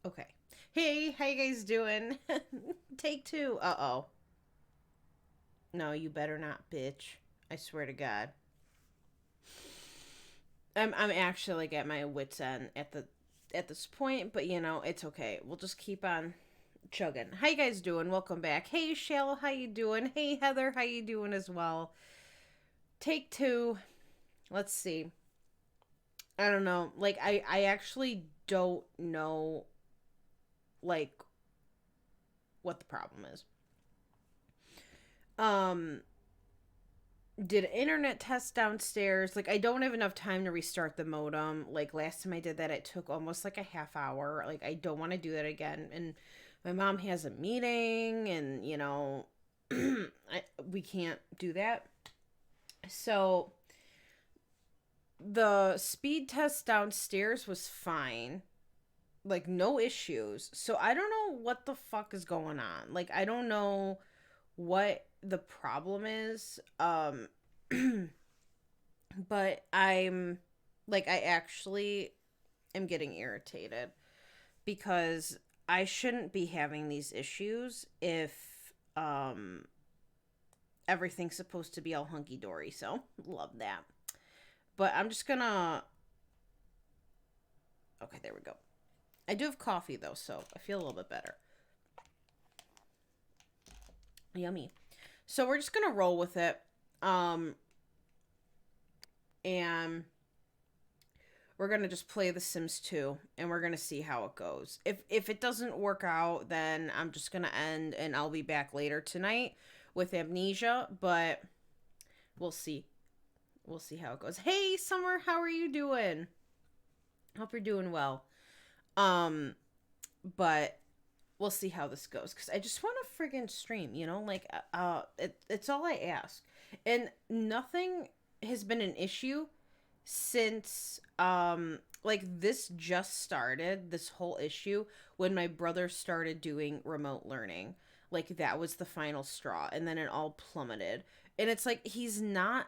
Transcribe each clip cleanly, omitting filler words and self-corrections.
Okay. Hey, how you guys doing? Take two. Uh-oh. No, you better not, bitch. I swear to God. I'm actually like at my wit's end at this point, but it's okay. We'll just keep on chugging. How you guys doing? Welcome back. Hey, Shallow, how you doing? Hey, Heather, how you doing as well? Take two. Let's see. I don't know. Like I actually don't know like what the problem is. Um did an internet test downstairs. Like I don't have enough time to restart the modem. Like last time I did that it took almost like a half hour. Like I don't want to do that again. And my mom has a meeting and we can't do that. So the speed test downstairs was fine. Like no issues. So I don't know what the fuck is going on. Like I don't know what the problem is. But I actually am getting irritated because I shouldn't be having these issues if um everything's supposed to be all hunky dory. So love that. But I'm just gonna. Okay, there we go. I do have coffee though, so I feel a little bit better. Yummy. So we're just gonna roll with it. And we're gonna just play The Sims 2 and we're gonna see how it goes. If it doesn't work out, then I'm just gonna end and I'll be back later tonight with Amnesia, but we'll see. We'll see how it goes. Hey Summer, how are you doing? Hope you're doing well. But we'll see how this goes because I just want to friggin' stream, it's all I ask. And nothing has been an issue since this just started, this whole issue, when my brother started doing remote learning. Like that was the final straw and then it all plummeted. And it's like he's not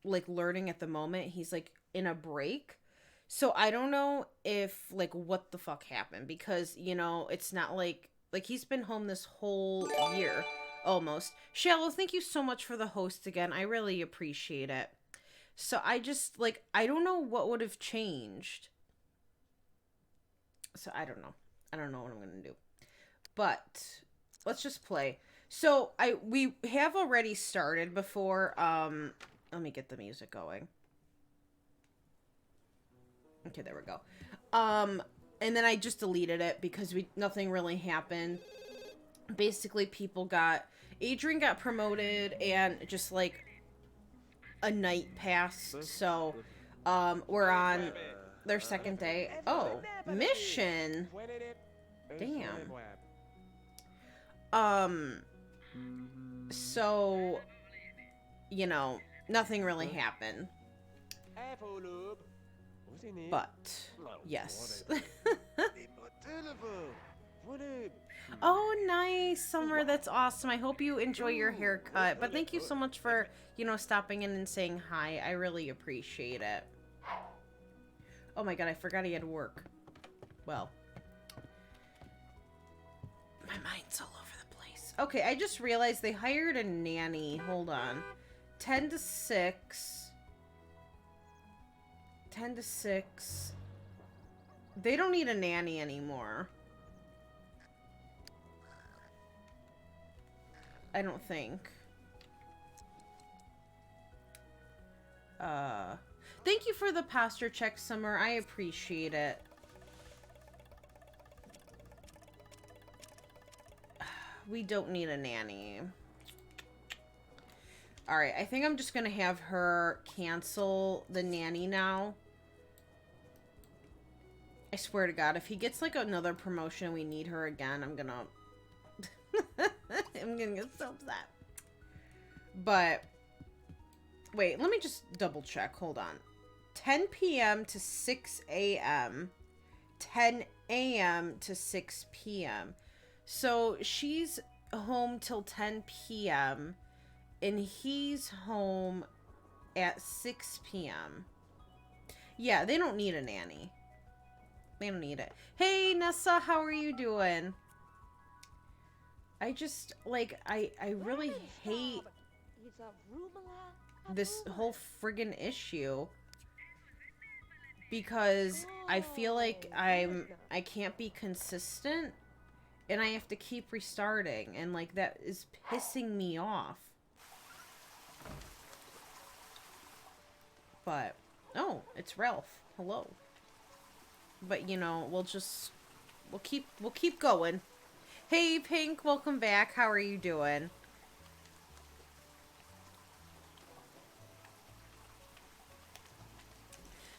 like learning at the moment. He's like in a break. So I don't know if like what the fuck happened because it's not like he's been home this whole year almost. Shallow, thank you so much for the host again. I really appreciate it. So I just like I don't know what would have changed. So I don't know. I don't know what I'm going to do. But let's just play. So we have already started before let me get the music going. Okay, there we go. And then I just deleted it because nothing really happened. Basically, Adrian got promoted and just like a night passed. So, we're on their second day. Oh, mission. Damn. So, nothing really happened. But, yes. Oh, nice, Summer. That's awesome. I hope you enjoy your haircut. But thank you so much for, stopping in and saying hi. I really appreciate it. Oh my god, I forgot he had work. Well. My mind's all over the place. Okay, I just realized they hired a nanny. Hold on. 10 to 6. 10 to 6. They don't need a nanny anymore. I don't think. Thank you for the posture check, Summer. I appreciate it. We don't need a nanny. Alright, I think I'm just gonna have her cancel the nanny now. I swear to God, if he gets like another promotion and we need her again, I'm gonna... I'm gonna get so upset. But... Wait, let me just double check. Hold on. 10 p.m. to 6 a.m. 10 a.m. to 6 p.m. So she's home till 10 p.m. and he's home at 6 p.m. Yeah, they don't need a nanny. They don't need it. Hey, Nessa, how are you doing? I just, like, I really hate this whole friggin' issue. Because I feel like I can't be consistent. And I have to keep restarting. And, like, that is pissing me off. But, oh, it's Ralph. Hello. But, you know, we'll keep going. Hey, Pink, welcome back. How are you doing?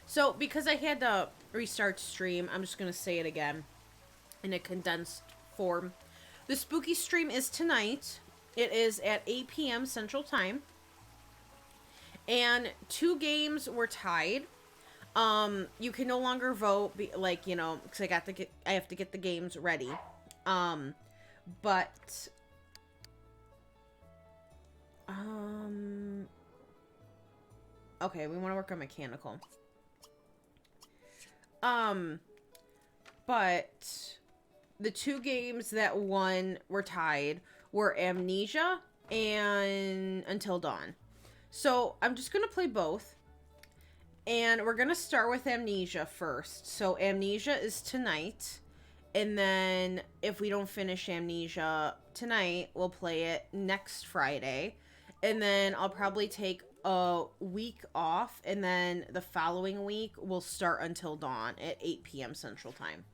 So, because I had to restart stream, I'm just going to say it again in a condensed form. The spooky stream is tonight. It is at 8 p.m. Central Time. And 2 games were tied. You can no longer vote, like, you know, because I have to get the games ready. But okay, we want to work on mechanical. But the 2 games that were tied were Amnesia and Until Dawn. So I'm just gonna play both. And we're gonna start with Amnesia first. So Amnesia is tonight. And then if we don't finish Amnesia tonight, we'll play it next Friday. And then I'll probably take a week off. And then the following week, we'll start Until Dawn at 8 p.m. Central Time.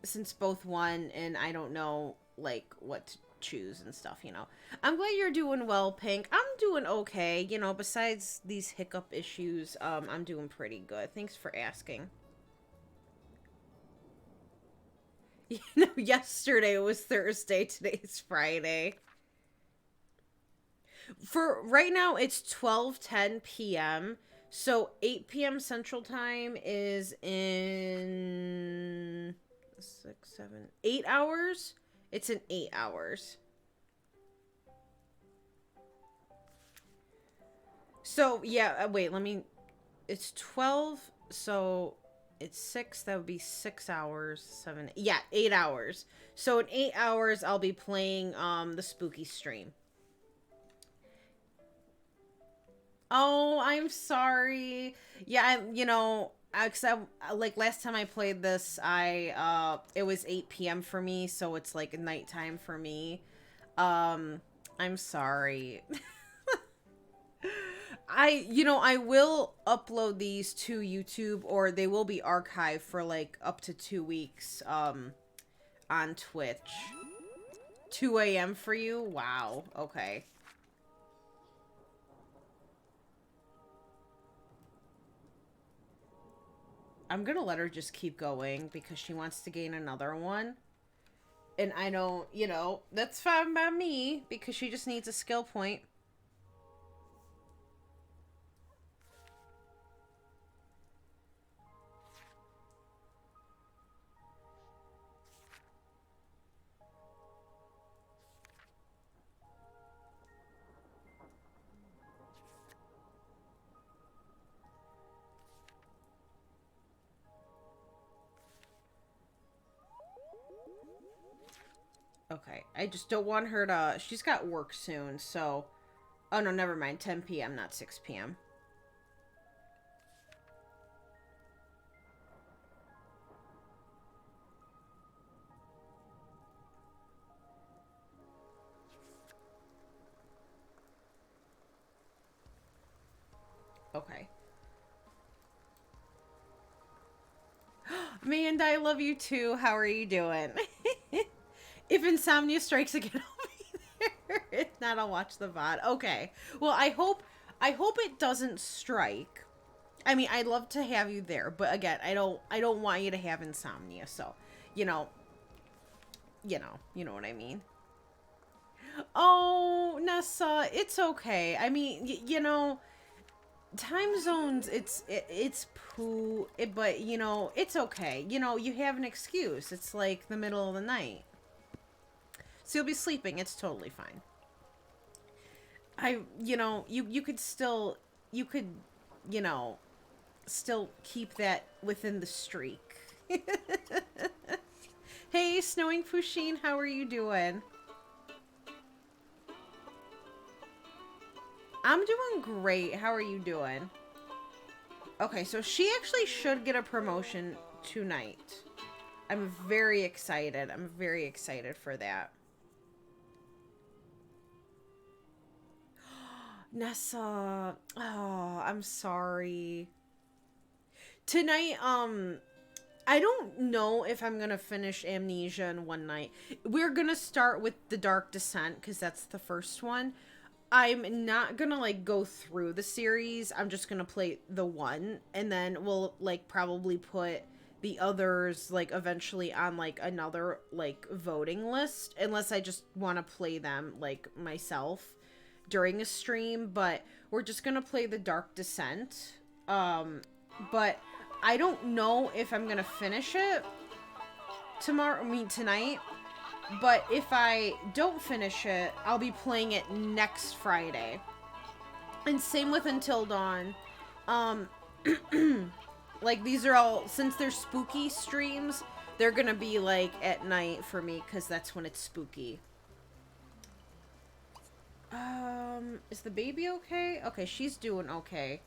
Since both won and I don't know, like, what to choose and stuff, you know. I'm glad you're doing well, Pink. I'm doing okay. You know, besides these hiccup issues, I'm doing pretty good. Thanks for asking. You know, yesterday was Thursday, today's Friday. For right now, it's 12:10 p.m. So 8 p.m. Central Time is in 6, 7, 8 hours. It's in 8 hours. So yeah, wait. It's 12. So it's 6. That would be 6 hours. 7. Yeah, 8 hours. So in 8 hours, I'll be playing the spooky stream. Oh, I'm sorry. Yeah, you know, cause like last time I played this, it was 8 p.m. for me, so it's like nighttime for me. I'm sorry. I will upload these to YouTube, or they will be archived for like up to 2 weeks, on Twitch. 2 a.m. for you? Wow. Okay. I'm gonna let her just keep going because she wants to gain another one. And I don't, you know, that's fine by me because she just needs a skill point. Okay, I just don't want her to... She's got work soon, so... Oh, no, never mind. 10 p.m., not 6 p.m. Okay. Amanda, I love you too. How are you doing? If insomnia strikes again, I'll be there. If not, I'll watch the VOD. Okay. Well, I hope it doesn't strike. I mean, I'd love to have you there, but again, I don't want you to have insomnia. So, you know what I mean. Oh, Nessa, it's okay. I mean, you know, time zones, it's poo, but you know, it's okay. You know, you have an excuse. It's like the middle of the night. So you'll be sleeping. It's totally fine. You know, you could still, you know, still keep that within the streak. Hey, Snowing Fushine, how are you doing? I'm doing great. How are you doing? Okay, so she actually should get a promotion tonight. I'm very excited. I'm very excited for that. Nessa. Oh, I'm sorry. Tonight, I don't know if I'm gonna finish Amnesia in one night. We're gonna start with The Dark Descent, because that's the first one. I'm not gonna, like, go through the series. I'm just gonna play the one, and then we'll, like, probably put the others, like, eventually on, like, another, like, voting list, unless I just want to play them, like, myself during a stream. But we're just gonna play The Dark Descent. But I don't know if I'm gonna finish it tonight. But if I don't finish it, I'll be playing it next Friday. And same with Until Dawn. Like, these are all, since they're spooky streams, they're gonna be, like, at night for me, because that's when it's spooky. Is the baby okay? Okay, she's doing okay.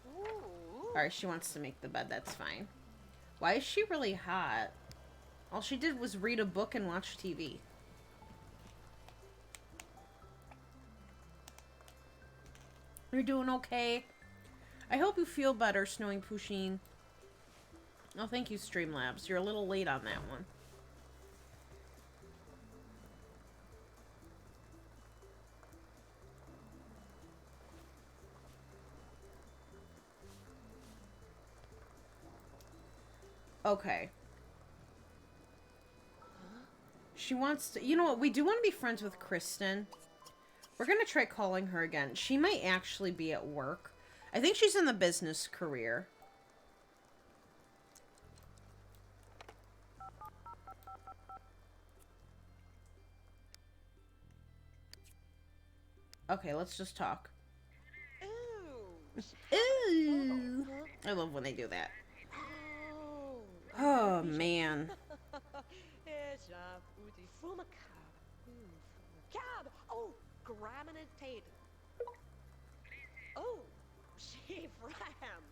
Alright, she wants to make the bed, that's fine. Why is she really hot? All she did was read a book and watch TV. You're doing okay? I hope you feel better, Snowing Pusheen. Oh, thank you, Streamlabs. You're a little late on that one. Okay. She wants to... You know what? We do want to be friends with Kristen. We're going to try calling her again. She might actually be at work. I think she's in the business career. Okay, let's just talk. Ooh. I love when they do that. Oh, man. Oh, she ram.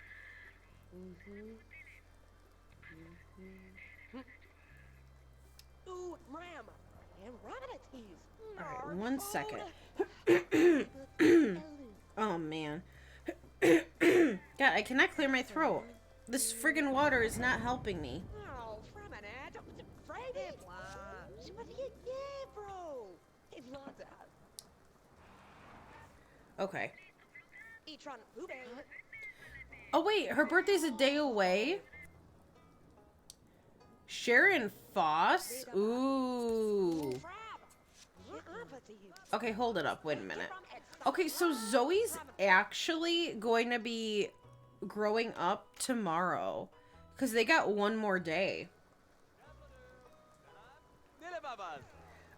Ooh, ram. And Alright, 1 second. Oh, man. God, I cannot clear my throat. This friggin' water is not helping me. Okay. Oh, wait, her birthday's a day away? Sharon Foss? Ooh. Okay, hold it up. Wait a minute. Okay, so Zoe's actually going to be growing up tomorrow. Because they got one more day.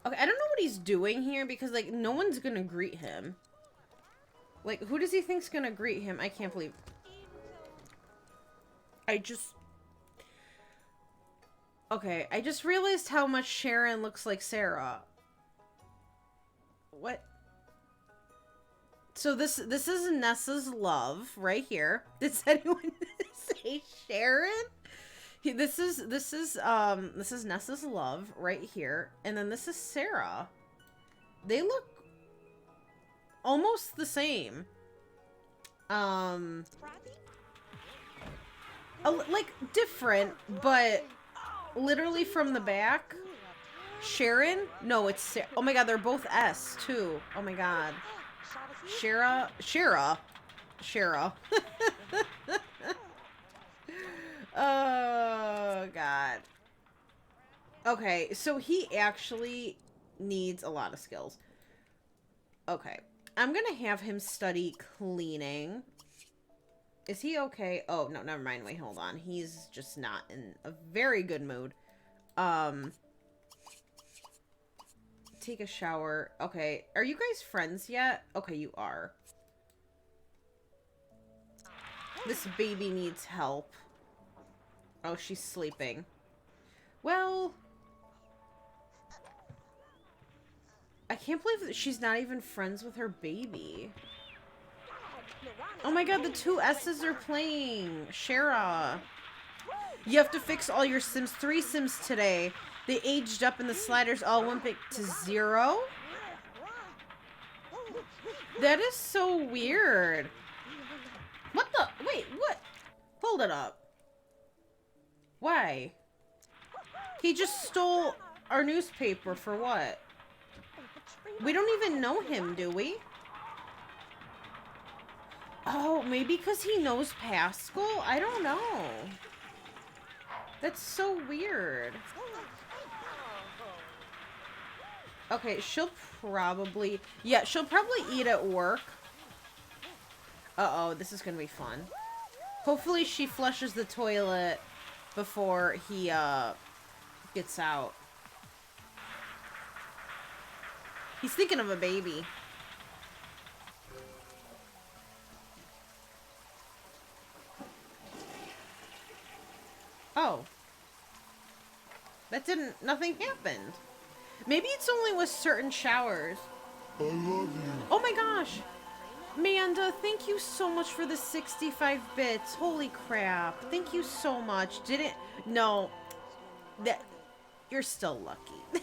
Okay, I don't know what he's doing here because, like, no one's gonna greet him. Like, who does he think's gonna greet him? I can't believe... Okay, I just realized how much Sharon looks like Sarah. What? So this is Nessa's love right here. Did anyone say Sharon? This is Nessa's love right here, and then this is Sarah. They look almost the same. Like different, but literally from the back. Sharon? No, it's Sarah. Oh my god, they're both S too. Oh my god. Shara. Oh god. Okay, so he actually needs a lot of skills. Okay. I'm gonna have him study cleaning. Is he okay? Oh, no, never mind. Wait, hold on. He's just not in a very good mood. Take a shower. Okay. Are you guys friends yet? Okay, you are. This baby needs help. Oh, she's sleeping. Well, I can't believe that she's not even friends with her baby. Oh my god, the two S's are playing. Shara. You have to fix all your Sims 3 Sims today. They aged up and the sliders all went back to 0? That is so weird. What the? Wait, what? Hold it up. Why? He just stole our newspaper for what? We don't even know him, do we? Oh, maybe because he knows Pascal? I don't know. That's so weird. Okay, she'll probably... Yeah, she'll probably eat at work. Uh-oh, this is gonna be fun. Hopefully she flushes the toilet before he, gets out. He's thinking of a baby. Oh. That didn't... Nothing happened. Maybe it's only with certain showers. I love you. Oh my gosh. Manda, thank you so much for the 65 bits. Holy crap. Thank you so much. Didn't... No. That... You're still lucky.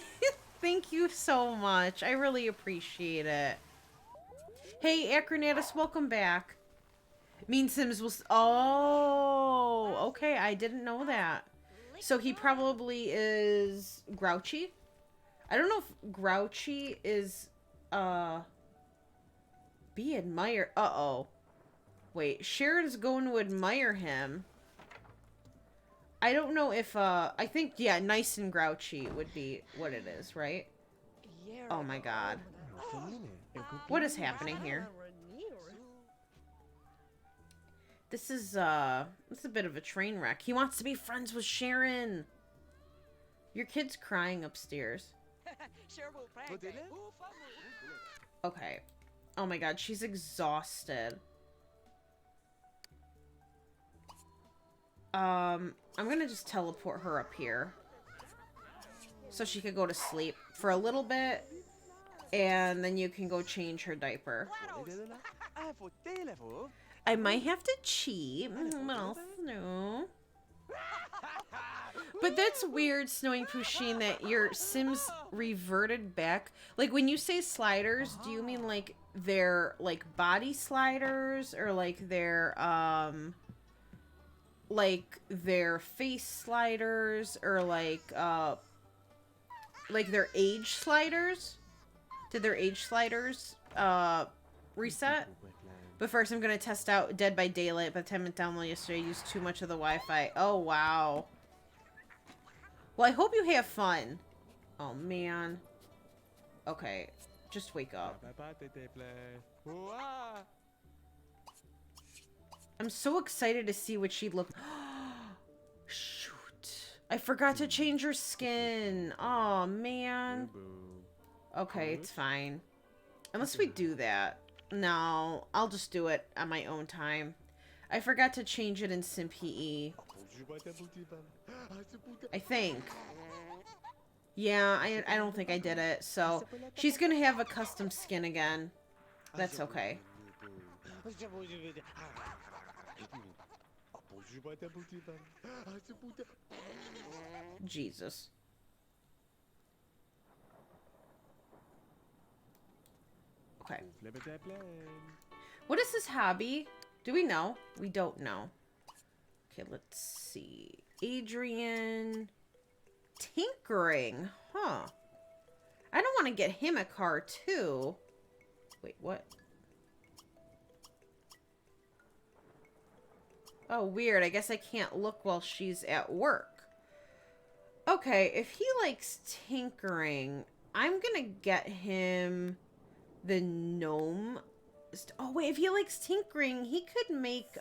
Thank you so much. I really appreciate it. Hey, Acronatus, welcome back. Mean Sims will... Oh, okay. I didn't know that. So he probably is grouchy. I don't know if grouchy is, be admired. Uh-oh. Wait, Sharon's going to admire him. I don't know if, I think, yeah, nice and grouchy would be what it is, right? Oh my god. What is happening here? This is a bit of a train wreck. He wants to be friends with Sharon. Your kid's crying upstairs. Okay. Oh my god, she's exhausted. I'm gonna just teleport her up here. So she could go to sleep for a little bit. And then you can go change her diaper. I might have to cheat. Well, no. But that's weird, Snowing Pusheen, that your Sims reverted back. Like, when you say sliders, do you mean, like, their, like, body sliders? Or, like, their face sliders? Or, like their age sliders? Did their age sliders, reset? But first, I'm gonna test out Dead by Daylight. By the time it downloaded yesterday, I used too much of the Wi-Fi. Oh, wow. Well, I hope you have fun. Oh, man. Okay. Just wake up. I'm so excited to see what she'd look... Shoot. I forgot to change her skin. Oh, man. Okay, it's fine. Unless we do that. No, I'll just do it on my own time. I forgot to change it in SimPE. I think. Yeah, I don't think I did it. So, she's gonna have a custom skin again. That's okay. Jesus. Okay. What is his hobby? Do we know? We don't know. Okay, let's see. Adrian. Tinkering. Huh. I don't want to get him a car, too. Wait, what? Oh, weird. I guess I can't look while she's at work. Okay, if he likes tinkering, I'm gonna get him the gnome. Oh, wait, if he likes tinkering, he could make,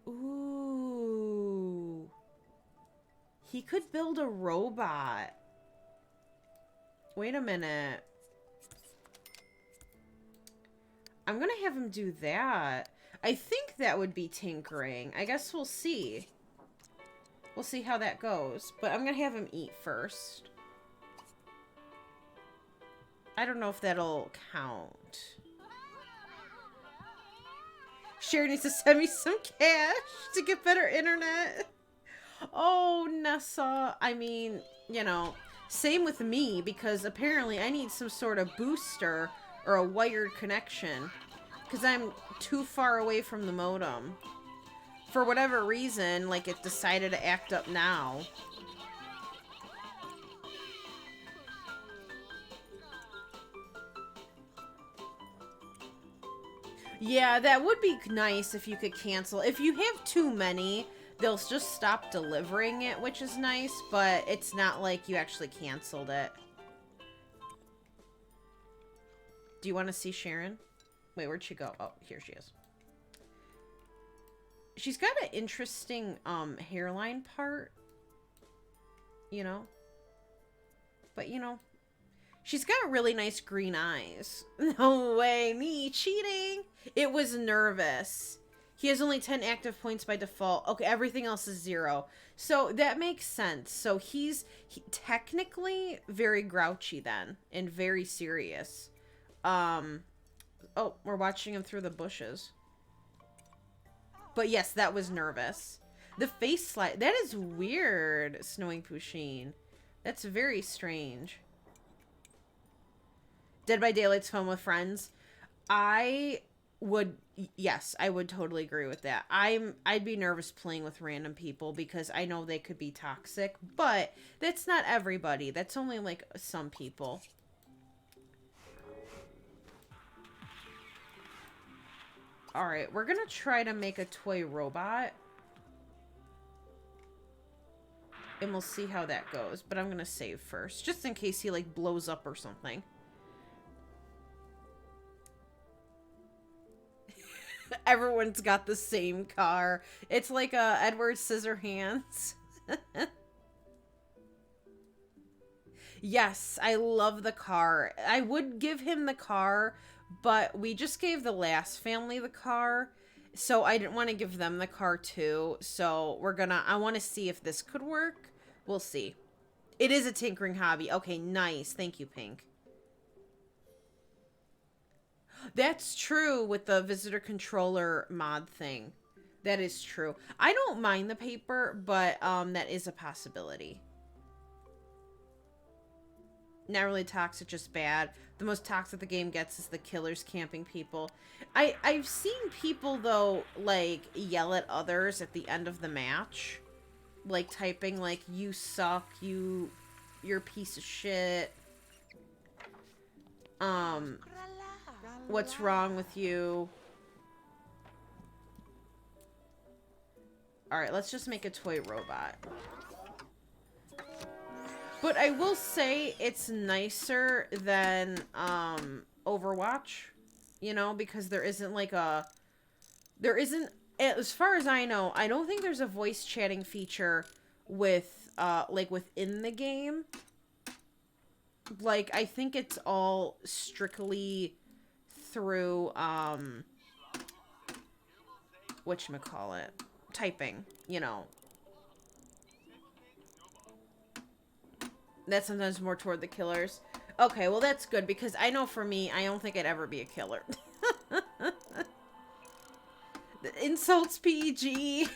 Ooh. He could build a robot. Wait a minute. I'm gonna have him do that. I think that would be tinkering. I guess we'll see. We'll see how that goes. But I'm gonna have him eat first. I don't know if that'll count. Sherry needs to send me some cash to get better internet. Oh, Nessa. I mean, you know, same with me, because apparently I need some sort of booster or a wired connection because I'm too far away from the modem. For whatever reason, like, it decided to act up now. Yeah, that would be nice if you could cancel. If you have too many, they'll just stop delivering it, which is nice, but it's not like you actually canceled it. Do you want to see Sharon? Wait, where'd she go? Oh, here she is. She's got an interesting hairline part, you know? But, you know, she's got really nice green eyes. No way, me cheating. It was nervous. He has only 10 active points by default. Okay, everything else is 0. So that makes sense. So he's technically very grouchy then and very serious. Oh, we're watching him through the bushes. But yes, that was nervous. The face slide. That is weird, Snowing Pusheen. That's very strange. Dead by Daylight's fun with friends. I would, yes, I would totally agree with that. I'd be nervous playing with random people because I know they could be toxic, but that's not everybody. That's only like some people. All right, we're gonna try to make a toy robot. And we'll see how that goes. But I'm gonna save first, just in case he like blows up or something. Everyone's got the same car. It's like Edward Scissorhands. Yes, I love the car. I would give him the car, but we just gave the last family the car, so I didn't want to give them the car too. So I want to see if this could work. We'll see. It is a tinkering hobby. Okay, nice. Thank you, Pink. That's true with the visitor controller mod thing. That is true. I don't mind the paper, but that is a possibility. Not really toxic, just bad. The most toxic the game gets is the killers camping people. I've seen people, though, like, yell at others at the end of the match. Like, typing, like, you suck, you're a piece of shit. What's wrong with you? Alright, let's just make a toy robot. But I will say it's nicer than Overwatch, you know, because there isn't like as far as I know, I don't think there's a voice chatting feature with like within the game. Like, I think it's all strictly through whatchamacallit, typing, you know. That's sometimes more toward the killers. Okay, well that's good, because I know for me, I don't think I'd ever be a killer. Insults PG.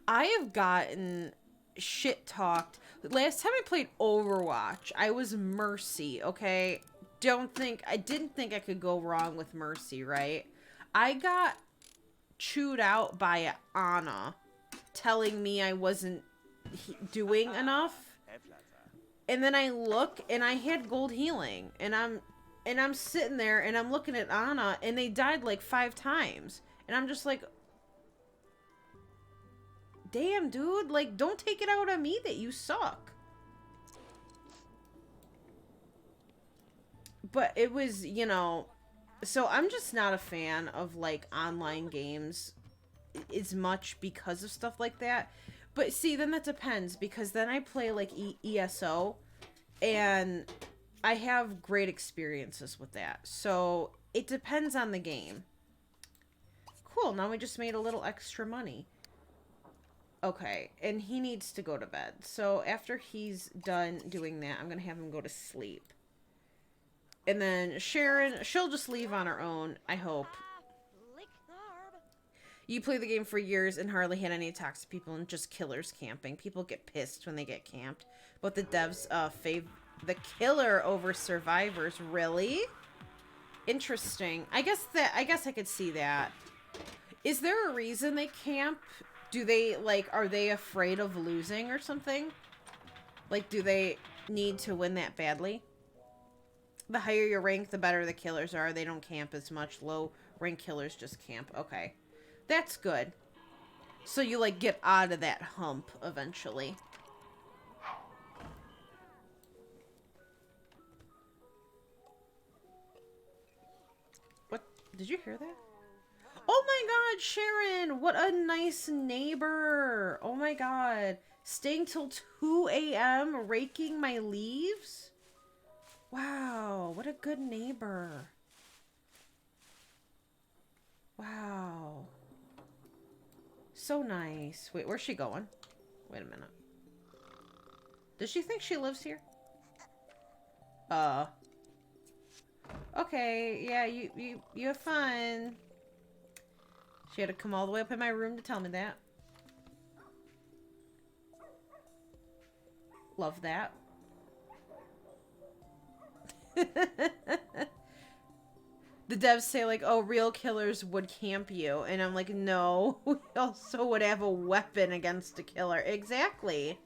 I have gotten shit talked. Last time I played Overwatch, I was Mercy, okay? I didn't think I could go wrong with Mercy, right? I got chewed out by Ana telling me I wasn't doing enough. And then I look and I had gold healing, and I'm sitting there and I'm looking at Ana and they died like 5 times. And I'm just like, damn, dude, like, don't take it out on me that you suck. But it was, you know, so I'm just not a fan of, like, online games as much because of stuff like that. But see, then that depends, because then I play, like, ESO, and I have great experiences with that. So it depends on the game. Cool, now we just made a little extra money. Okay, and he needs to go to bed. So after he's done doing that, I'm going to have him go to sleep. And then Sharon, she'll just leave on her own, I hope. You play the game for years and hardly had any toxic people and just killers camping. People get pissed when they get camped. But the devs fave the killer over survivors. Really? Interesting. I guess I could see that. Is there a reason they camp? Do they, like, are they afraid of losing or something? Like, do they need to win that badly? The higher your rank, the better the killers are. They don't camp as much. Low rank killers just camp. Okay. That's good. So you, like, get out of that hump eventually. What? Did you hear that? Oh my god, Sharon! What a nice neighbor! Oh my god. Staying till 2 a.m. raking my leaves? Wow, what a good neighbor. Wow. So nice. Wait, where's she going? Wait a minute. Does she think she lives here? Okay, yeah, you have fun. She had to come all the way up in my room to tell me that. Love that. The devs say, like, oh, real killers would camp you. And I'm like, no. We also would have a weapon against a killer. Exactly.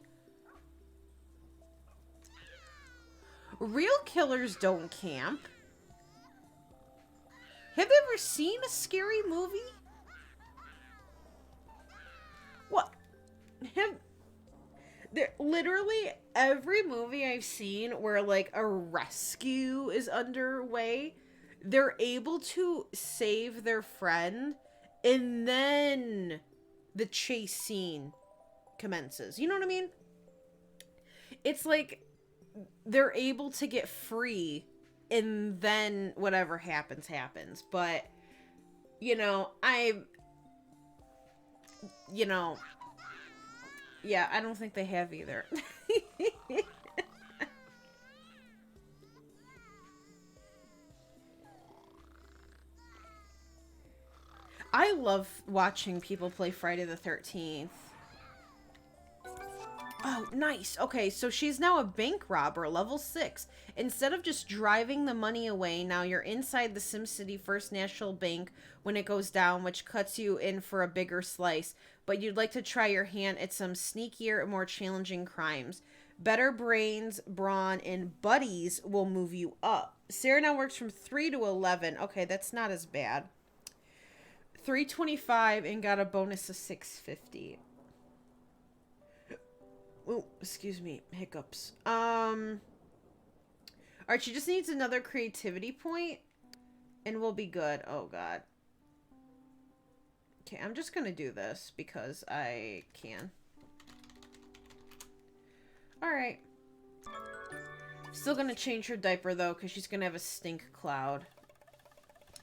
Real killers don't camp. Have you ever seen a scary movie? What? Literally every movie I've seen where, like, a rescue is underway, they're able to save their friend, and then the chase scene commences. You know what I mean? It's like they're able to get free, and then whatever happens, happens. But, you know, yeah, I don't think they have either. I love watching people play Friday the 13th. Oh, nice. Okay, so she's now a bank robber, level 6. Instead of just driving the money away, now you're inside the SimCity First National Bank when it goes down, which cuts you in for a bigger slice. But you'd like to try your hand at some sneakier and more challenging crimes. Better brains, brawn, and buddies will move you up. Sarah now works from 3 to 11. Okay, that's not as bad. 325 and got a bonus of 650. Oh, excuse me, hiccups. Alright, she just needs another creativity point, and we'll be good. Oh, God. Okay, I'm just gonna do this, because I can. Alright. Still gonna change her diaper, though, because she's gonna have a stink cloud.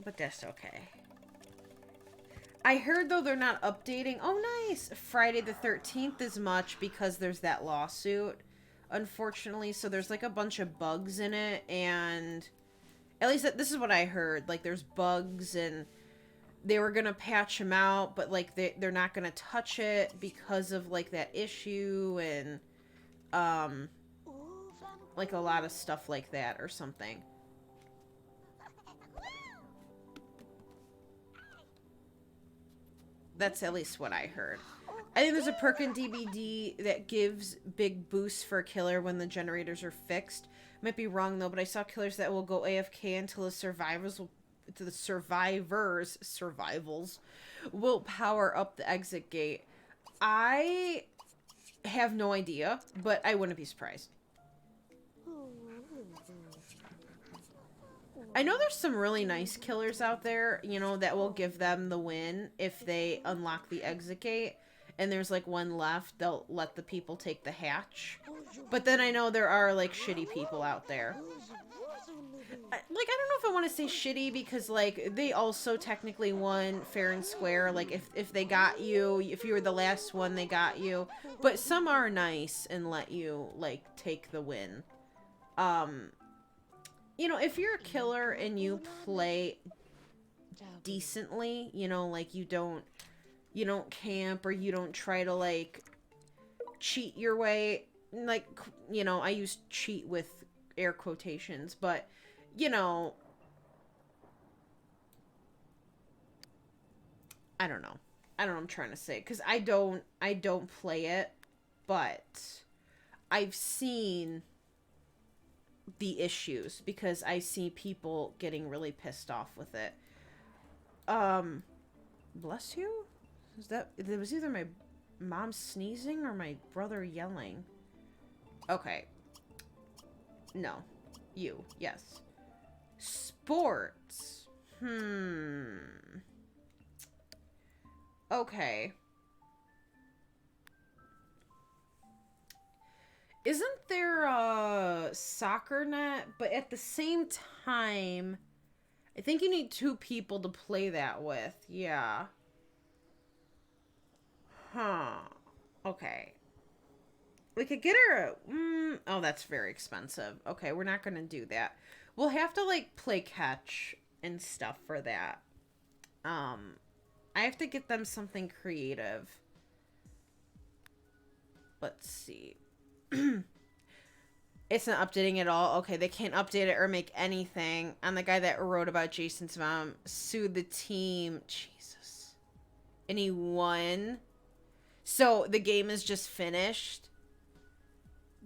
But that's okay. I heard, though, they're not updating. Oh, nice. Friday the 13th as much because there's that lawsuit, unfortunately. So there's, like, a bunch of bugs in it. And at least this is what I heard. Like, there's bugs and they were going to patch them out. But, like, they're not going to touch it because of, like, that issue. And, like, a lot of stuff like that or something. That's at least what I heard. I think there's a perk in DBD that gives big boosts for a killer when the generators are fixed. Might be wrong though, but I saw killers that will go AFK until the survivors will power up the exit gate. I have no idea, but I wouldn't be surprised. I know there's some really nice killers out there, you know, that will give them the win if they unlock the exit gate. and there's like one left, they'll let the people take the hatch. But then I know there are like shitty people out there. I don't know if I want to say shitty because like they also technically won fair and square. Like if they got you, if you were the last one, they got you. But some are nice and let you like take the win. You know, if you're a killer and you play decently, you know, like you don't camp or you don't try to like cheat your way, like, you know, I use cheat with air quotations, but you know, I don't know what I'm trying to say, because I don't play it, but I've seen the issues because I see people getting really pissed off with it. Bless you? It was either my mom sneezing or my brother yelling. Okay. No. You. Yes. Sports. Okay. Isn't there a soccer net? But at the same time, I think you need 2 people to play that with. Yeah. Huh. Okay. We could get her oh, that's very expensive. Okay, we're not gonna do that. We'll have to, like, play catch and stuff for that. I have to get them something creative. Let's see. It's not updating at all. Okay, they can't update it or make anything. And the guy that wrote about Jason's mom sued the team. Jesus. And he won. So the game is just finished.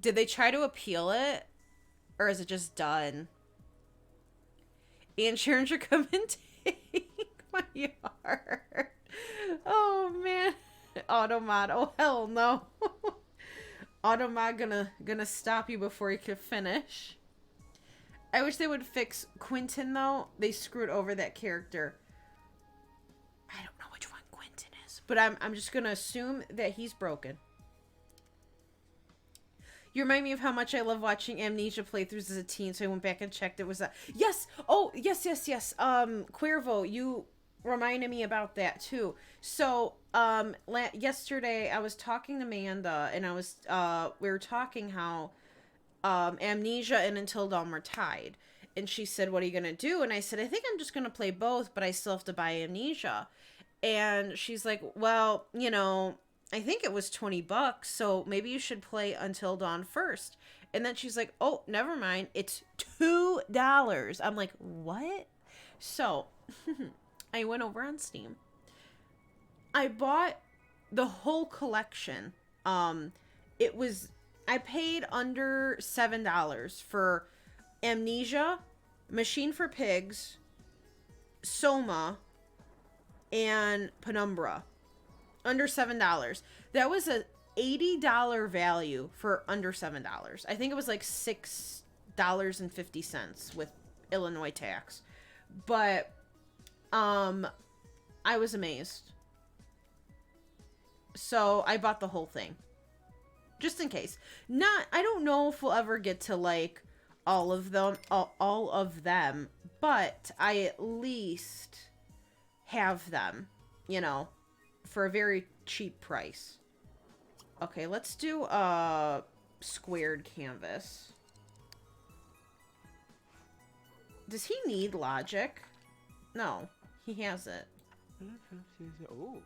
Did they try to appeal it? Or is it just done? And Sharon should come and take my yard. Oh, man. Automod. Oh, hell no. Automod gonna stop you before you can finish. I wish they would fix Quentin, though. They screwed over that character. I don't know which one Quentin is, but I'm just gonna assume that he's broken. You remind me of how much I love watching Amnesia playthroughs as a teen, so I went back and checked. It was a... Yes! Oh, yes. Cuervo, you reminded me about that, too. So, yesterday, I was talking to Amanda, and we were talking how, Amnesia and Until Dawn were tied. And she said, what are you going to do? And I said, I think I'm just going to play both, but I still have to buy Amnesia. And she's like, well, you know... I think it was $20, so maybe you should play Until Dawn first. And then she's like, oh, never mind. It's $2. I'm like, what? So, I went over on Steam. I bought the whole collection. I paid under $7 for Amnesia, Machine for Pigs, Soma, and Penumbra. Under $7. That was a $80 value for under $7. I think it was like $6.50 with Illinois tax. But I was amazed. So I bought the whole thing. Just in case. I don't know if we'll ever get to like all of them, but I at least have them, you know, for a very cheap price. Okay, let's do a squared canvas. Does he need logic? No, he has it. Oh.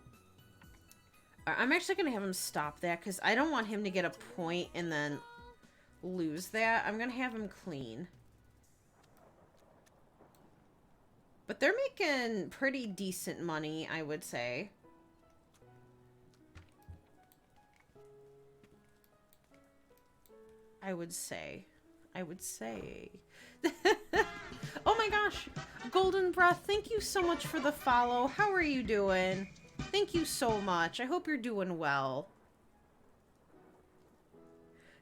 I'm actually going to have him stop that because I don't want him to get a point and then lose that. I'm going to have him clean. But they're making pretty decent money, I would say. I would say. Oh my gosh. Golden Breath, thank you so much for the follow. How are you doing? Thank you so much. I hope you're doing well.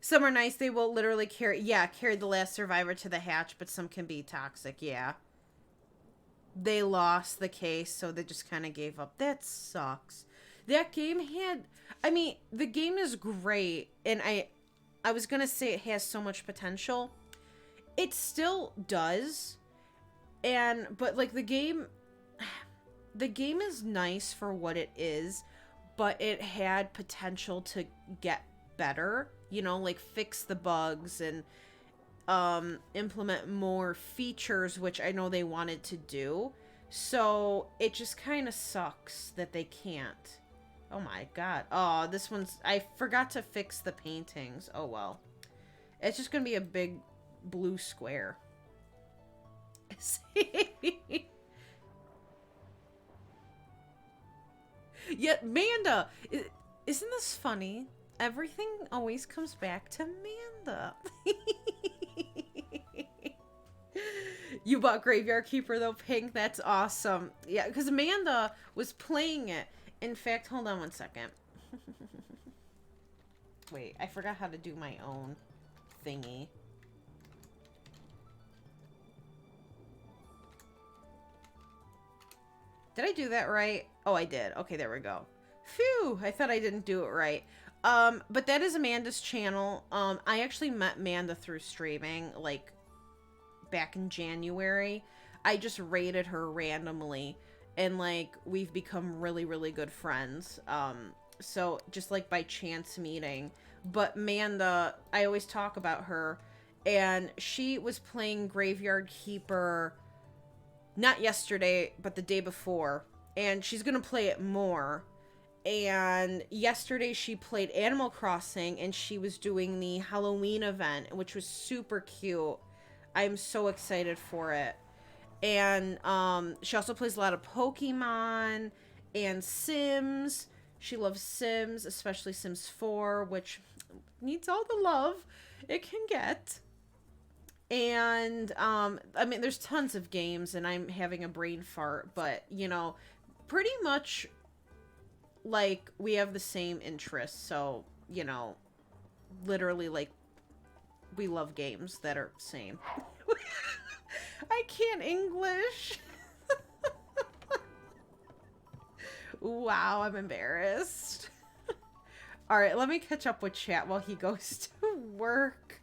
Some are nice. They will literally carry the last survivor to the hatch, but some can be toxic. Yeah. They lost the case, so they just kind of gave up. That sucks. That game had, I mean, the game is great, and I was gonna say it has so much potential. It still does, but like the game is nice for what it is, but it had potential to get better, you know, like fix the bugs and implement more features, which I know they wanted to do. So it just kind of sucks that they can't. Oh my god. Oh, this one's, I forgot to fix the paintings. Oh well. It's just gonna be a big blue square. Yeah, Manda! Isn't this funny? Everything always comes back to Manda. You bought Graveyard Keeper though, Pink? That's awesome. Yeah, because Amanda was playing it. In fact, hold on one second. Wait, I forgot how to do my own thingy. Did I do that right? Oh, I did. Okay, there we go. Phew, I thought I didn't do it right. But that is Amanda's channel. I actually met Amanda through streaming, like, back in January. I just raided her randomly, and, like, we've become really, really good friends. So, just, like, by chance meeting. But Amanda, I always talk about her, and she was playing Graveyard Keeper, not yesterday, but the day before, and she's gonna play it more. And yesterday she played Animal Crossing, and she was doing the Halloween event, which was super cute. I'm so excited for it. And she also plays a lot of Pokemon and Sims. She loves Sims, especially Sims 4, which needs all the love it can get. And I mean, there's tons of games, and I'm having a brain fart, but you know, pretty much like we have the same interests. So, you know, literally, like, we love games that are same. I can't English. Wow, I'm embarrassed. All right, let me catch up with chat while he goes to work.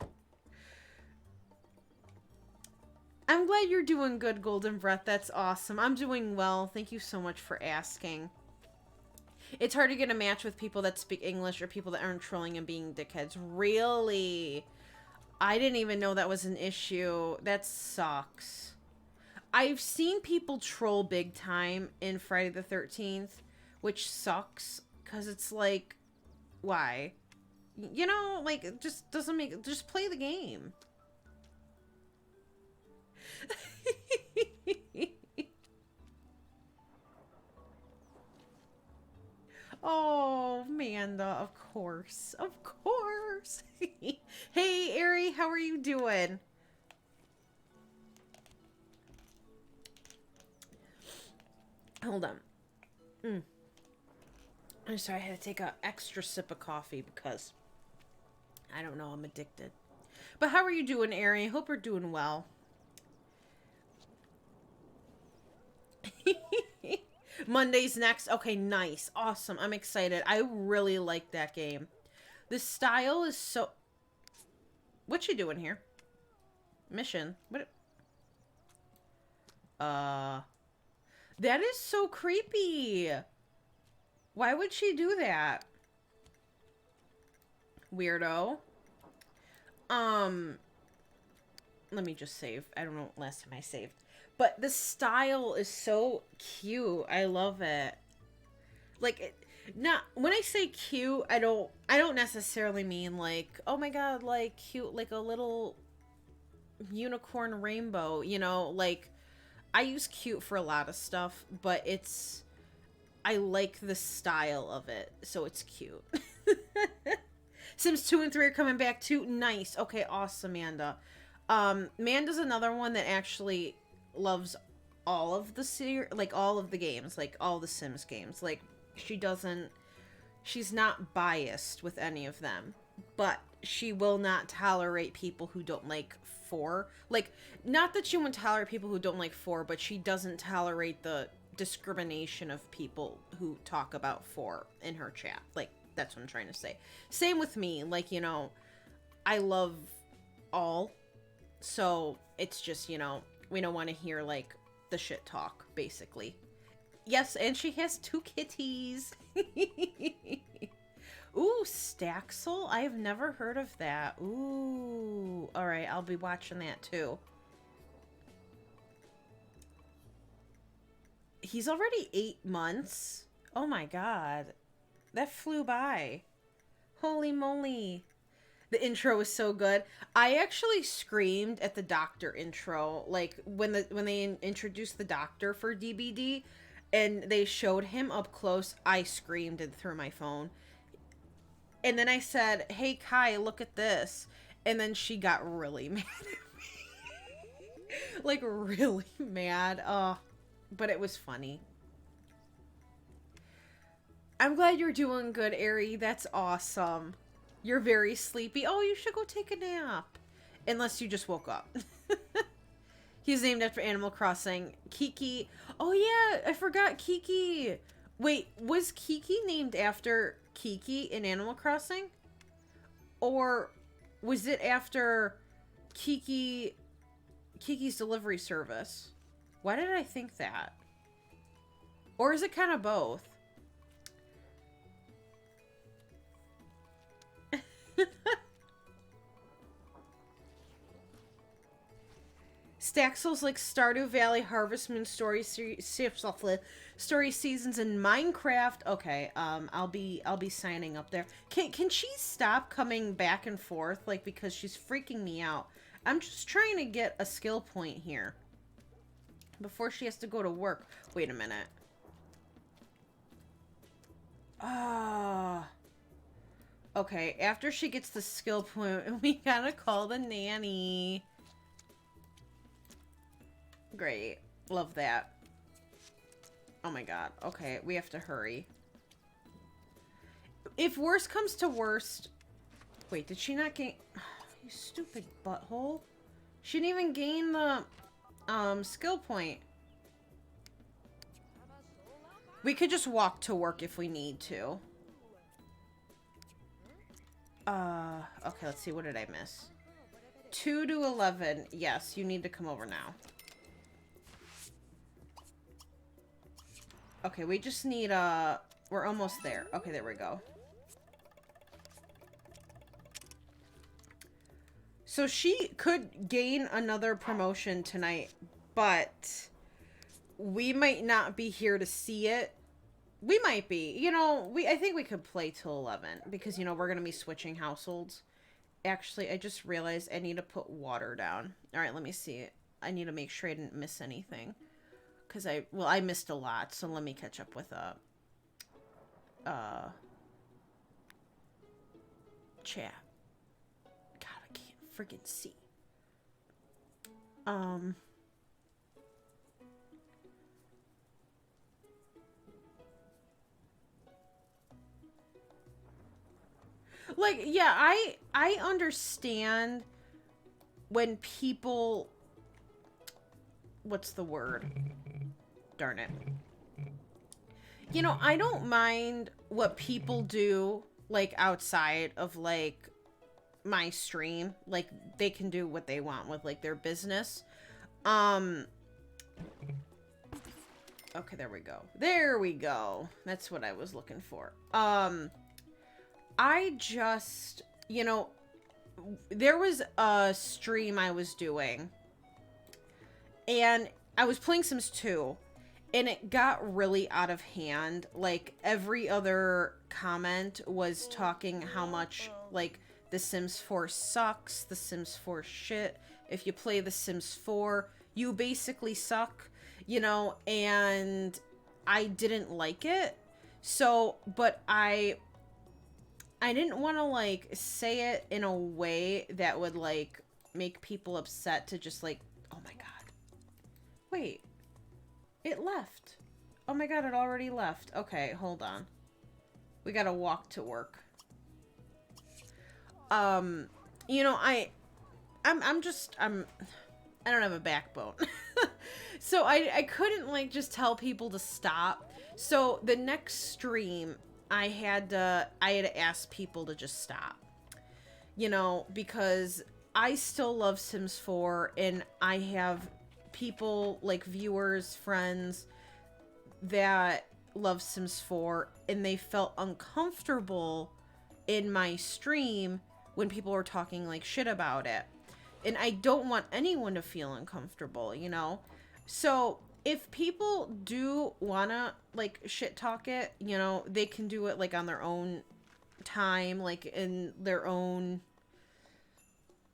I'm glad you're doing good, Golden Breath. That's awesome. I'm doing well. Thank you so much for asking. It's hard to get a match with people that speak English or people that aren't trolling and being dickheads. Really? I didn't even know that was an issue. That sucks. I've seen people troll big time in Friday the 13th, which sucks, because it's like, why? You know, like, it just doesn't make... Just play the game. Oh, Amanda, of course. Of course. Hey, Ari, how are you doing? Hold on. I'm sorry, I had to take an extra sip of coffee because, I don't know, I'm addicted. But how are you doing, Ari? Hope you're doing well. Monday's next. Okay, nice. Awesome. I'm excited. I really like that game. The style is so... What you doing here? Mission. What? That is so creepy. Why would she do that? Weirdo. Let me just save. I don't know last time I saved. But the style is so cute. I love it. Like, not when I say cute, I don't necessarily mean like, oh my god, like cute, like a little unicorn rainbow, you know, like I use cute for a lot of stuff, but I like the style of it, so it's cute. Sims 2 and 3 are coming back too. Nice. Okay, awesome, Amanda. Amanda's another one that actually loves all of the like all of the games, like all the Sims games. Like she's not biased with any of them, but she will not tolerate people who don't like 4. Like, not that she won't tolerate people who don't like 4, but she doesn't tolerate the discrimination of people who talk about 4 in her chat. Like, that's what I'm trying to say. Same with me. Like, you know, I love all. So it's just, you know, we don't want to hear, like, the shit talk, basically. Yes, and she has 2 kitties. Ooh, Staxel? I have never heard of that. Ooh. Alright, I'll be watching that too. He's already 8 months? Oh my god. That flew by. Holy moly. The intro was so good. I actually screamed at the doctor intro. Like, when they introduced the doctor for DBD, and they showed him up close, I screamed and threw my phone. And then I said, hey, Kai, look at this. And then she got really mad at me. Like, really mad. But it was funny. I'm glad you're doing good, Ari. That's awesome. You're very sleepy. Oh, you should go take a nap. Unless you just woke up. He's named after Animal Crossing. Kiki. Oh, yeah. I forgot Kiki. Wait, was Kiki named after Kiki in Animal Crossing? Or was it after Kiki's delivery service? Why did I think that? Or is it kind of both? Staxel's like Stardew Valley, Harvest Moon story seasons in Minecraft. Okay, I'll be signing up there. Can she stop coming back and forth, like, because she's freaking me out? I'm just trying to get a skill point here before she has to go to work. Wait a minute. Ah. Okay, after she gets the skill point, we gotta call the nanny. Great. Love that. Oh my god. Okay, we have to hurry. If worst comes to worst... Wait, did she not gain... You stupid butthole. She didn't even gain the skill point. We could just walk to work if we need to. Okay, let's see. What did I miss? 2 to 11. Yes, you need to come over now. Okay, we just need, we're almost there. Okay, there we go. So she could gain another promotion tonight, but we might not be here to see it. We might be. You know, I think we could play till 11 because, you know, we're going to be switching households. Actually, I just realized I need to put water down. All right, let me see. I need to make sure I didn't miss anything. Because I missed a lot, so let me catch up with, chat. God, I can't friggin' see. Like, yeah, I understand when people... What's the word? Darn it. You know, I don't mind what people do, like, outside of, like, my stream. Like, they can do what they want with, like, their business. Okay, there we go. There we go. That's what I was looking for. I just, you know, there was a stream I was doing, and I was playing Sims 2, and it got really out of hand. Like, every other comment was talking how much, like, The Sims 4 sucks, The Sims 4 shit. If you play The Sims 4, you basically suck, you know, and I didn't like it. So, but I didn't want to, like, say it in a way that would, like, make people upset to just, like, oh my god. Wait. It left. Oh my god, it already left. Okay, hold on. We gotta walk to work. You know, I don't have a backbone. So I couldn't like just tell people to stop. So the next stream I had to ask people to just stop. You know, because I still love Sims 4 and I have people like viewers, friends that love Sims 4 and they felt uncomfortable in my stream when people were talking like shit about it. And I don't want anyone to feel uncomfortable, you know? So if people do wanna like shit talk it, you know, they can do it like on their own time, like in their own,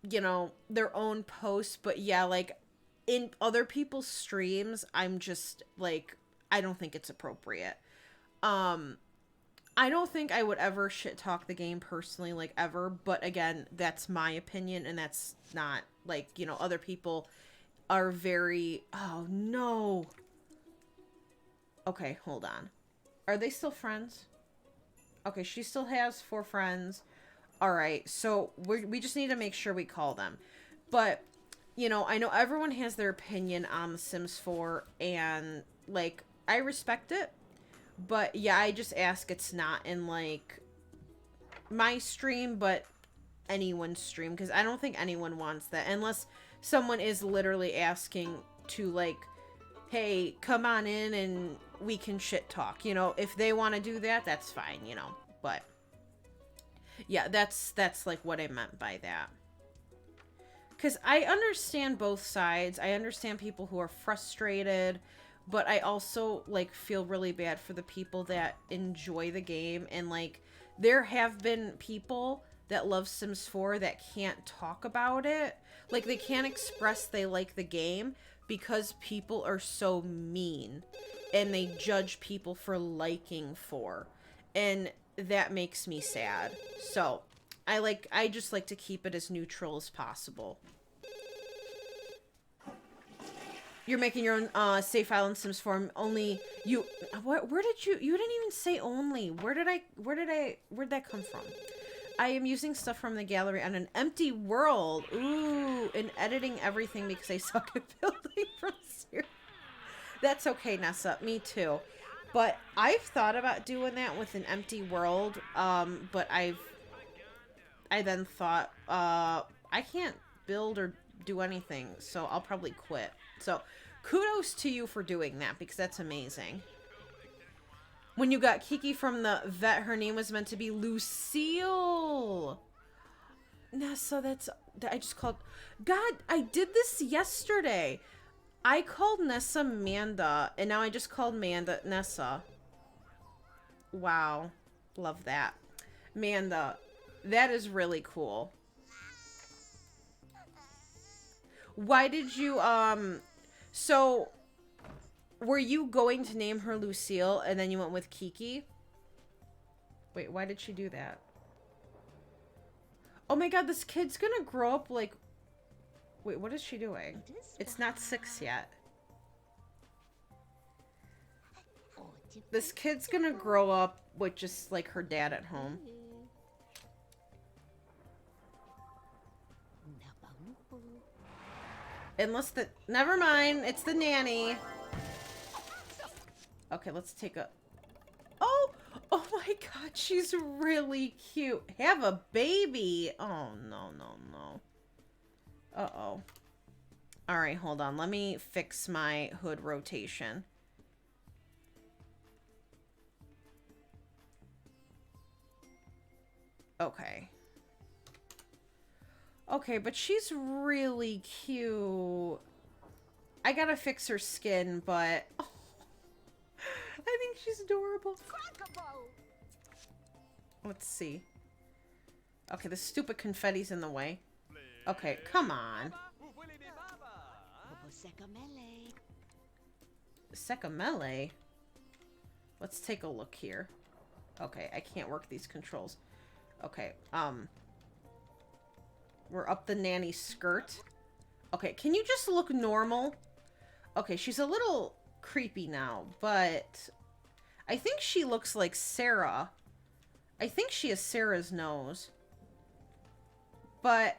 you know, their own posts. But yeah, like in other people's streams, I'm just like, I don't think it's appropriate. I don't think I would ever shit talk the game personally, like ever. But again, that's my opinion, and that's not like, you know, other people are very. Oh no. Okay, hold on. Are they still friends? Okay, she still has 4 friends. All right, so we just need to make sure we call them. But you know, I know everyone has their opinion on The Sims 4, and like I respect it. But yeah, I just ask it's not in like my stream, but anyone's stream, because I don't think anyone wants that unless someone is literally asking to like, hey, come on in and we can shit talk. You know, if they want to do that, that's fine, you know. But yeah, that's like what I meant by that. Because I understand both sides. I understand people who are frustrated, but I also like feel really bad for the people that enjoy the game. And like there have been people that love Sims 4 that can't talk about it. Like they can't express they like the game because people are so mean and they judge people for liking 4. And that makes me sad. So I just like to keep it as neutral as possible. You're making your own save file in Sims 4. Only you. Where did you? You didn't even say only. Where'd that come from? I am using stuff from the gallery on an empty world. Ooh, and editing everything because I suck at building from zero. That's okay, Nessa. Me too. But I've thought about doing that with an empty world. But I then thought, I can't build or do anything, so I'll probably quit. So, kudos to you for doing that, because that's amazing. When you got Kiki from the vet, her name was meant to be Lucille. Nessa, I just called... God, I did this yesterday. I called Nessa Manda, and now I just called Manda Nessa. Wow. Love that. Manda, that is really cool. Why did you, so, were you going to name her Lucille, and then you went with Kiki? Wait, why did she do that? Oh my god, this kid's gonna grow up like... Wait, what is she doing? It's not 6 yet. This kid's gonna grow up with just, like, her dad at home. Unless the... Never mind. It's the nanny. Okay, let's take a... Oh! Oh my god, she's really cute. Have a baby. Oh, no, no, no. Uh-oh. Alright, hold on. Let me fix my hood rotation. Okay. Okay, but she's really cute. I gotta fix her skin, but... Oh, I think she's adorable. Let's see. Okay, the stupid confetti's in the way. Okay, come on. Secamele? Let's take a look here. Okay, I can't work these controls. Okay, we're up the nanny's skirt. Okay, can you just look normal? Okay, she's a little creepy now, but I think she looks like Sarah. I think she has Sarah's nose. But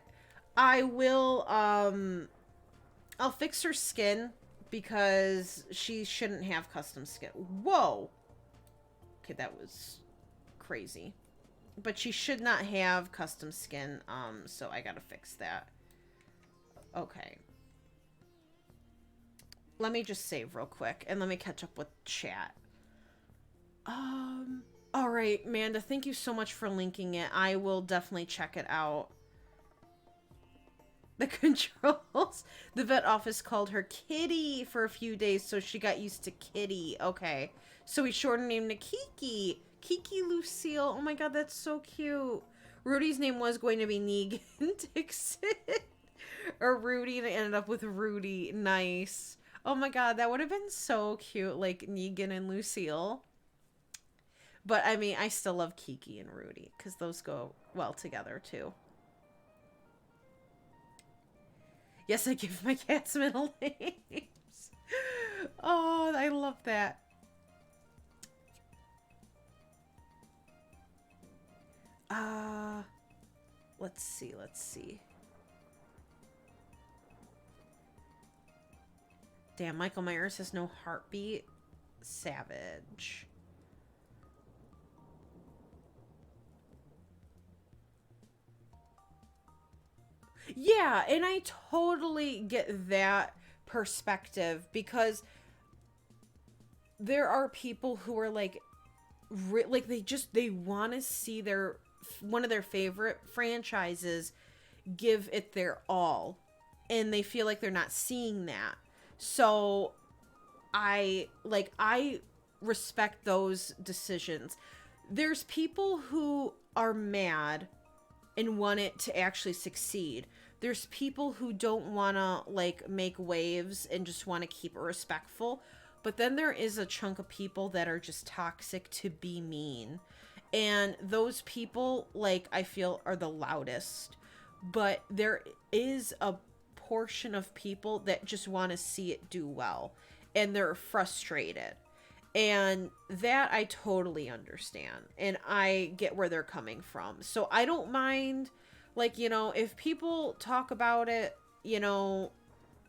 I will, I'll fix her skin, because she shouldn't have custom skin. Whoa. Okay, that was crazy. But she should not have custom skin, so I gotta fix that. Okay. Let me just save real quick, and let me catch up with chat. Alright, Amanda, thank you so much for linking it. I will definitely check it out. The controls. The vet office called her Kitty for a few days, so she got used to Kitty. Okay. So we shortened her name to Kiki. Kiki Lucille. Oh my god, that's so cute. Rudy's name was going to be Negan Dixon. Or Rudy, and it ended up with Rudy. Nice. Oh my god, that would have been so cute, like Negan and Lucille. But I mean, I still love Kiki and Rudy, because those go well together too. Yes, I give my cats middle names. Oh, I love that. Let's see. Damn, Michael Myers has no heartbeat. Savage. Yeah, and I totally get that perspective, because there are people who are like they want to see their one of their favorite franchises give it their all, and they feel like they're not seeing that. So I respect those decisions. There's people who are mad and want it to actually succeed. There's people who don't want to like make waves and just want to keep it respectful. But then there is a chunk of people that are just toxic to be mean. And those people, like, I feel are the loudest. But there is a portion of people that just want to see it do well. And they're frustrated. And that I totally understand. And I get where they're coming from. So I don't mind, like, you know, if people talk about it, you know,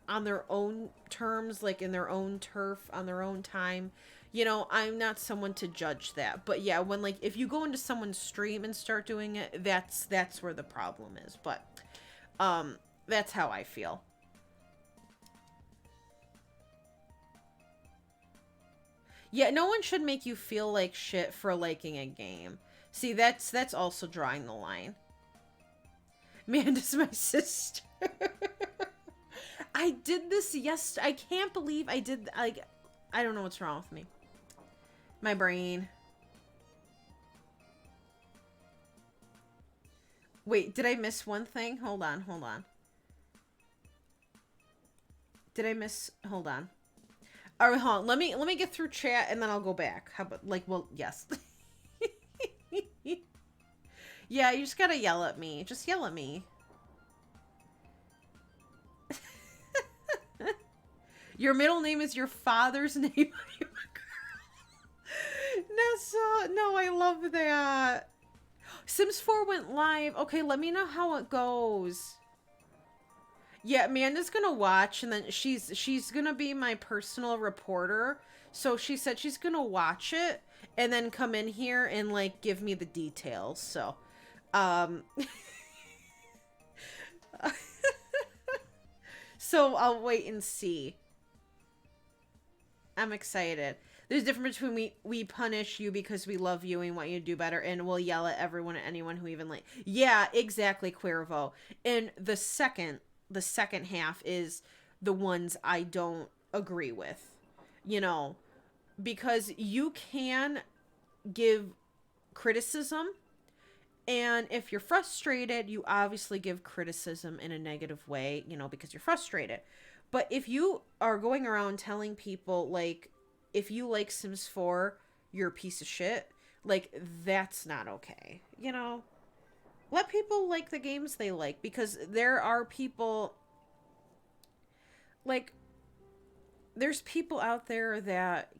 on their own terms, like in their own turf, on their own time, you know, I'm not someone to judge that. But yeah, when like if you go into someone's stream and start doing it, that's where the problem is. But that's how I feel. Yeah, no one should make you feel like shit for liking a game. See, that's also drawing the line. Amanda's my sister. I did this yesterday. I can't believe I did, like, I don't know what's wrong with me. My brain. Wait, did I miss one thing? Hold on. Did I miss, hold on. All right, hold on. Let me get through chat and then I'll go back. How about, like, well, yes. Yeah, you just gotta yell at me. Just yell at me. Your middle name is your father's name. No, I love that. Sims 4 went live. Okay, let me know how it goes. Yeah, Amanda's gonna watch, and then she's gonna be my personal reporter. So she said she's gonna watch it and then come in here and like give me the details. So, so I'll wait and see. I'm excited. There's a difference between we punish you because we love you and want you to do better, and we'll yell at everyone and anyone who even like. Yeah, exactly, Cuervo. And the second half is the ones I don't agree with. You know, because you can give criticism, and if you're frustrated, you obviously give criticism in a negative way, you know, because you're frustrated. But if you are going around telling people, like, if you like Sims 4, you're a piece of shit, like, that's not okay. You know? Let people like the games they like, because there are people, like, there's people out there that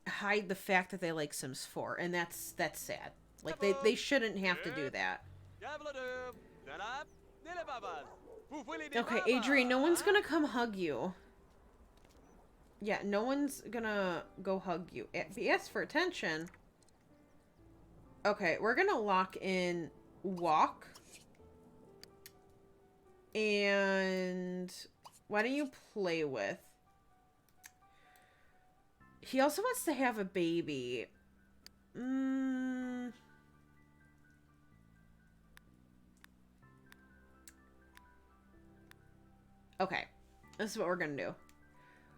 hide the fact that they like Sims 4, and that's sad. Like, they shouldn't have to do that. Okay, Adrian, no one's gonna come hug you. Yeah, no one's gonna go hug you. Ask for attention. Okay, we're gonna lock in walk. And why don't you play with? He also wants to have a baby. Okay, this is what we're gonna do.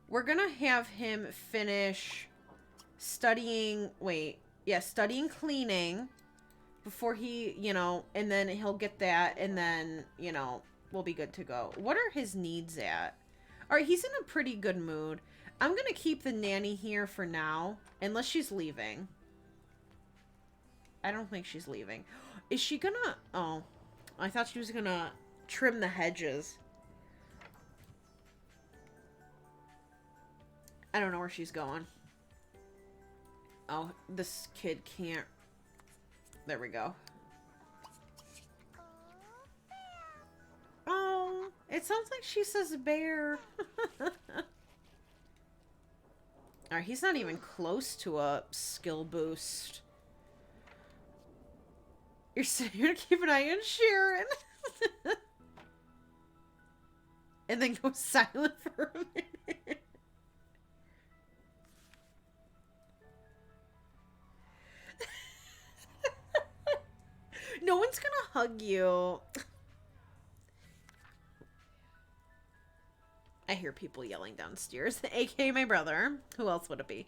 We're gonna have him finish studying, studying cleaning before he, and then he'll get that, and then, we'll be good to go. What are his needs at? Alright, he's in a pretty good mood. I'm gonna keep the nanny here for now, unless she's leaving. I don't think she's leaving. Is she gonna... Oh, I thought she was gonna trim the hedges. I don't know where she's going. Oh, this kid can't... There we go. Oh, it sounds like she says bear. Alright, he's not even close to a skill boost. You're gonna keep an eye on Sharon. And then go silent for a minute. No one's gonna hug you. I hear people yelling downstairs. AKA my brother. Who else would it be?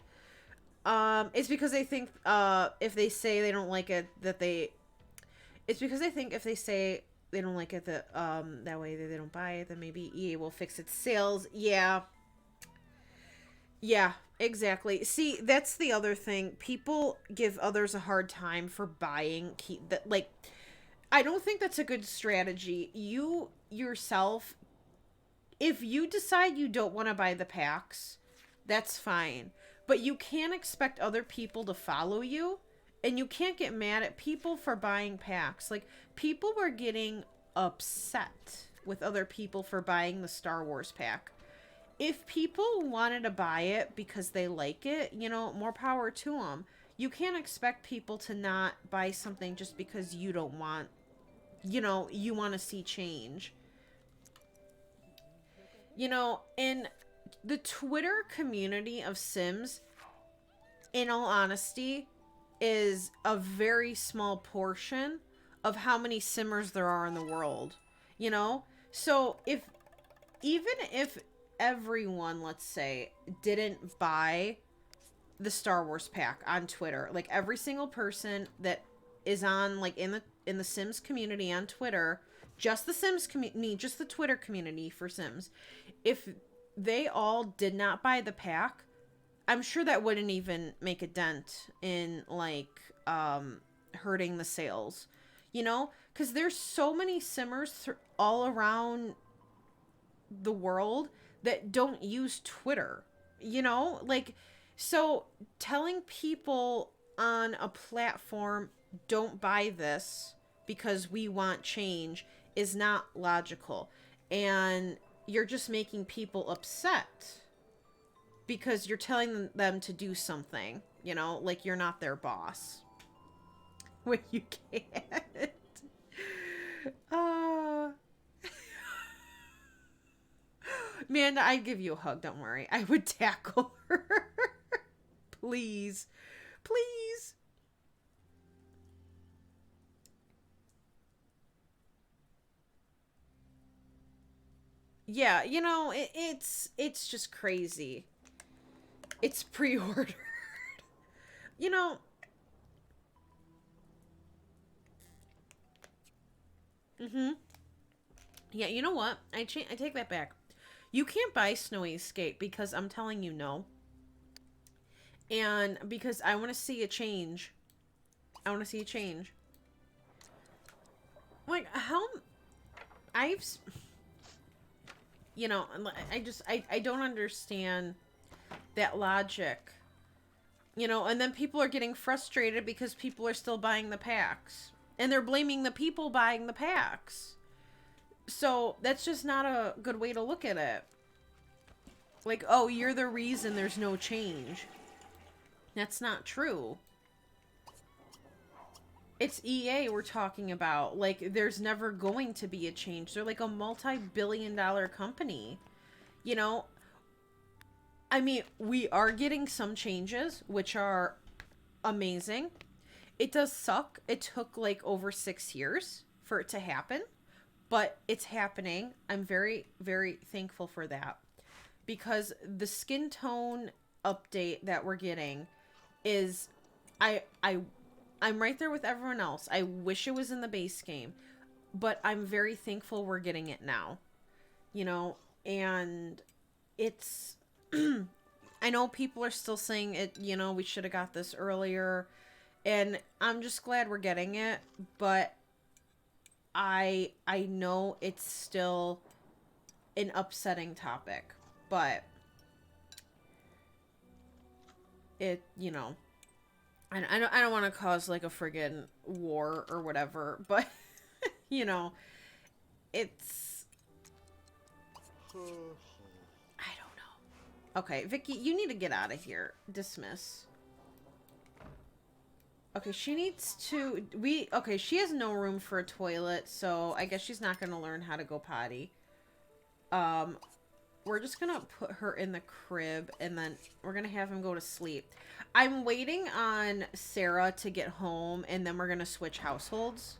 It's because they think, if they say they don't like it, it's because I think if they say they don't like it, that way they don't buy it, then maybe EA will fix its sales. Yeah. Yeah, exactly. See, that's the other thing. People give others a hard time for buying I don't think that's a good strategy. You yourself, if you decide you don't want to buy the packs, that's fine. But you can't expect other people to follow you, and you can't get mad at people for buying packs. Like, people were getting upset with other people for buying the Star Wars pack. If people wanted to buy it because they like it, more power to them. You can't expect people to not buy something just because you don't want, you want to see change. In the Twitter community of Sims, in all honesty, is a very small portion of how many Simmers there are in the world. So even if everyone, let's say, didn't buy the Star Wars pack on Twitter, like every single person that is on, like, in the Sims community on Twitter, just the Sims community, just the Twitter community for Sims, if they all did not buy the pack, I'm sure that wouldn't even make a dent in, like, hurting the sales, because there's so many Simmers all around the world that don't use Twitter, so telling people on a platform, don't buy this because we want change, is not logical. And you're just making people upset because you're telling them to do something, like you're not their boss. When you can't. Man, I'd give you a hug, don't worry. I would tackle her. Please. Please. Yeah, it's just crazy. It's pre-ordered. you know, mm-hmm. Yeah, you know what? I take that back. You can't buy Snowy Escape because I'm telling you no. And because I want to see a change. I want to see a change. Like, how... I've... I don't understand that logic. And then people are getting frustrated because people are still buying the packs. And they're blaming the people buying the packs. So that's just not a good way to look at it. Like, oh, you're the reason there's no change. That's not true. It's EA we're talking about. Like, there's never going to be a change. They're like a multi-billion-dollar company. You know, I mean, we are getting some changes, which are amazing. It does suck. It took like over 6 years for it to happen, but it's happening. I'm very, very thankful for that, because the skin tone update that we're getting is, I'm right there with everyone else. I wish it was in the base game, but I'm very thankful we're getting it now. You know, and it's I know people are still saying it, you know, we should have got this earlier, and I'm just glad we're getting it, but I know it's still an upsetting topic, but it, you know, I don't want to cause like a friggin' war or whatever, but you know, it's, I don't know. Okay, Vicky, you need to get out of here. Dismiss. Okay, she needs to, okay, she has no room for a toilet, so I guess she's not gonna learn how to go potty. We're just gonna put her in the crib, and then we're gonna have him go to sleep. I'm waiting on Sarah to get home, and then we're gonna switch households.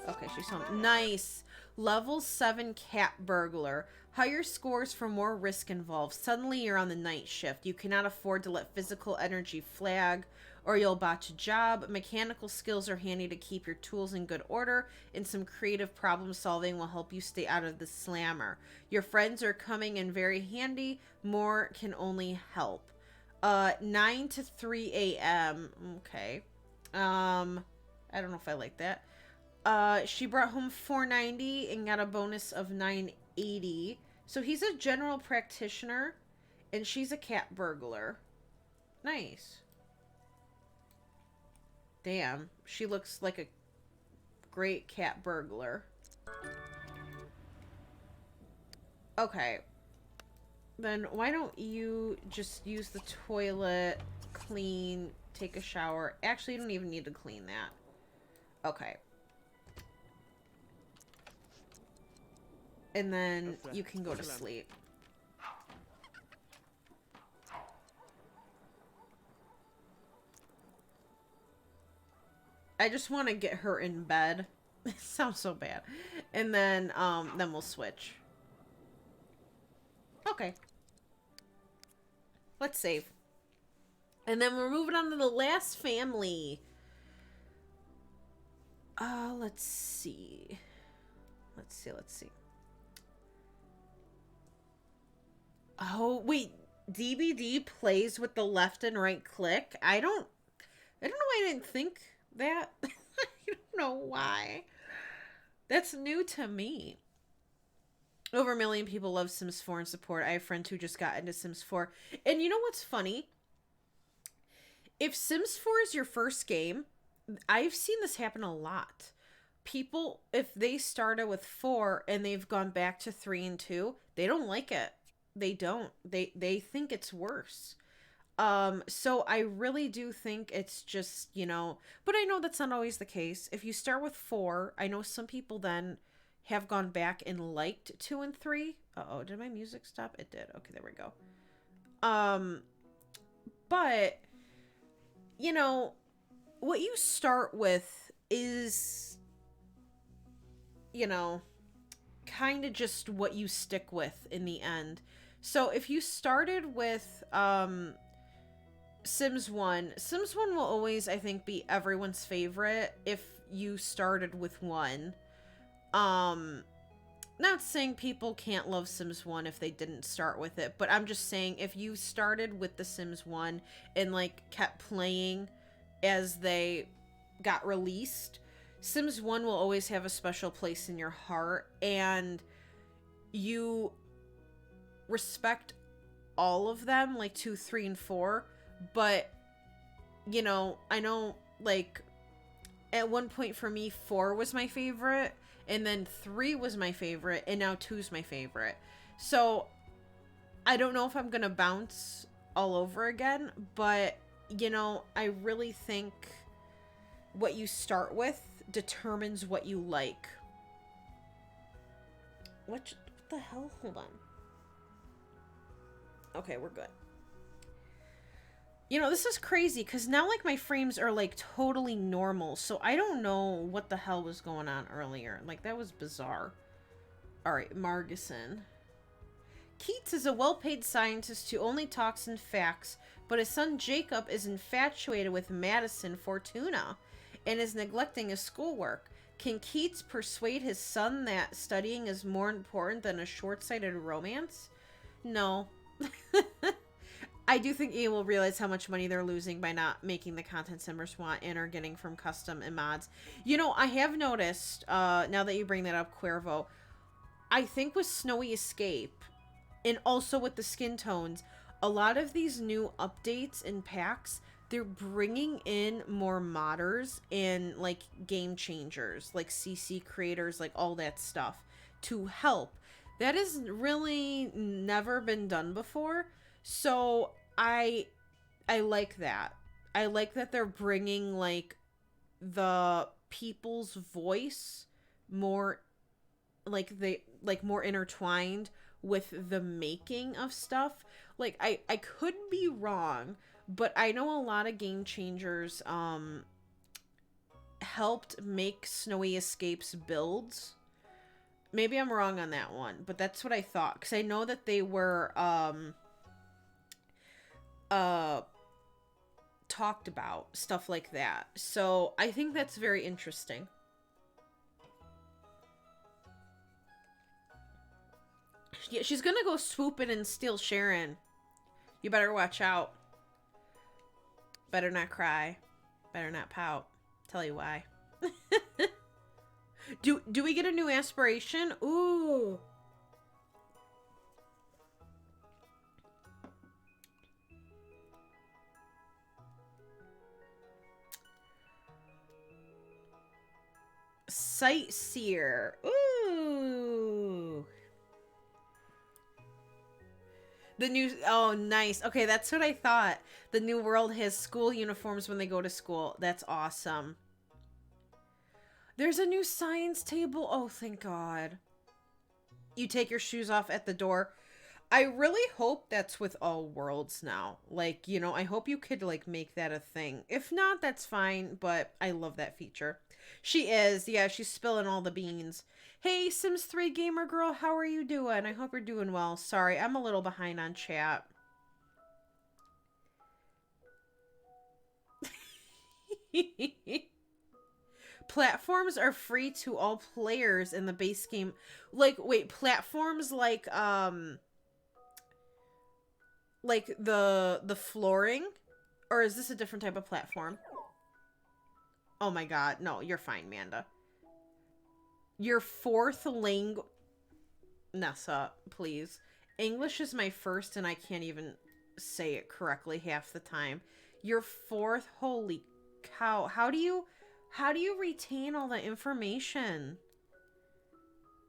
Okay, she's home. Nice. Level 7 cat burglar. Higher scores for more risk involved. Suddenly you're on the night shift. You cannot afford to let physical energy flag, or you'll botch a job. Mechanical skills are handy to keep your tools in good order, and some creative problem solving will help you stay out of the slammer. Your friends are coming in very handy. More can only help. 9 to 3 a.m. Okay. I don't know if I like that. She brought home 490 and got a bonus of 980. So he's a general practitioner, and she's a cat burglar. Nice. Damn, she looks like a great cat burglar. Okay. Then why don't you just use the toilet, clean, take a shower. Actually, you don't even need to clean that. Okay. And then you can go to sleep. I just want to get her in bed. It sounds so bad. And then we'll switch. Okay. Let's save. And then we're moving on to the last family. Let's see. Let's see. Oh, wait. DBD plays with the left and right click? I don't know why I didn't think that. I don't know why. That's new to me. Over 1 million people love Sims 4 and support. I have friends who just got into Sims 4. And you know what's funny? If Sims 4 is your first game, I've seen this happen a lot. People, if they started with 4 and they've gone back to 3 and 2, they don't like it. They don't. They think it's worse. So I really do think it's just, you know, but I know that's not always the case. If you start with 4, I know some people then have gone back and liked 2 and 3. Uh-oh, did my music stop? It did. Okay, there we go. But, you know, what you start with is, you know, kind of just what you stick with in the end. So if you started with Sims 1 will always, I think, be everyone's favorite if you started with 1. Not saying people can't love Sims 1 if they didn't start with it, but I'm just saying if you started with the Sims 1 and like kept playing as they got released, Sims 1 will always have a special place in your heart, and you respect all of them, like 2, 3, and 4, but, you know, I know, like, at one point for me, 4 was my favorite, And then 3 was my favorite, and now 2's my favorite. So I don't know if I'm going to bounce all over again, but, you know, I really think what you start with determines what you like. What the hell? Hold on. Okay, we're good. You know, this is crazy because now, like, my frames are, like, totally normal. So I don't know what the hell was going on earlier. Like, that was bizarre. All right, Margison. Keats is a well-paid scientist who only talks in facts, but his son Jacob is infatuated with Madison Fortuna and is neglecting his schoolwork. Can Keats persuade his son that studying is more important than a short-sighted romance? No. I do think EA will realize how much money they're losing by not making the content Simmers want and are getting from custom and mods. You know, I have noticed, now that you bring that up, Cuervo, I think with Snowy Escape, and also with the skin tones, a lot of these new updates and packs, they're bringing in more modders and, like, game changers, like CC creators, like all that stuff, to help. That has really never been done before, so I like that. I like that they're bringing, like, the people's voice more, like, more intertwined with the making of stuff. Like, I could be wrong, but I know a lot of game changers helped make Snowy Escape's builds. Maybe I'm wrong on that one, but that's what I thought, because I know that they were talked about, stuff like that. So I think that's very interesting. Yeah, she's gonna go swoop in and steal Sharon. You better watch out. Better not cry. Better not pout. Tell you why. Do we get a new aspiration? Ooh. Sightseer. Ooh. The new... Oh, nice. Okay, that's what I thought. The new world has school uniforms when they go to school. That's awesome. There's a new science table. Oh, thank God. You take your shoes off at the door. I really hope that's with all worlds now. Like, you know, I hope you could, like, make that a thing. If not, that's fine, but I love that feature. She is. Yeah, she's spilling all the beans. Hey, Sims 3 gamer girl, how are you doing? I hope you're doing well. Sorry, I'm a little behind on chat. Platforms are free to all players in the base game. Like, wait, platforms like the flooring? Or is this a different type of platform? Oh my God. No, you're fine, Manda. Your fourth language... Nessa, please. English is my first and I can't even say it correctly half the time. Your fourth... Holy cow. How do you retain all that information?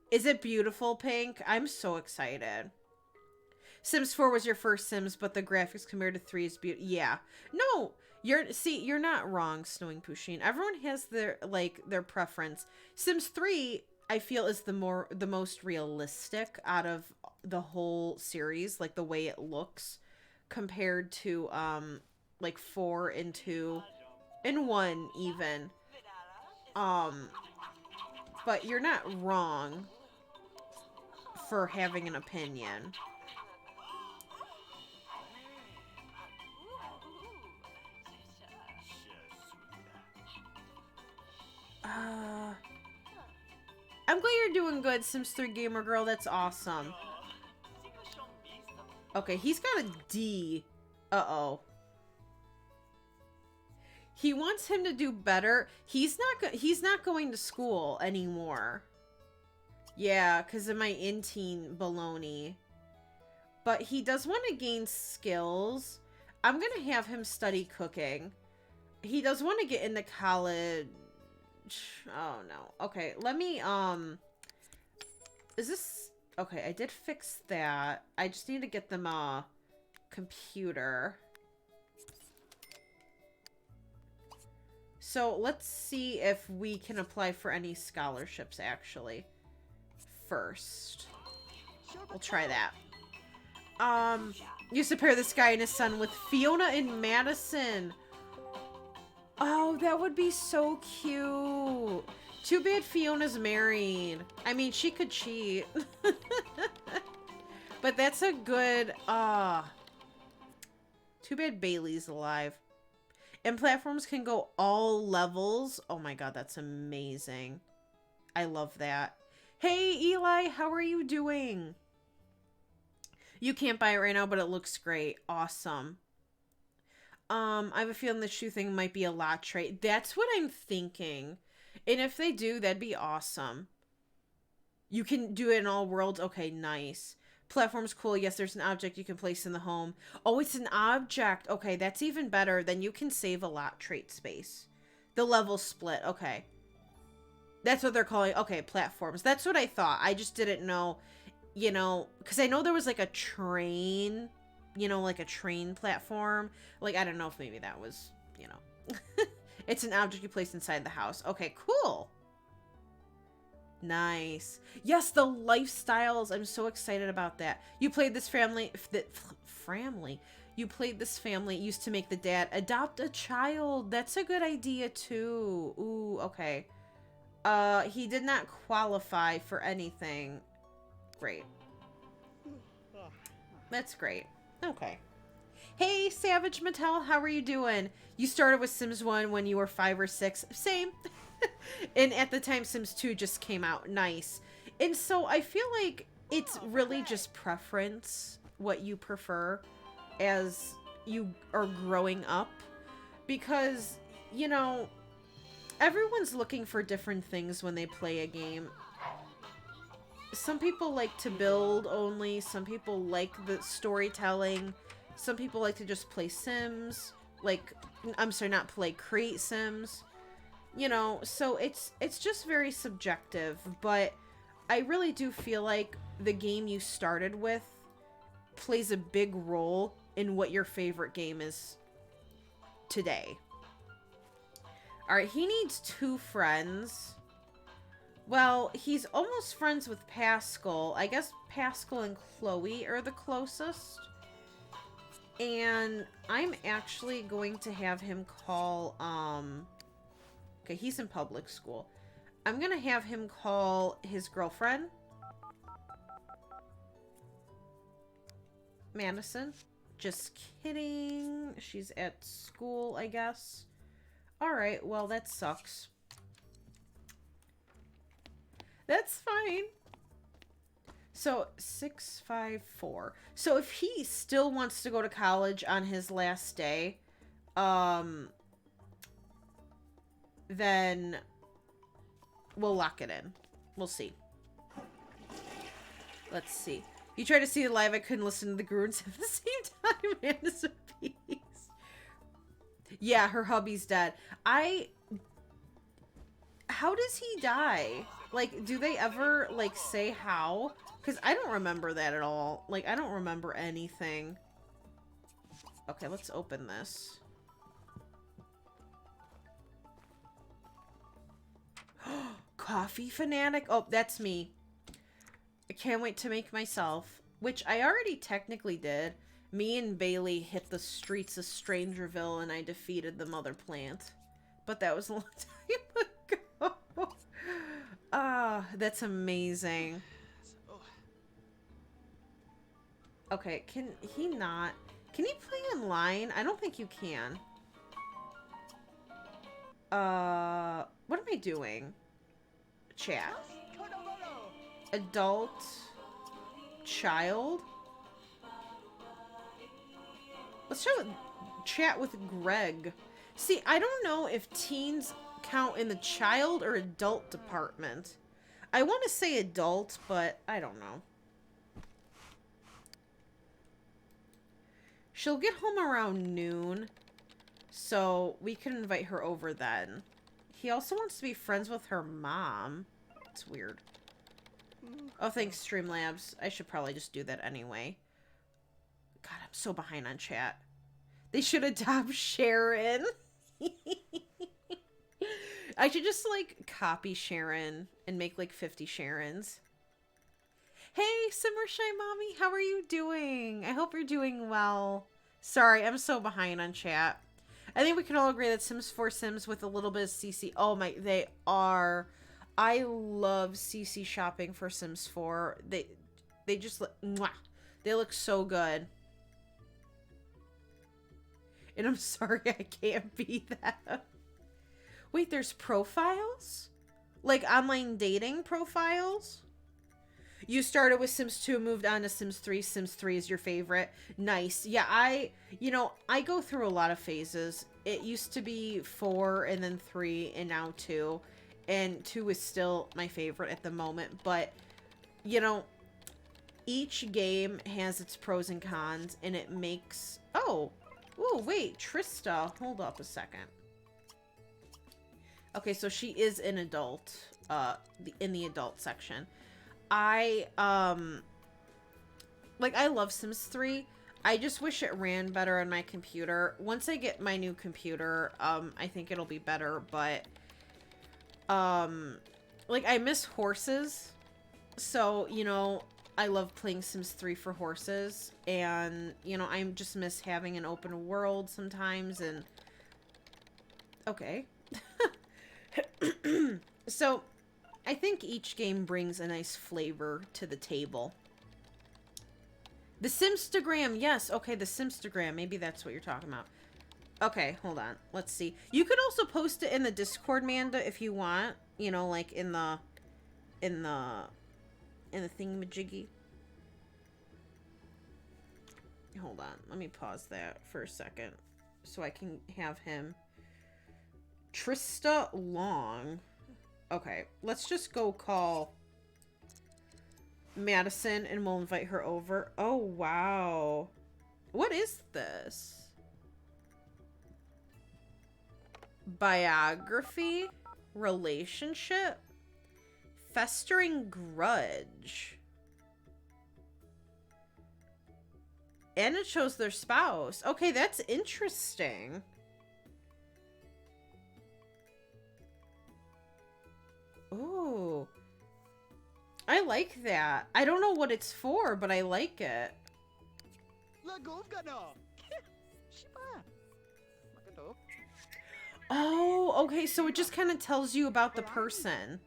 Is it beautiful, Pink? I'm so excited. Sims 4 was your first Sims, but the graphics compared to 3 is beautiful. Yeah. No, you're not wrong, Snowing Pusheen. Everyone has their preference. Sims 3, I feel, is the most realistic out of the whole series, like the way it looks compared to like 4 and 2 and 1 even. But you're not wrong for having an opinion. I'm glad you're doing good, Sims 3 gamer girl. That's awesome. Okay, he's got a D. Uh-oh. He wants him to do better. He's not going to school anymore. Yeah, because of my in-teen baloney. But he does want to gain skills. I'm going to have him study cooking. He does want to get into college Oh, no. Okay, let me, is this... Okay, I did fix that. I just need to get them a computer. So, let's see if we can apply for any scholarships, actually. First. We'll try that. Used to pair this guy and his son with Fiona and Madison. Oh, that would be so cute. Too bad Fiona's married. I mean, she could cheat. But that's a good, too bad Bailey's alive. And platforms can go all levels. Oh my god, that's amazing. I love that. Hey, Eli, how are you doing? You can't buy it right now, but it looks great. Awesome. I have a feeling the shoe thing might be a lot trait. That's what I'm thinking. And if they do, that'd be awesome. You can do it in all worlds. Okay, nice. Platform's cool. Yes, there's an object you can place in the home. Oh, it's an object. Okay, that's even better. Then you can save a lot trait space. The level split. Okay. That's what they're calling. Okay, platforms. That's what I thought. I just didn't know, you know, because I know there was like a train, you know, like a train platform. Like, I don't know if maybe that was, you know. It's an object you place inside the house. Okay, cool. Nice. Yes, the lifestyles. I'm so excited about that. You played this family. You played this family. Used to make the dad adopt a child. That's a good idea too. Ooh, okay. He did not qualify for anything. Great. That's great. Okay. Hey, Savage Mattel, how are you doing? You started with Sims 1 when you were 5 or 6. Same. And at the time, Sims 2 just came out. Nice. And so I feel like it's really just preference, what you prefer as you are growing up. Because, you know, everyone's looking for different things when they play a game. Some people like to build only. Some people like the storytelling. Some people like to just play Sims. Like, I'm sorry, not play, create Sims. You know, so it's just very subjective. But I really do feel like the game you started with plays a big role in what your favorite game is today. Alright, he needs 2 friends. Well, he's almost friends with Pascal. I guess Pascal and Chloe are the closest. And I'm actually going to have him call, okay, he's in public school. I'm going to have him call his girlfriend, Madison. Just kidding. She's at school, I guess. Alright, well, that sucks. That's fine. So, 654. So, if he still wants to go to college on his last day, then we'll lock it in. We'll see. Let's see. You tried to see it live, I couldn't listen to the Gruns at the same time. Amanda's a piece. Yeah, her hubby's dead. How does he die? Like, do they ever, like, say how? Because I don't remember that at all. Like, I don't remember anything. Okay, let's open this. Coffee fanatic? Oh, that's me. I can't wait to make myself. Which I already technically did. Me and Bailey hit the streets of Strangerville and I defeated the mother plant. But that was a long time ago. Ah, that's amazing. Okay, can he not? Can he play online? I don't think you can. What am I doing? Chat. Adult. Child. Let's chat with Greg. See, I don't know if teens count in the child or adult department. I want to say adult, but I don't know. She'll get home around noon, so we can invite her over then. He also wants to be friends with her mom. It's weird. Oh, thanks, Streamlabs. I should probably just do that anyway. God, I'm so behind on chat. They should adopt Sharon. I should just, like, copy Sharon and make, like, 50 Sharons. Hey, Simmer Shy Mommy, how are you doing? I hope you're doing well. Sorry, I'm so behind on chat. I think we can all agree that Sims 4 Sims with a little bit of CC. Oh my, they are. I love CC shopping for Sims 4. They just look, mwah, they look so good. And I'm sorry I can't be that. Wait, there's profiles? Like online dating profiles? You started with Sims 2, moved on to Sims 3. Sims 3 is your favorite. Nice. Yeah, I go through a lot of phases. It used to be 4 and then 3 and now 2. And 2 is still my favorite at the moment. But, you know, each game has its pros and cons and it makes... Oh, wait, Trista. Hold up a second. Okay, so she is an adult, in the adult section. I love Sims 3. I just wish it ran better on my computer. Once I get my new computer, I think it'll be better, but, like, I miss horses. So, you know, I love playing Sims 3 for horses, and, you know, I just miss having an open world sometimes, and... Okay. So, I think each game brings a nice flavor to the table. The Simstagram, yes. Okay, the Simstagram. Maybe that's what you're talking about. Okay, hold on. Let's see. You could also post it in the Discord, Manda, if you want. You know, like in the thingamajiggy. Hold on. Let me pause that for a second so I can have him. Trista Long. Okay, let's just go call Madison and we'll invite her over. Oh, wow. What is this? Biography? Relationship? Festering grudge. And it shows their spouse. Okay, that's interesting. Ooh. I like that. I don't know what it's for, but I like it. Oh, okay, so it just kind of tells you about the person.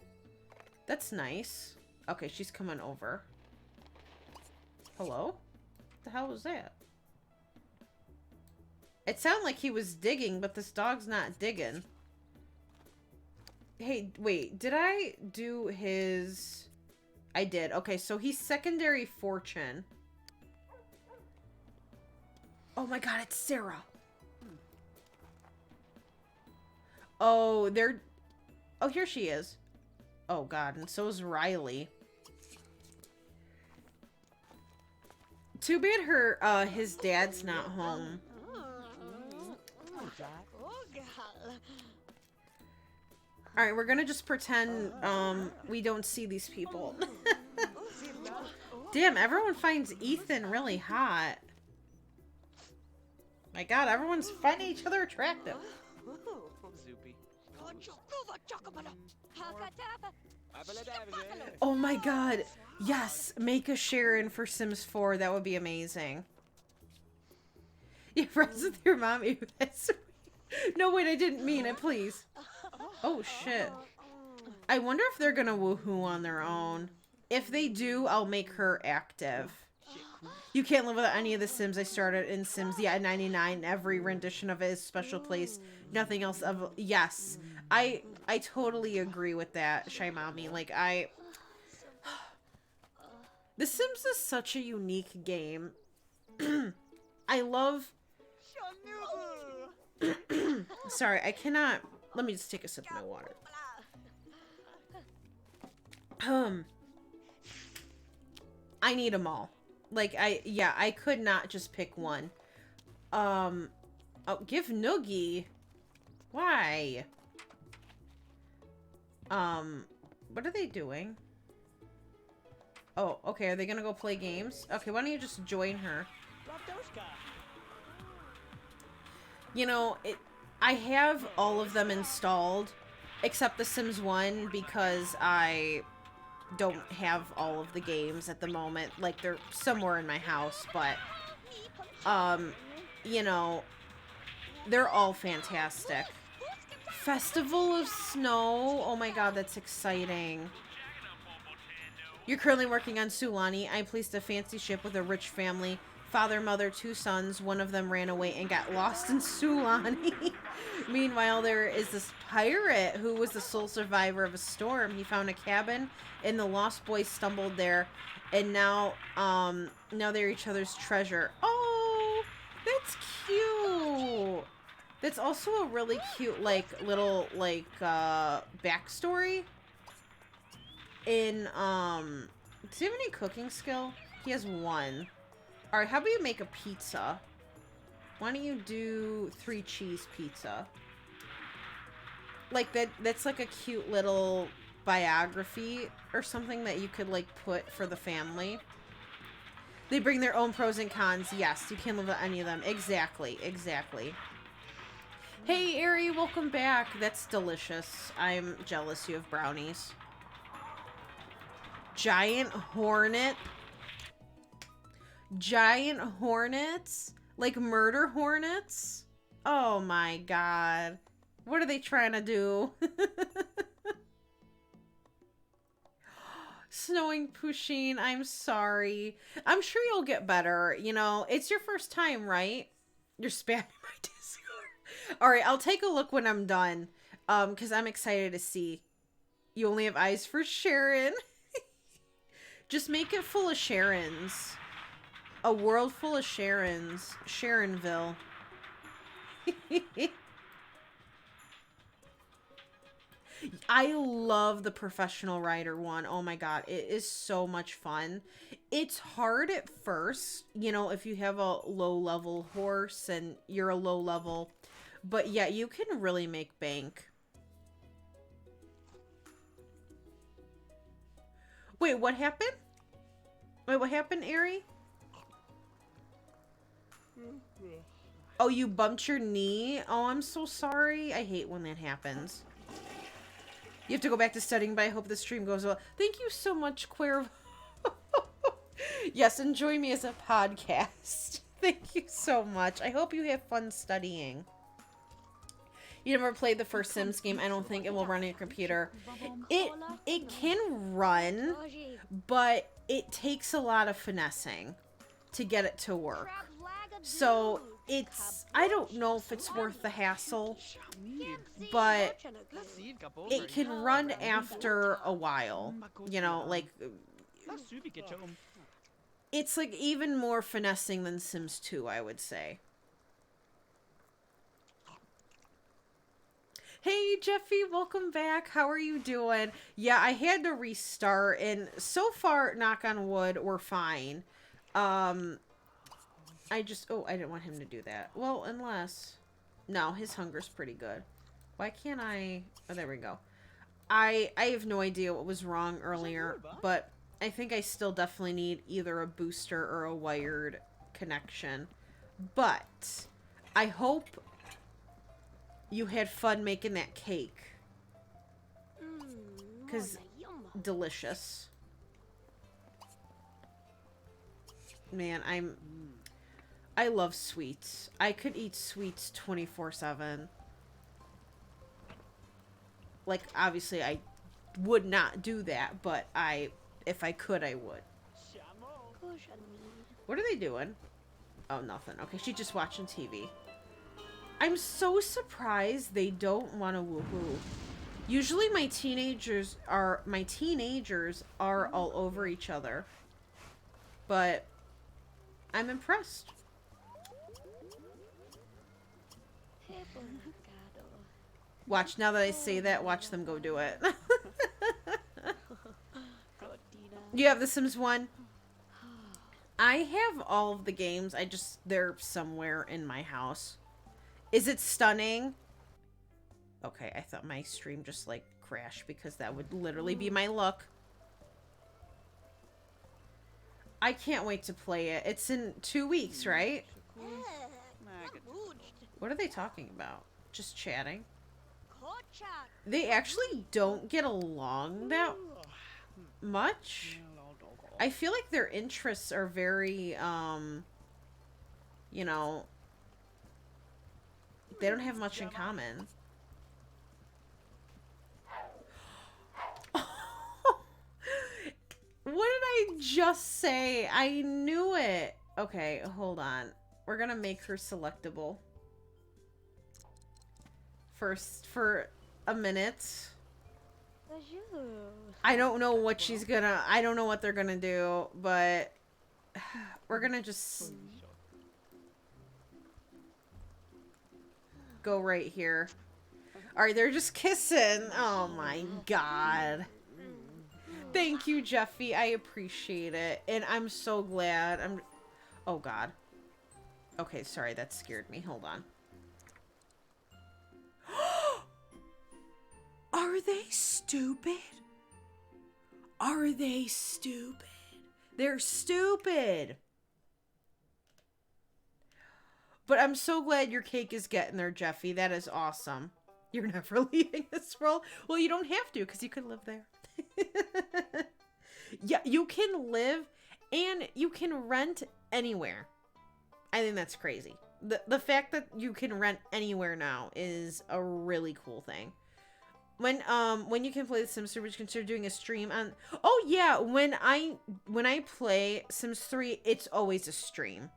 That's nice. Okay, she's coming over. Hello? What the hell was that? It sounded like he was digging, but this dog's not digging. Hey, wait, did I do his... I did. Okay, so he's secondary fortune. Oh my god, it's Sarah. Oh, they're... Oh, here she is. Oh god, and so is Riley. Too bad her, his dad's not home. Alright, we're gonna just pretend, we don't see these people. Damn, everyone finds Ethan really hot. My god, everyone's finding each other attractive. Oh my god. Yes, make a Sharon for Sims 4. That would be amazing. You're friends with your mom? Ew, that's sweet. No, wait, I didn't mean it, please. Oh, shit. I wonder if they're gonna woohoo on their own. If they do, I'll make her active. You can't live without any of the Sims. I started in Sims, yeah, 99. Every rendition of it is special place. Nothing else of... Yes. I totally agree with that, Shy Mommy. Like, The Sims is such a unique game. I love... Sorry, I cannot... Let me just take a sip of my water. I need them all. Like, I could not just pick one. Oh, give Noogie. Why? What are they doing? Oh, okay. Are they gonna go play games? Okay, why don't you just join her? You know, I have all of them installed, except The Sims 1, because I don't have all of the games at the moment. Like, they're somewhere in my house, but, you know, they're all fantastic. Festival of Snow. Oh my god, that's exciting. You're currently working on Sulani. I placed a fancy ship with a rich family. Father, mother, 2 sons. One of them ran away and got lost in Sulani. Meanwhile, there is this pirate who was the sole survivor of a storm. He found a cabin and the lost boys stumbled there. And now they're each other's treasure. Oh, that's cute. That's also a really cute, like, little, like, backstory. Does he have any cooking skill? He has 1. Alright, how about you make a pizza? Why don't you do 3 cheese pizza? Like, that's like a cute little biography or something that you could, like, put for the family. They bring their own pros and cons. Yes, you can't live with any of them. Exactly, exactly. Hey, Ari, welcome back. That's delicious. I'm jealous you have brownies. Giant hornet. Giant hornets? Like murder hornets? Oh my god. What are they trying to do? Snowing Pusheen, I'm sorry. I'm sure you'll get better. You know, it's your first time, right? You're spamming my Discord. Alright, I'll take a look when I'm done. Because I'm excited to see. You only have eyes for Sharon. Just make it full of Sharons. A world full of Sharons. Sharonville. I love the professional rider one. Oh my god, it is so much fun. It's hard at first, you know, if you have a low level horse and you're a low level. But yeah, you can really make bank. Wait, what happened? Wait, what happened, Ari? Oh, you bumped your knee? Oh, I'm so sorry. I hate when that happens. You have to go back to studying, but I hope the stream goes well. Thank you so much, Cuervo. Yes, enjoy me as a podcast. Thank you so much. I hope you have fun studying. You never played the first Sims game. I don't think it will run on your computer. It can run, but it takes a lot of finessing to get it to work. So I don't know if it's worth the hassle, but it can run after a while. You know, like, it's like even more finessing than Sims 2, I would say. Hey, Jeffy, welcome back. How are you doing? Yeah, I had to restart, and so far, knock on wood, we're fine. Oh, I didn't want him to do that. Well, unless... No, his hunger's pretty good. Why can't I... Oh, there we go. I have no idea what was wrong earlier, but I think I still definitely need either a booster or a wired connection. But I hope you had fun making that cake. Because delicious. Man, I love sweets. I could eat sweets 24/7. Like, obviously, I would not do that, but if I could, I would. What are they doing? Oh, nothing. Okay, she's just watching TV. I'm so surprised they don't want to woohoo. Usually my teenagers are all over each other. But I'm impressed. Watch, now that I say that, watch them go do it. You have The Sims 1? I have all of the games. They're somewhere in my house. Is it stunning? Okay, I thought my stream just, like, crash because that would literally be my luck. I can't wait to play it. It's in 2 weeks, right? What are they talking about? Just chatting? They actually don't get along that much. I feel like their interests are very, you know, they don't have much in common. What did I just say? I knew it. Okay, hold on. We're gonna make her selectable. First, for a minute. I don't know what she's gonna... I don't know what they're gonna do, but... We're gonna just... go right here. Alright, they're just kissing. Oh my god. Thank you, Jeffy. I appreciate it. And I'm so glad. Oh god. Okay, sorry. That scared me. Hold on. Are they stupid? Are they stupid? They're stupid. But I'm so glad your cake is getting there, Jeffy. That is awesome. You're never leaving this world. Well, you don't have to because you can live there. Yeah, you can live and you can rent anywhere. I think that's crazy. The fact that you can rent anywhere now is a really cool thing. When you can play The Sims 3, would you consider doing a stream on... Oh yeah, when I play Sims 3, it's always a stream.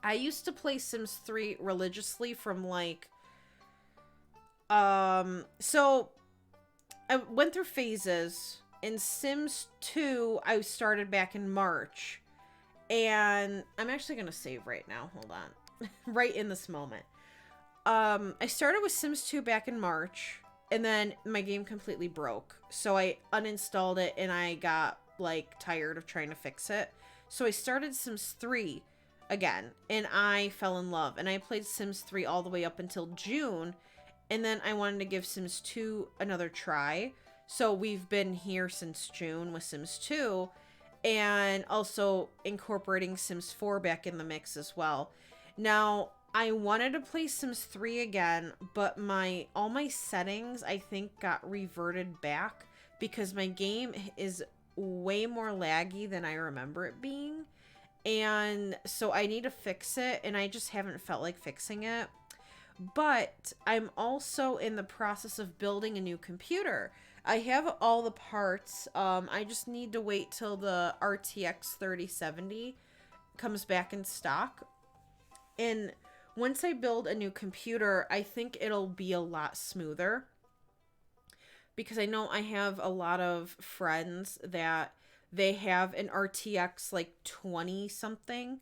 I used to play Sims 3 religiously from like... So I went through phases. In Sims 2, I started back in March. And I'm actually going to save right now. Hold on. Right in this moment. I started with Sims 2 back in March. And then my game completely broke. So I uninstalled it and I got like tired of trying to fix it. So I started Sims 3 again. And I fell in love. And I played Sims 3 all the way up until June. And then I wanted to give Sims 2 another try. So we've been here since June with Sims 2. And also incorporating Sims 4 back in the mix as well. Now, I wanted to play Sims 3 again, but all my settings, I think, got reverted back. Because my game is way more laggy than I remember it being. And so I need to fix it, and I just haven't felt like fixing it. But I'm also in the process of building a new computer. I have all the parts. I just need to wait till the RTX 3070 comes back in stock. And once I build a new computer, I think it'll be a lot smoother. Because I know I have a lot of friends that they have an RTX like 20 something.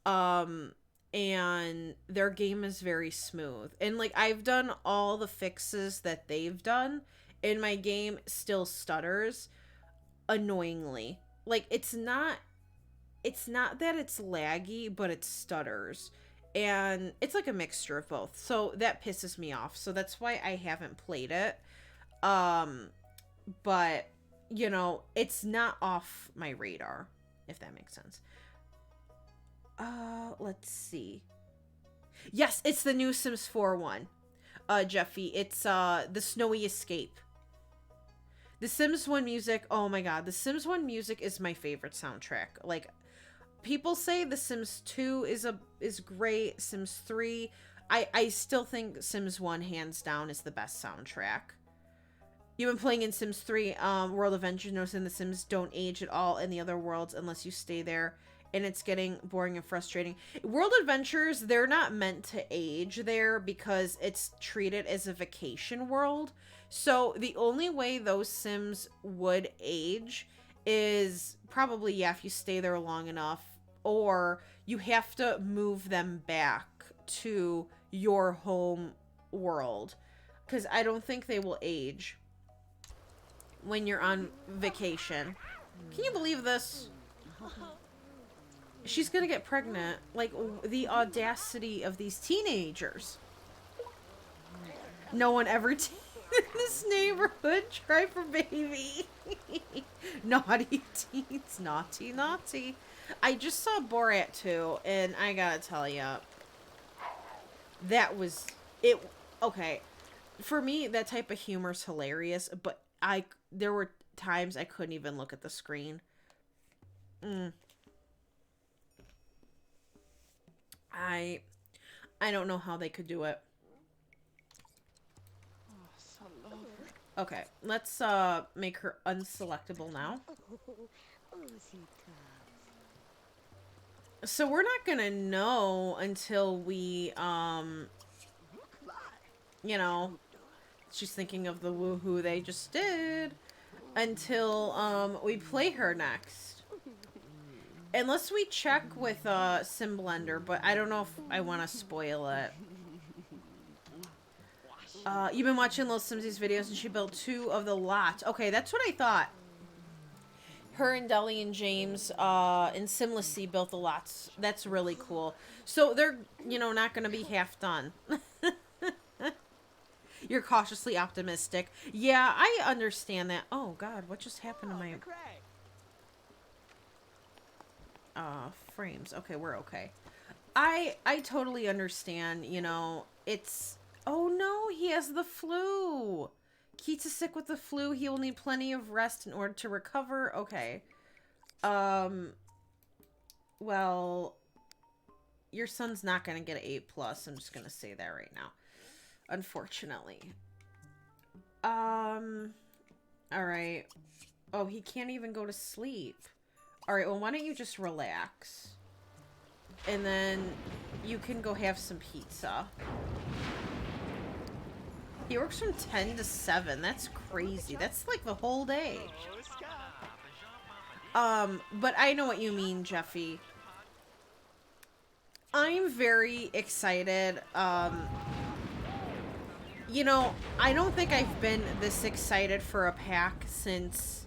And their game is very smooth. And like I've done all the fixes that they've done, and my game still stutters annoyingly. Like it's not that it's laggy, but it stutters. And it's like a mixture of both. So that pisses me off. So that's why I haven't played it. But you know, it's not off my radar, if that makes sense. Let's see. Yes, it's the new Sims 4 one. Jeffy, it's the Snowy Escape. The Sims 1 music, oh my god, the Sims 1 music is my favorite soundtrack. Like, people say the Sims 2 is great, Sims 3. I still think Sims 1 hands down is the best soundtrack. You've been playing in Sims 3, World Adventures, noticing the Sims don't age at all in the other worlds unless you stay there. And it's getting boring and frustrating. World Adventures, they're not meant to age there because it's treated as a vacation world. So the only way those Sims would age is probably, yeah, if you stay there long enough. Or you have to move them back to your home world. Because I don't think they will age when you're on vacation. Can you believe this? She's gonna get pregnant. Like, the audacity of these teenagers. No one ever this neighborhood. Try for baby. Naughty teens. Naughty, naughty. I just saw Borat 2, and I gotta tell ya, that was... it. Okay. For me, that type of humor's hilarious, but there were times I couldn't even look at the screen. I don't know how they could do it. Oh, so lovely. Okay, let's make her unselectable now. So we're not gonna know until we you know, she's thinking of the woohoo they just did, until we play her next. Unless we check with Sim Blender, but I don't know if I want to spoil it. You've been watching Little Simsy's videos, and she built 2 of the lots. Okay, that's what I thought. Her and Deli and James in Simlessy built the lots. That's really cool. So they're, you know, not going to be half done. You're cautiously optimistic. Yeah, I understand that. Oh, God, what just happened to my... frames. Okay, we're okay. I totally understand, you know, it's... Oh no, he has the flu. Keats is sick with the flu. He will need plenty of rest in order to recover. Okay. Well, your son's not going to get an A+. I'm just going to say that right now. Unfortunately. Alright. Oh, he can't even go to sleep. Alright, well, why don't you just relax? And then you can go have some pizza. He works from 10 to 7. That's crazy. That's like the whole day. But I know what you mean, Jeffy. I'm very excited. You know, I don't think I've been this excited for a pack since,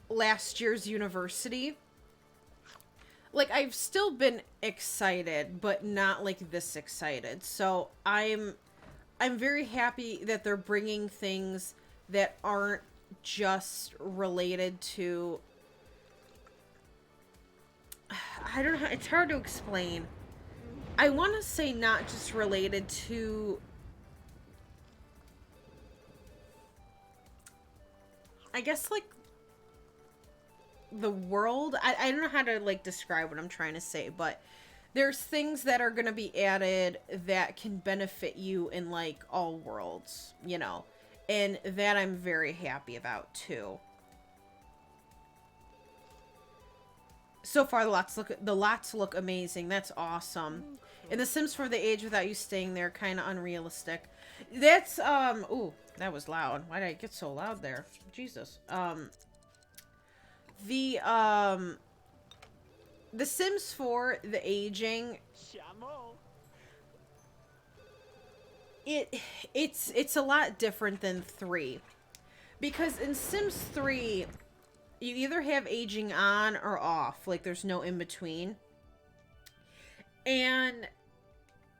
last year's university. Like, I've still been excited, but not like this excited. So I'm very happy that they're bringing things that aren't just related to... I don't know. It's hard to explain. I want to say not just related to... I guess, like, the world. I don't know how to, like, describe what I'm trying to say, but there's things that are going to be added that can benefit you in, like, all worlds, you know, and that I'm very happy about, too. So far, the lots look amazing. That's awesome. And The Sims for the age without you staying there, kind of unrealistic. That's, ooh, that was loud. Why did I get so loud there? Jesus. The Sims 4, the aging, it's a lot different than 3. Because in Sims 3, you either have aging on or off. Like, there's no in between. And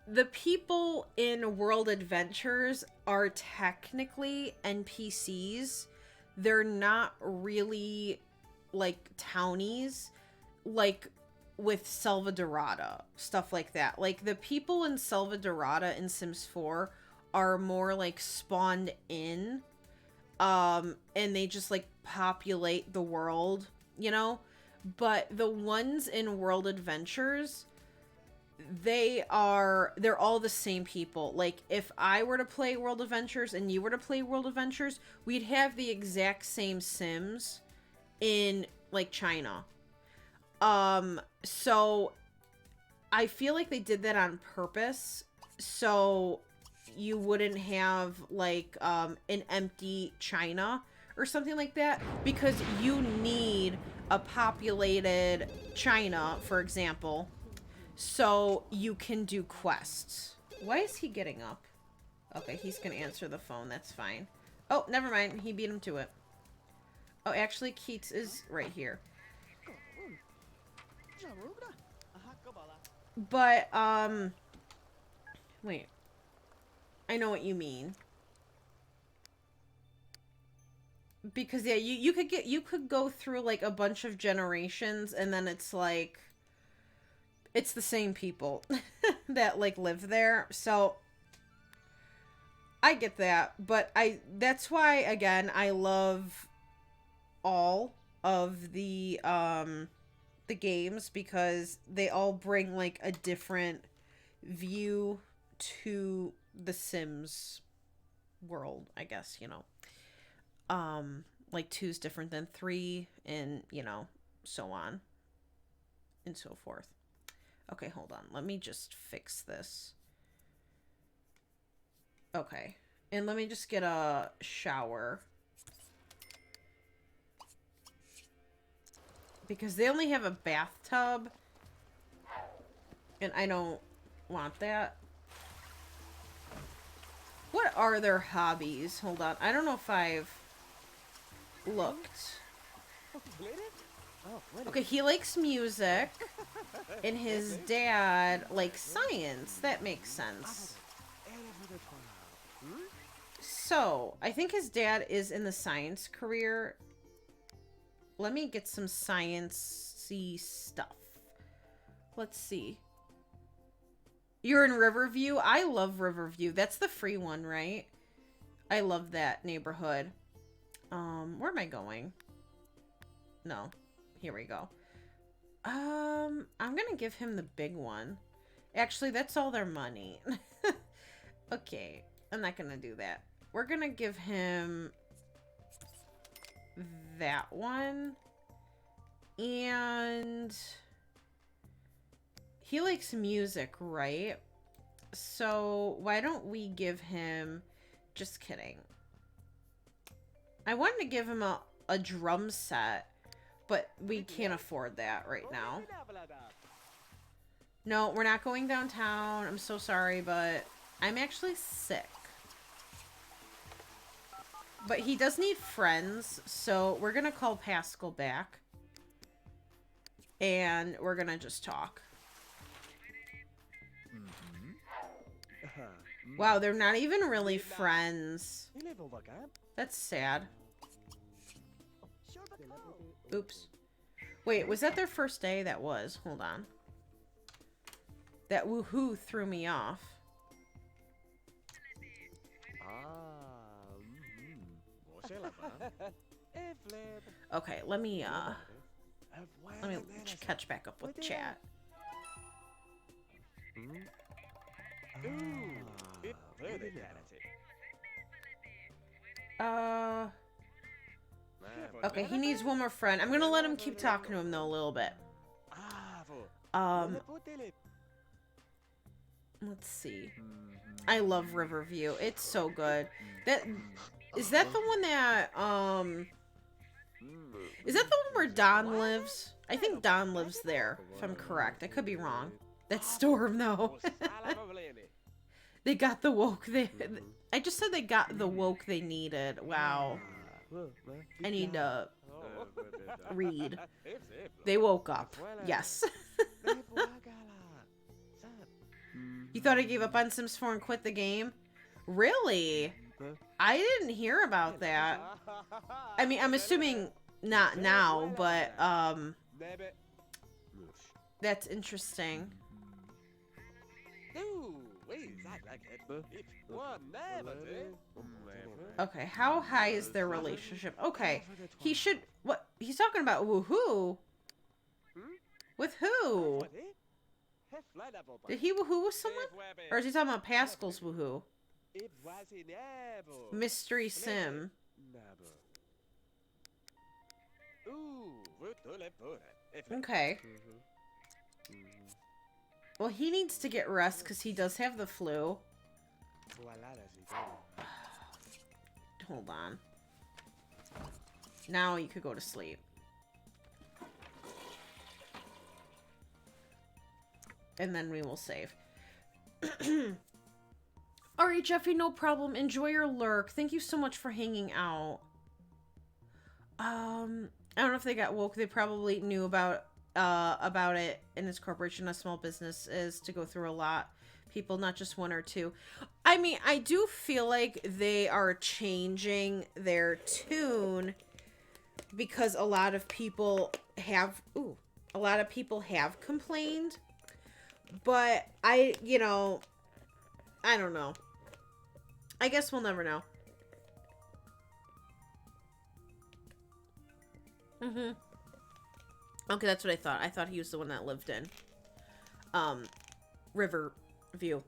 the people in World Adventures are technically NPCs. They're not really, like, townies, like with Selva Dorada, stuff like that. Like, the people in Selva Dorada in Sims 4 are more, like, spawned in, and they just, like, populate the world, you know? But the ones in World Adventures, they're all the same people. Like, if I were to play World Adventures and you were to play World Adventures, we'd have the exact same Sims in, like, China. So I feel like they did that on purpose, so you wouldn't have, like, an empty China or something like that, because you need a populated China, for example, so you can do quests. Why is he getting up? Okay, he's gonna answer the phone. That's fine. Oh, never mind. He beat him to it. Oh, actually, Keats is right here. But, wait. I know what you mean. Because yeah, you could go through like a bunch of generations and then it's like it's the same people that like live there. So I get that, but that's why again I love all of the games because they all bring like a different view to the Sims world, I guess, you know. Like 2's different than 3 and, you know, so on and so forth. Okay, hold on. Let me just fix this. Okay. And let me just get a shower. Because they only have a bathtub. And I don't want that. What are their hobbies? Hold on. I don't know if I've looked. Okay, he likes music. And his dad likes science. That makes sense. So, I think his dad is in the science career. Let me get some science-y stuff. Let's see. You're in Riverview? I love Riverview. That's the free one, right? I love that neighborhood. Where am I going? No. Here we go. I'm gonna give him the big one. Actually, that's all their money. Okay. I'm not gonna do that. We're gonna give him that one. And he likes music, right? So why don't we give him... Just kidding. I wanted to give him a drum set, but we can't afford that right now. No, we're not going downtown. I'm so sorry, but I'm actually sick. But he does need friends, so we're gonna call Pascal back. And we're gonna just talk. Wow, they're not even really friends. That's sad. Oops. Wait, was that their first day? That was. Hold on. That woohoo threw me off. Okay, let me catch back up with chat. Okay, he needs one more friend. I'm gonna let him keep talking to him though a little bit. Let's see. I love Riverview. It's so good. Is that the one that is that the one where Don lives? I think Don lives there, if I'm correct. I could be wrong. That's Storm though. They got the woke I just said they got the woke they needed. Wow. I need to read. They woke up. Yes. You thought I gave up on Sims 4 and quit the game? Really? I didn't hear about that. I mean, I'm assuming not now, but that's interesting. Okay, how high is their relationship? Okay, he should... What? He's talking about woohoo? With who? Did he woohoo with someone? Or is he talking about Pascal's woohoo? Mystery Sim. Okay. Well, he needs to get rest because he does have the flu. Hold on. Now you could go to sleep. And then we will save. Alright, Jeffy, no problem. Enjoy your lurk. Thank you so much for hanging out. I don't know if they got woke. They probably knew about it in his corporation. A small business is to go through a lot. people, not just one or two. I mean, I do feel like they are changing their tune because a lot of people have complained, but I don't know. I guess we'll never know. Okay, that's what I thought. I thought he was the one that lived in Riverview.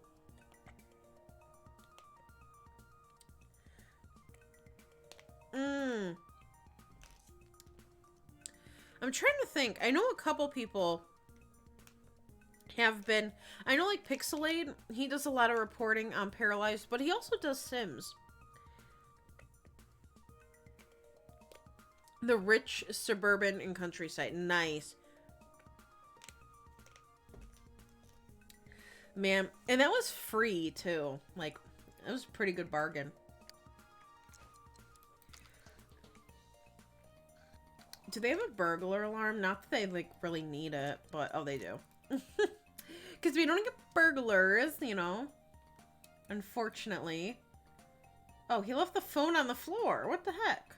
I'm trying to think. I know a couple people have been... I know, like, Pixelade, he does a lot of reporting on Paralyzed, but he also does Sims. The rich, suburban, and countryside. Nice. Man, and that was free, too. Like, that was a pretty good bargain. Do they have a burglar alarm? Not that they, like, really need it, but... Oh, they do. Because we don't get burglars, you know. Unfortunately. Oh, he left the phone on the floor. What the heck?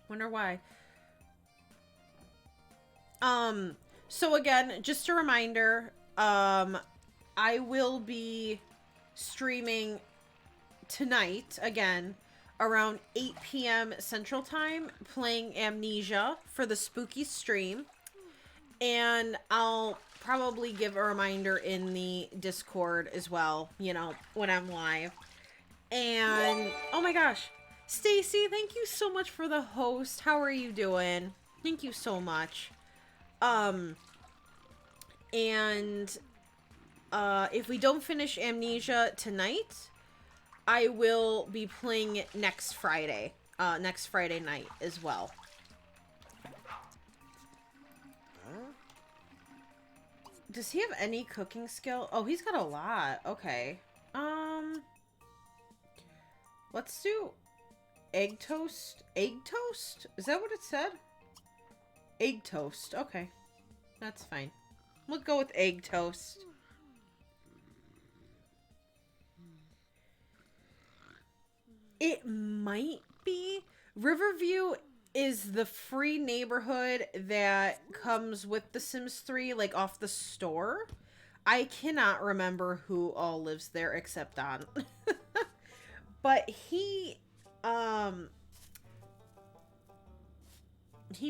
Wonder why. So again, just a reminder, I will be streaming tonight, again, around 8 p.m. Central Time, playing Amnesia for the spooky stream. And I'll probably give a reminder in the Discord as well, you know, when I'm live. And, oh my gosh, Stacy, thank you so much for the host. How are you doing? Thank you so much. If we don't finish Amnesia tonight, I will be playing it next Friday night as well. Does he have any cooking skill? Oh, he's got a lot. Okay. Let's do egg toast. Egg toast? Is that what it said? Egg toast. Okay. That's fine. We'll go with egg toast. It might be. Riverview is the free neighborhood that comes with The Sims 3, like, off the store. I cannot remember who all lives there except Don. But he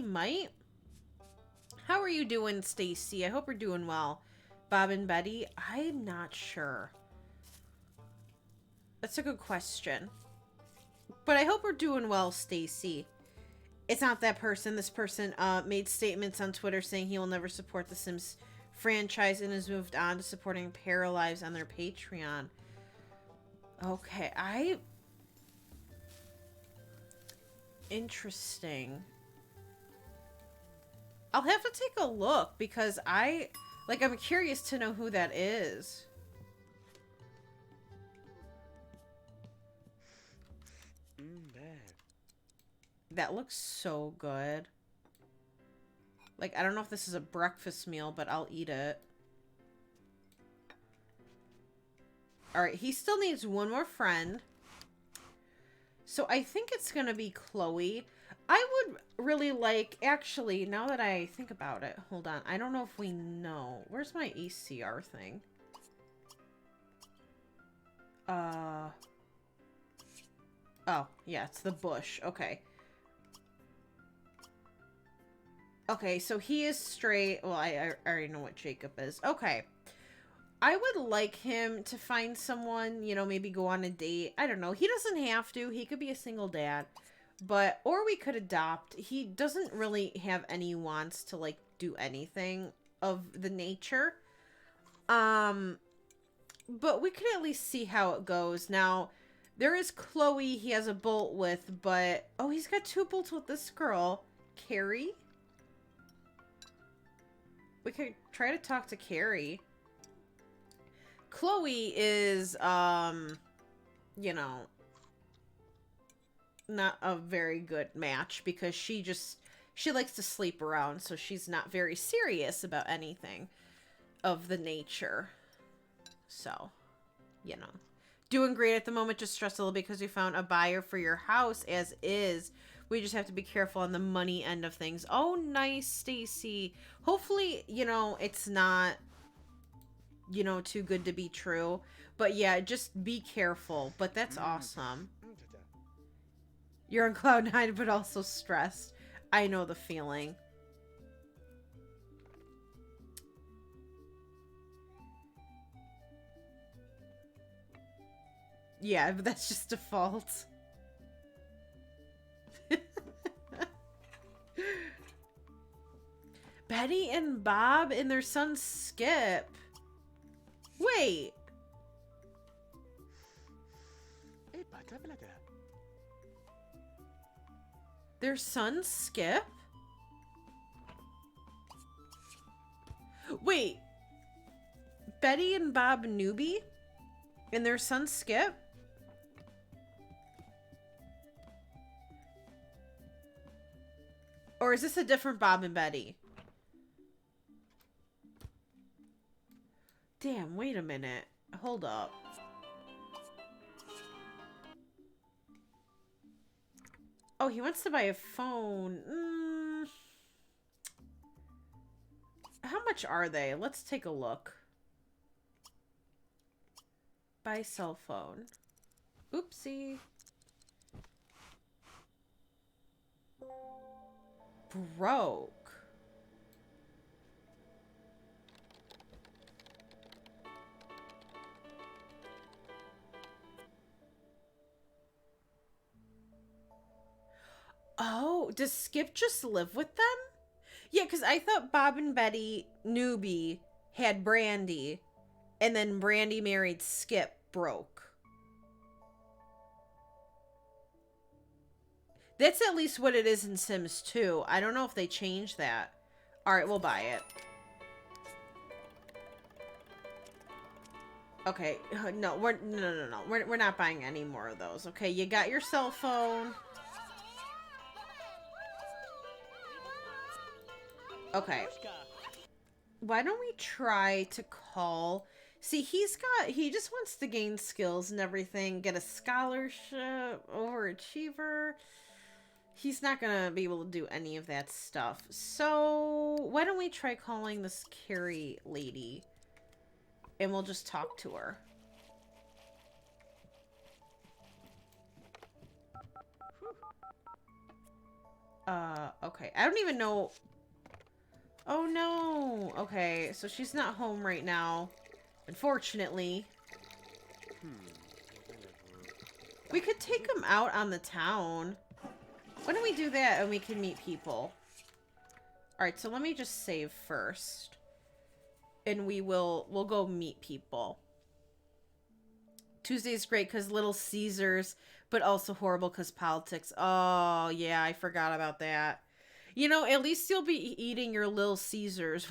might. How are you doing, Stacy? I hope you're doing well. Bob and Betty? I'm not sure. That's a good question. But I hope we're doing well, Stacy. It's not that person. This person made statements on Twitter saying he will never support the Sims franchise and has moved on to supporting Paralyzed on their Patreon. Okay, interesting. I'll have to take a look because I'm curious to know who that is. That looks so good. Like, I don't know if this is a breakfast meal, but I'll eat it. Alright, he still needs one more friend. So I think it's gonna be Chloe. I would really like... Actually, now that I think about it... Hold on. I don't know if we know. Where's my ACR thing? Oh, yeah, it's the bush. Okay. Okay, so he is straight. Well, I already know what Jacob is. Okay. I would like him to find someone, you know, maybe go on a date. I don't know. He doesn't have to. He could be a single dad. But, or we could adopt. He doesn't really have any wants to, like, do anything of the nature. But we could at least see how it goes. Now, there is Chloe he has a bolt with, but... Oh, he's got 2 bolts with this girl. Carrie? We could try to talk to Carrie. Chloe is, you know, not a very good match because she likes to sleep around, so she's not very serious about anything. of the nature. So, you know. Doing great at the moment, just stressed a little because we found a buyer for your house as is. We just have to be careful on the money end of things. Oh, nice, Stacy. Hopefully, you know, it's not, you know, too good to be true. But yeah, just be careful. But that's awesome. You're on cloud nine, but also stressed. I know the feeling. Yeah, but that's just default. Betty and Bob and their son Skip. Wait. Their son Skip? Wait. Betty and Bob Newbie? And their son Skip? Or is this a different Bob and Betty? Damn, wait a minute. Hold up. Oh, he wants to buy a phone. How much are they? Let's take a look. Buy cell phone. Oopsie. Broke. Oh, does Skip just live with them? Yeah, because I thought Bob and Betty Newbie had Brandy, and then Brandy married Skip Broke. That's at least what it is in Sims 2. I don't know if they changed that. Alright, we'll buy it. Okay, no, no. We're not buying any more of those. Okay, you got your cell phone. Okay. Why don't we try to call... See, he just wants to gain skills and everything. Get a scholarship, overachiever. He's not gonna be able to do any of that stuff. So, why don't we try calling this Carrie lady? And we'll just talk to her. Okay. I don't even know... Oh, no. Okay, so she's not home right now. Unfortunately. We could take him out on the town. Why don't we do that and we can meet people? Alright, so let me just save first. And we'll go meet people. Tuesday's great because Little Caesars, but also horrible because politics. Oh, yeah, I forgot about that. You know, at least you'll be eating your Little Caesars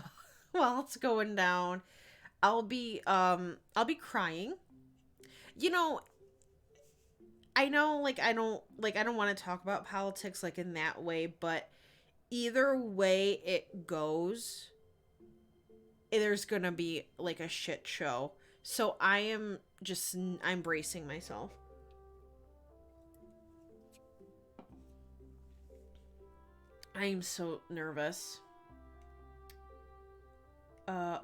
while it's going down. I'll be crying. You know, I know, like, I don't want to talk about politics, like, in that way, but either way it goes, there's gonna be, like, a shit show. So I'm bracing myself. I am so nervous.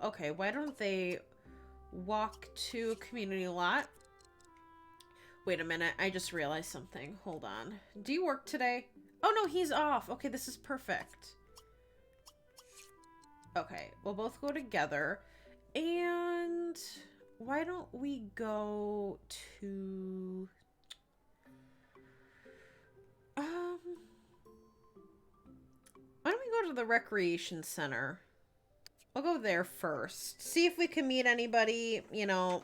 Okay, why don't they walk to a community lot? Wait a minute, I just realized something. Hold on. Do you work today? Oh no, he's off. Okay, this is perfect. Okay, we'll both go together. And why don't we go to... Why don't we go to the recreation center? We'll go there first. See if we can meet anybody, you know,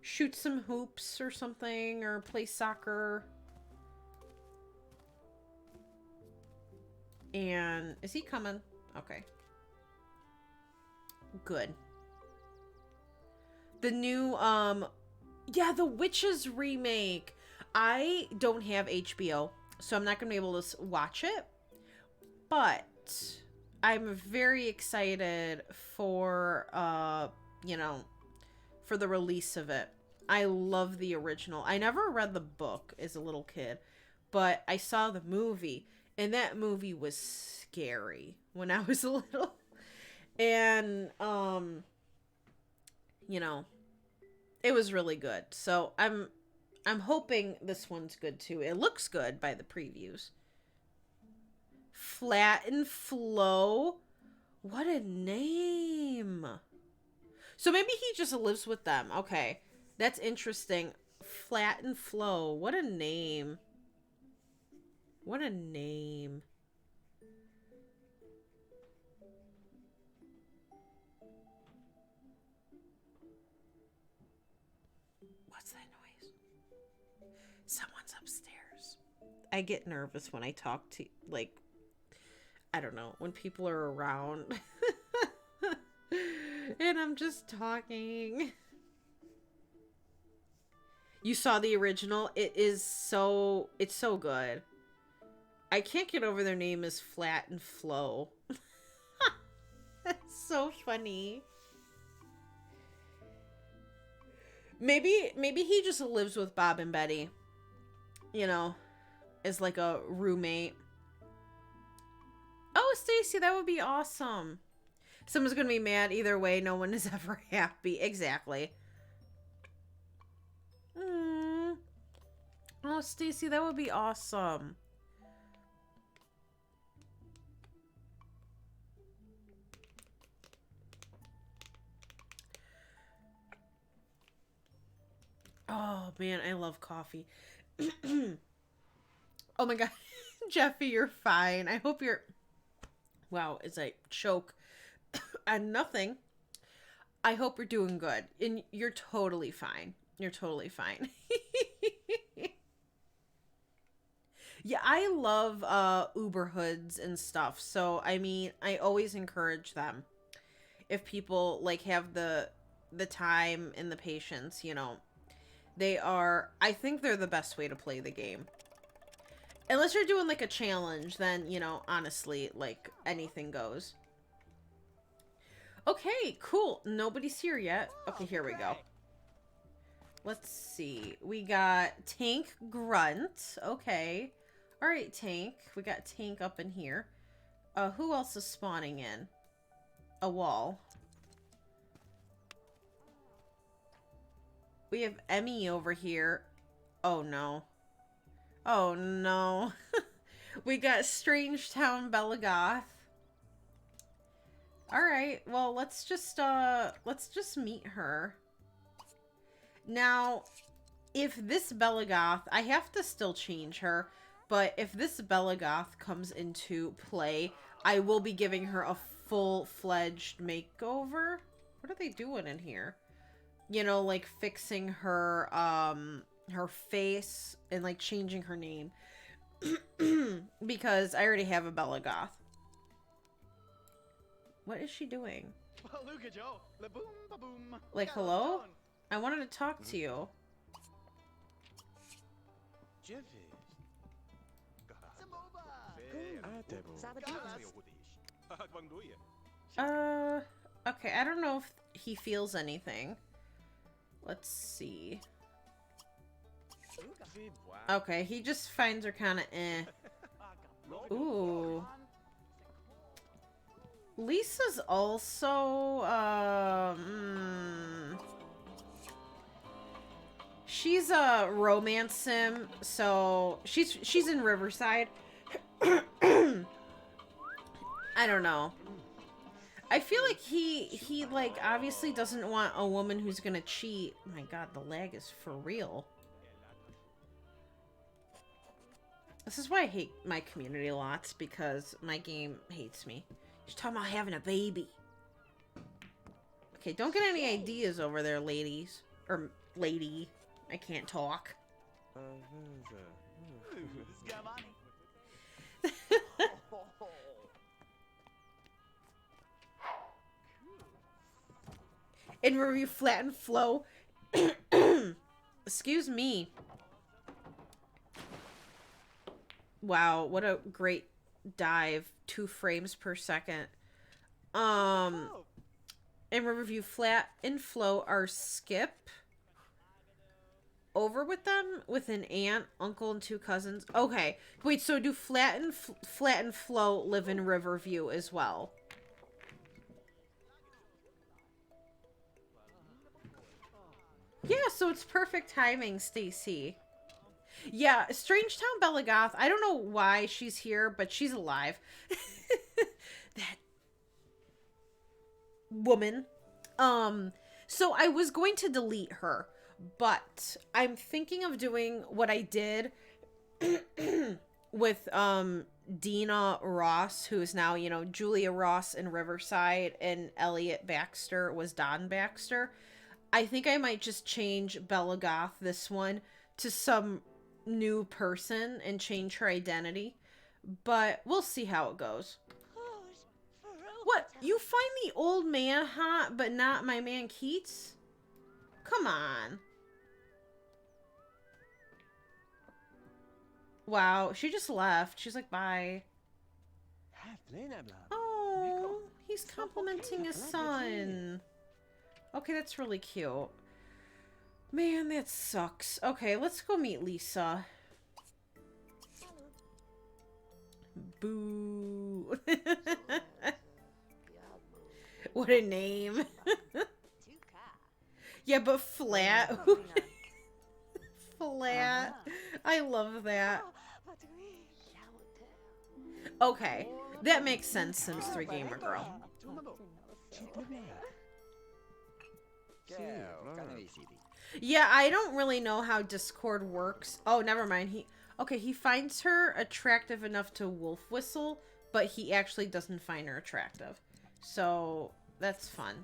shoot some hoops or something, or play soccer. And is he coming? Okay. Good. The new, yeah, The Witches remake. I don't have HBO, so I'm not going to be able to watch it. But I'm very excited for you know, for the release of it. I love the original. I never read the book as a little kid, but I saw the movie, and that movie was scary when I was little. And you know, it was really good. So I'm hoping this one's good too. It looks good by the previews. Flat and Flow. What a name. So maybe he just lives with them. Okay. That's interesting. Flat and Flow. What a name. What a name. What's that noise? Someone's upstairs. I get nervous when I talk to, like, I don't know, when people are around. And I'm just talking. You saw the original? It's so good. I can't get over their name as Flat and Flow. That's so funny. Maybe he just lives with Bob and Betty. You know, as like a roommate. Oh, Stacy, that would be awesome. Someone's gonna be mad either way. No one is ever happy. Exactly. Oh, Stacy, that would be awesome. Oh, man, I love coffee. Oh, my God. Jeffy, you're fine. I hope you're... Wow, as I choke on nothing. I hope you're doing good. And you're totally fine. You're totally fine. Yeah, I love Uber hoods and stuff. So, I mean, I always encourage them. If people, like, have the time and the patience, you know. They are... I think they're the best way to play the game. Unless you're doing, like, a challenge, then, you know, honestly, like, anything goes. Okay, cool. Nobody's here yet. Okay, here we go. Let's see. We got Tank Grunt. Okay. Alright, Tank. We got Tank up in here. Who else is spawning in? A wall. We have Emmy over here. Oh, no. Oh, no. We got Strangetown Belagoth. Alright, well, let's just meet her. Now, if this Belagoth, I have to still change her, but if this Belagoth comes into play, I will be giving her a full-fledged makeover. What are they doing in here? You know, like fixing her, her face and like changing her name. Because I already have a Belagoth. What is she doing? Like, hello? I wanted to talk to you. Okay, I don't know if he feels anything. Let's see. Okay, he just finds her kind of eh. Ooh. Lisa's also, she's a romance sim, so she's in Riverside. I don't know. I feel like he like obviously doesn't want a woman who's gonna cheat. My God, the lag is for real. This is why I hate my community lots, because my game hates me. She's talking about having a baby. Okay, don't get any ideas over there, ladies. Or lady. I can't talk. In review, Flat and Flow. Excuse me. Wow, what a great dive 2 frames per second. In Riverview, Flat and Flow are Skip. Over with them with an aunt, uncle, and 2 cousins. Okay, wait. So do Flat and Flo live in Riverview as well? Yeah, so it's perfect timing, Stacy. Yeah, Strangetown Bella Goth. I don't know why she's here, but she's alive. That woman. So I was going to delete her, but I'm thinking of doing what I did with Dina Ross, who is now, you know, Julia Ross in Riverside, and Elliot Baxter was Don Baxter. I think I might just change Bella Goth, this one, to some new person and change her identity. But we'll see how it goes. What? You find the old man hot, but not my man Keats? Come on. Wow, she just left. She's like, bye. Oh, he's complimenting his son. Okay, that's really cute. Man, that sucks. Okay, let's go meet Lisa. Boo. What a name. Yeah, but Flat. Flat. I love that. Okay, that makes sense, Sims 3 Gamer Girl. Yeah, I don't really know how Discord works. Oh, never mind. He finds her attractive enough to wolf whistle, but he actually doesn't find her attractive. So, that's fun.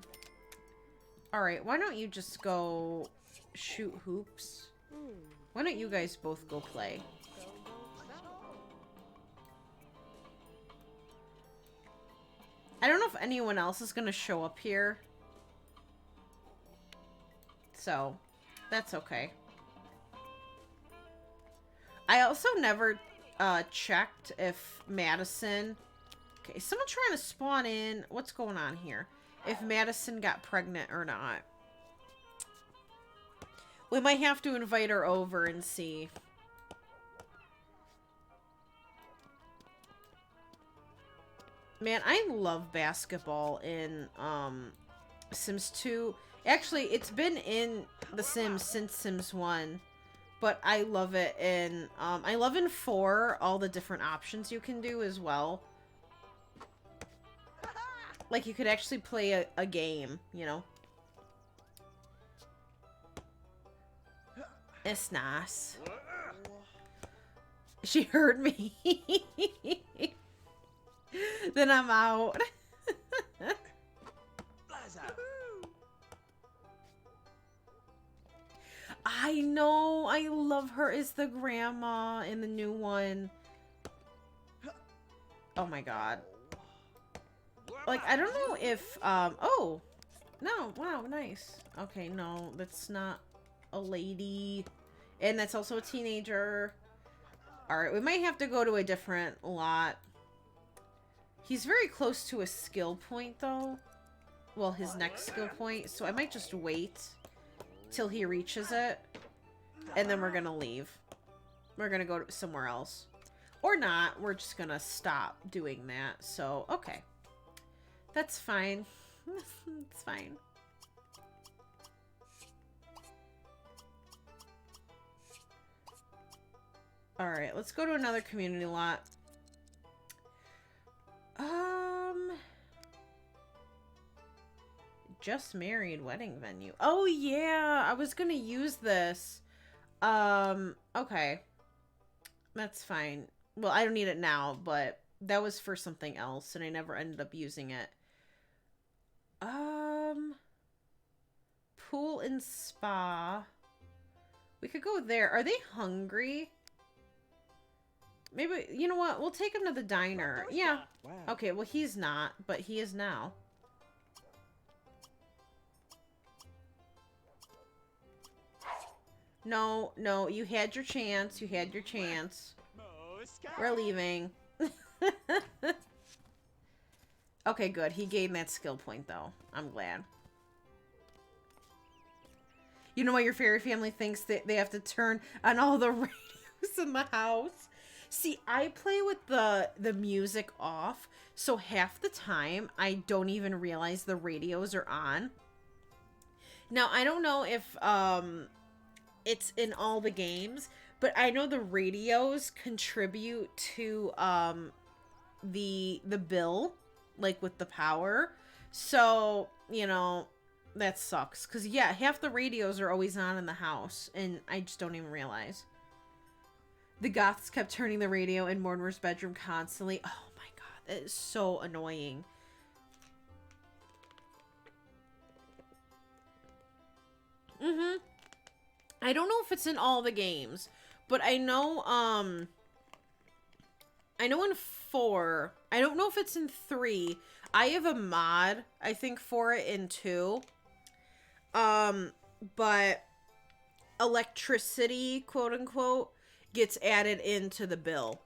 Alright, why don't you just go shoot hoops? Why don't you guys both go play? I don't know if anyone else is going to show up here. So, that's okay. I also never checked if Madison... Okay, is someone trying to spawn in? What's going on here? If Madison got pregnant or not. We might have to invite her over and see. Man, I love basketball in Sims 2. Actually, it's been in The Sims since Sims 1. But I love it in... I love in 4 all the different options you can do as well. Like, you could actually play a game, you know? It's nice. She heard me. Then I'm out. I know. I love her as the grandma in the new one. Oh my god. Like, I don't know if, oh. No, wow, nice. Okay, no, that's not a lady. And that's also a teenager. Alright, we might have to go to a different lot. He's very close to a skill point, though. Well, his next skill point. So I might just wait till he reaches it. And then we're gonna leave. We're gonna go somewhere else. Or not. We're just gonna stop doing that. So, okay. That's fine. It's fine. Alright, let's go to another community lot. Just married wedding venue. Oh, yeah. I was gonna use this. Okay. That's fine. Well, I don't need it now, but that was for something else, and I never ended up using it. Pool and spa. We could go there. Are they hungry? Maybe, you know what? We'll take him to the diner. Yeah. Wow. Okay, well, he's not, but he is now. No, no, you had your chance. You had your chance. We're leaving. Okay, good. He gained that skill point, though. I'm glad. You know why your fairy family thinks that they have to turn on all the radios in the house? See, I play with the music off, so half the time I don't even realize the radios are on. Now, I don't know if it's in all the games, but I know the radios contribute to the bill, like with the power. So, you know, that sucks. Because, yeah, half the radios are always on in the house, and I just don't even realize. The Goths kept turning the radio in Mortimer's bedroom constantly. Oh my god, that is so annoying. Mm-hmm. I don't know if it's in all the games, but I know in 4. I don't know if it's in 3. I have a mod, I think, for it in 2. But electricity, quote unquote, gets added into the bill.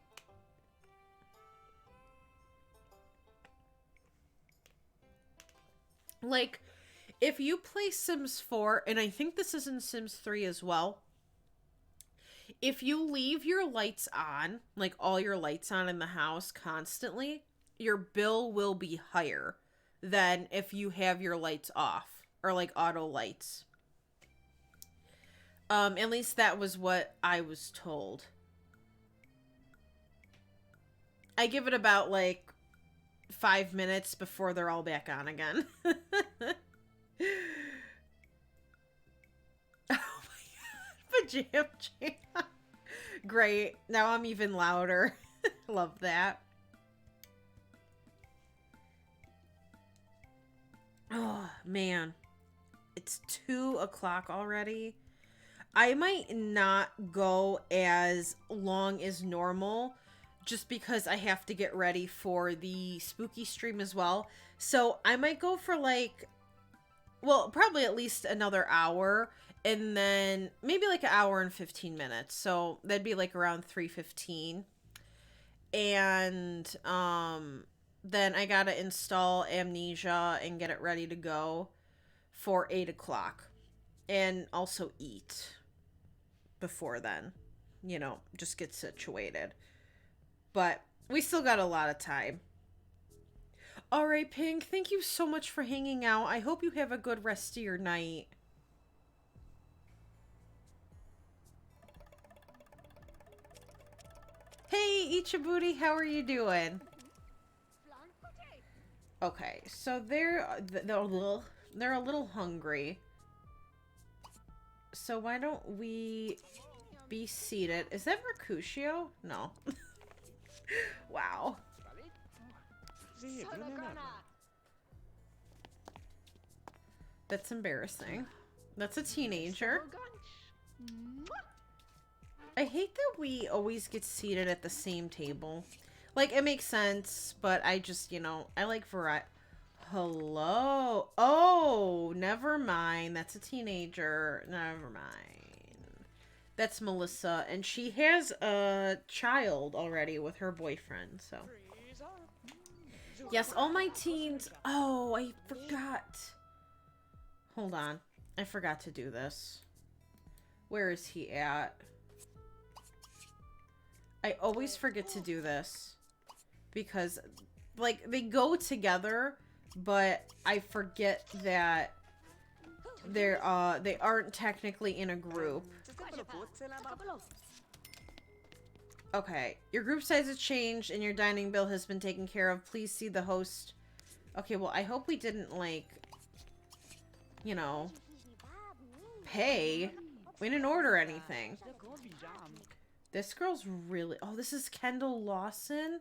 Like, if you play Sims 4, and I think this is in Sims 3 as well, if you leave your lights on, like all your lights on in the house constantly, your bill will be higher than if you have your lights off, or like auto lights. At least that was what I was told. I give it about like 5 minutes before they're all back on again. Oh my god. Pajam jam. Great. Now I'm even louder. Love that. Oh, man. It's 2 o'clock already. I might not go as long as normal just because I have to get ready for the spooky stream as well. So I might go for like, well, probably at least another hour, and then maybe like an hour and 15 minutes. So that'd be like around 3:15. And then I gotta install Amnesia and get it ready to go for 8 o'clock. And also eat before then. You know, just get situated. But we still got a lot of time. Alright, Pink, thank you so much for hanging out. I hope you have a good rest of your night. Hey, Ichibuti, how are you doing? Okay, so they're a little hungry. So why don't we be seated? Is that Mercutio? No. Wow. That's embarrassing. That's a teenager. I hate that we always get seated at the same table. Like, it makes sense, but I just, you know, I like variety. Hello? Oh, never mind. That's a teenager. Never mind. That's Melissa, and she has a child already with her boyfriend, so. Yes, all my teens. Oh, I forgot. Hold on. I forgot to do this. Where is he at? I always forget to do this. Because, like, they go together, but I forget that they aren't technically in a group. Okay, your group size has changed and your dining bill has been taken care of. Please see the host. Okay, well, I hope we didn't, like, you know, pay. We didn't order anything. This girl's really... Oh, this is Kendall Lawson?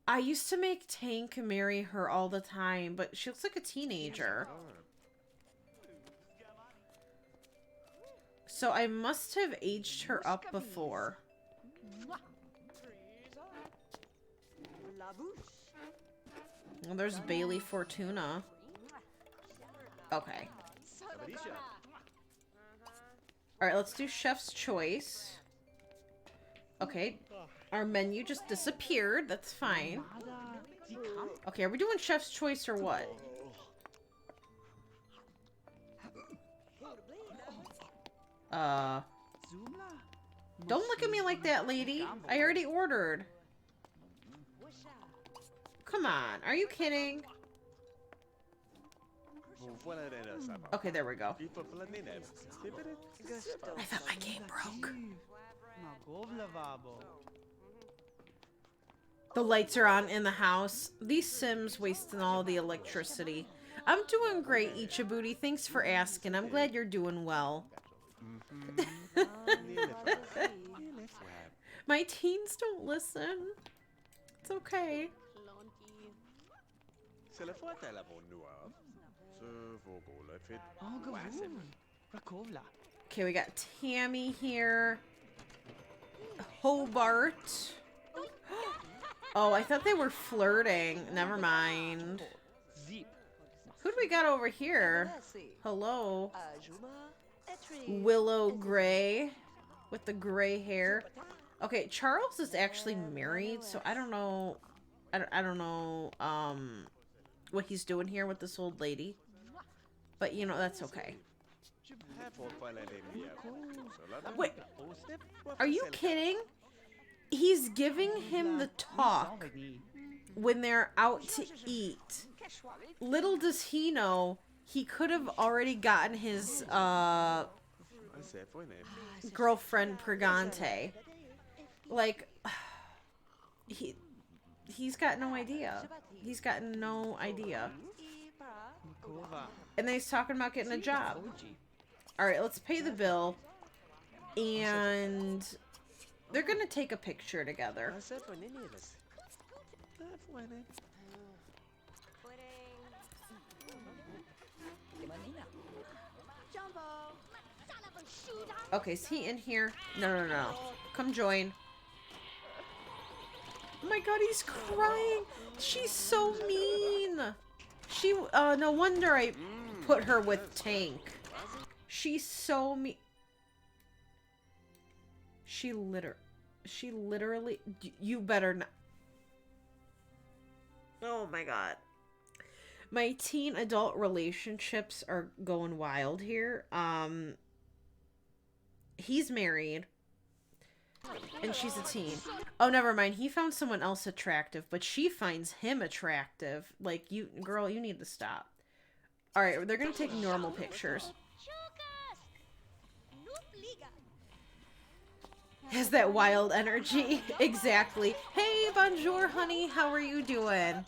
I used to make Tank marry her all the time, but she looks like a teenager. So I must have aged her up before. Well, there's Bailey Fortuna. Okay. Alright, let's do Chef's Choice. Okay. Our menu just disappeared. That's fine. Okay, are we doing chef's choice or what? Don't look at me like that, lady. I already ordered. Come on, are you kidding? Okay, there we go. I thought my game broke. The lights are on in the house. These Sims wasting all the electricity. I'm doing great, Ichibuti. Thanks for asking. I'm glad you're doing well. My teens don't listen. It's okay. Okay, we got Tammy here. Hobart. Oh, I thought they were flirting. Never mind. Who do we got over here? Hello. Willow Gray with the gray hair. Okay, Charles is actually married, so I don't know. I don't know what he's doing here with this old lady. But, you know, that's okay. Wait, are you kidding? He's giving him the talk when they're out to eat. Little does he know, he could have already gotten his girlfriend Pregante. Like, he's got no idea. He's got no idea. And then he's talking about getting a job. Alright, let's pay the bill. And they're gonna take a picture together. Okay, is he in here? No. Come join. Oh my god, he's crying. She's so mean. She, no wonder I put her with Tank. She's so mean. She literally, you better not. Oh my god. My teen adult relationships are going wild here. He's married. And she's a teen. Oh, never mind. He found someone else attractive, but she finds him attractive. Like, you, girl, you need to stop. Alright, they're gonna take normal pictures. Has that wild energy. Exactly. Hey, bonjour, honey. How are you doing?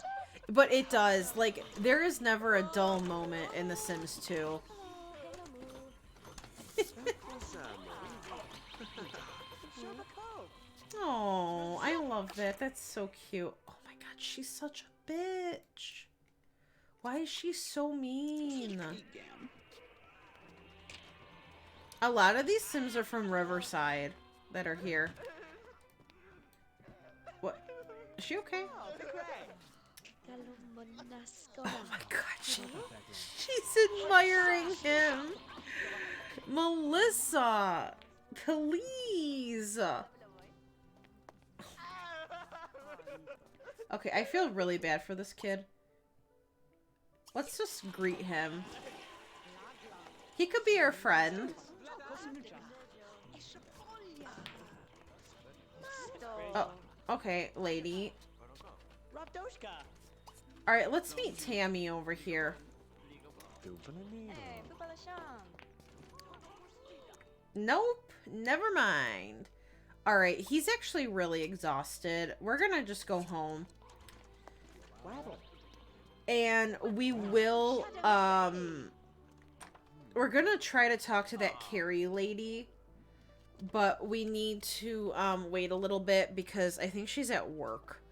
But it does. Like, there is never a dull moment in The Sims 2. Oh, I love that. That's so cute. Oh my god, she's such a bitch. Why is she so mean? A lot of these Sims are from Riverside that are here. What? Is she okay? Oh my god, she's admiring him. Melissa, please. Okay, I feel really bad for this kid. Let's just greet him. He could be our friend. Oh, okay, lady. Alright, let's meet Tammy over here. Nope, never mind. Alright, he's actually really exhausted. We're gonna just go home. And we will, we're gonna try to talk to that Carrie lady. But we need to, wait a little bit because I think she's at work.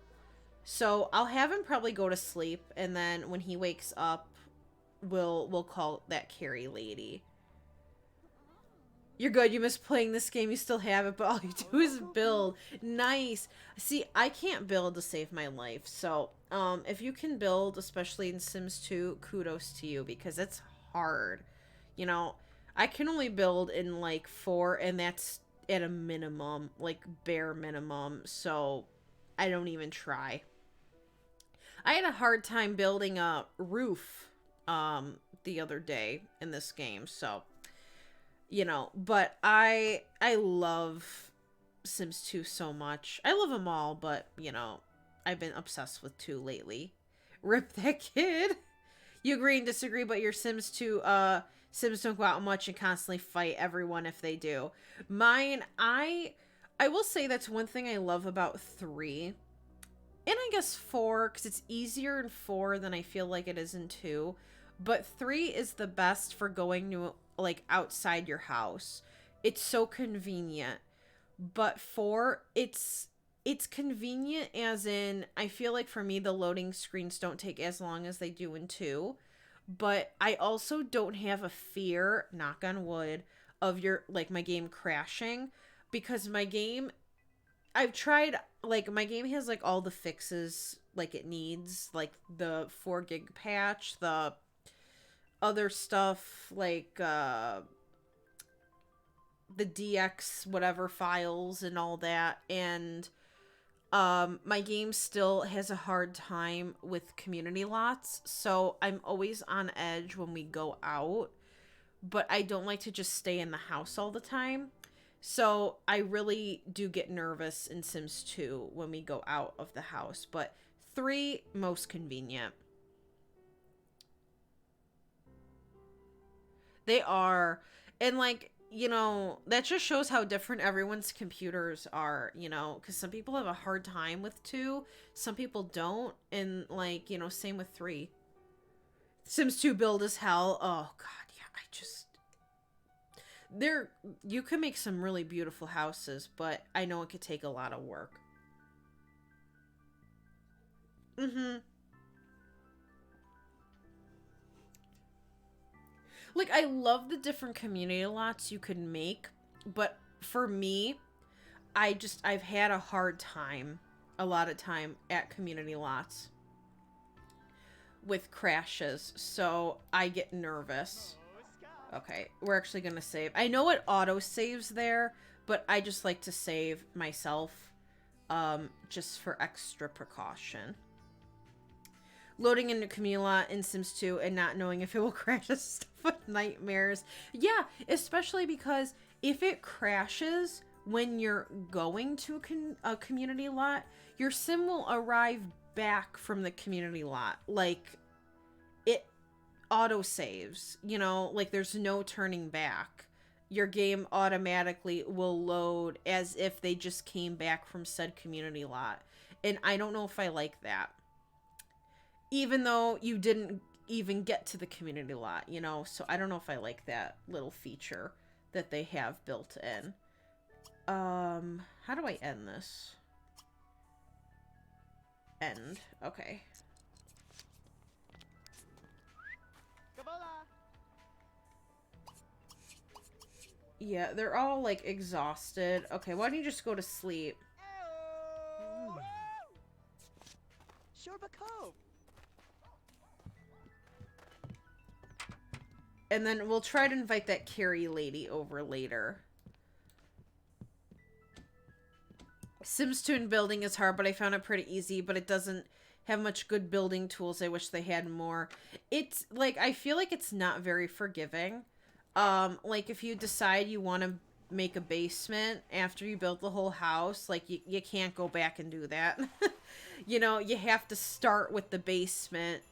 So I'll have him probably go to sleep, and then when he wakes up, we'll call that Carrie lady. You're good. You miss playing this game. You still have it, but all you do is build. Nice. See, I can't build to save my life. So, if you can build, especially in Sims 2, kudos to you because it's hard. You know, I can only build in like 4, and that's at a minimum, like bare minimum, so I don't even try. I had a hard time building a roof the other day in this game, so but I love Sims 2 so much. I love them all, but I've been obsessed with 2 lately. Rip that kid. You agree and disagree, but your Sims 2 Sims don't go out much and constantly fight everyone if they do. Mine, I will say that's one thing I love about 3. And I guess 4, because it's easier in 4 than I feel like it is in 2. But 3 is the best for going to, like, outside your house. It's so convenient. But 4, it's convenient as in, I feel like for me, the loading screens don't take as long as they do in 2. But I also don't have a fear, knock on wood, of my game crashing. Because my game, I've tried, like, my game has, like, all the fixes, like, it needs. Like, the 4 gig patch, the other stuff, like, the DX whatever files and all that. And my game still has a hard time with community lots, so I'm always on edge when we go out, but I don't like to just stay in the house all the time. So I really do get nervous in Sims 2 when we go out of the house, but 3, most convenient. They are. And like, that just shows how different everyone's computers are, because some people have a hard time with 2, some people don't, and like, same with 3. Sims 2 build as hell. Oh god, yeah, you can make some really beautiful houses, but I know it could take a lot of work. Like, I love the different community lots you could make, but for me, I've had a hard time, a lot of time at community lots with crashes, so I get nervous. Okay, we're actually gonna save. I know it auto saves there, but I just like to save myself, just for extra precaution. Loading into Camila in Sims 2 and not knowing if it will crash is stuff with nightmares. Yeah, especially because if it crashes when you're going to a community lot, your sim will arrive back from the community lot. Like, it auto-saves, like there's no turning back. Your game automatically will load as if they just came back from said community lot. And I don't know if I like that. Even though you didn't even get to the community lot, so I don't know if I like that little feature that they have built in. How do I end this? End. Okay. Yeah, they're all, like, exhausted. Okay, why don't you just go to sleep? And then we'll try to invite that Carrie lady over later. Sims 2 in building is hard, but I found it pretty easy, but it doesn't have much good building tools. I wish they had more. It's, like, I feel like it's not very forgiving. Like, if you decide you want to make a basement after you build the whole house, like, you can't go back and do that. You have to start with the basement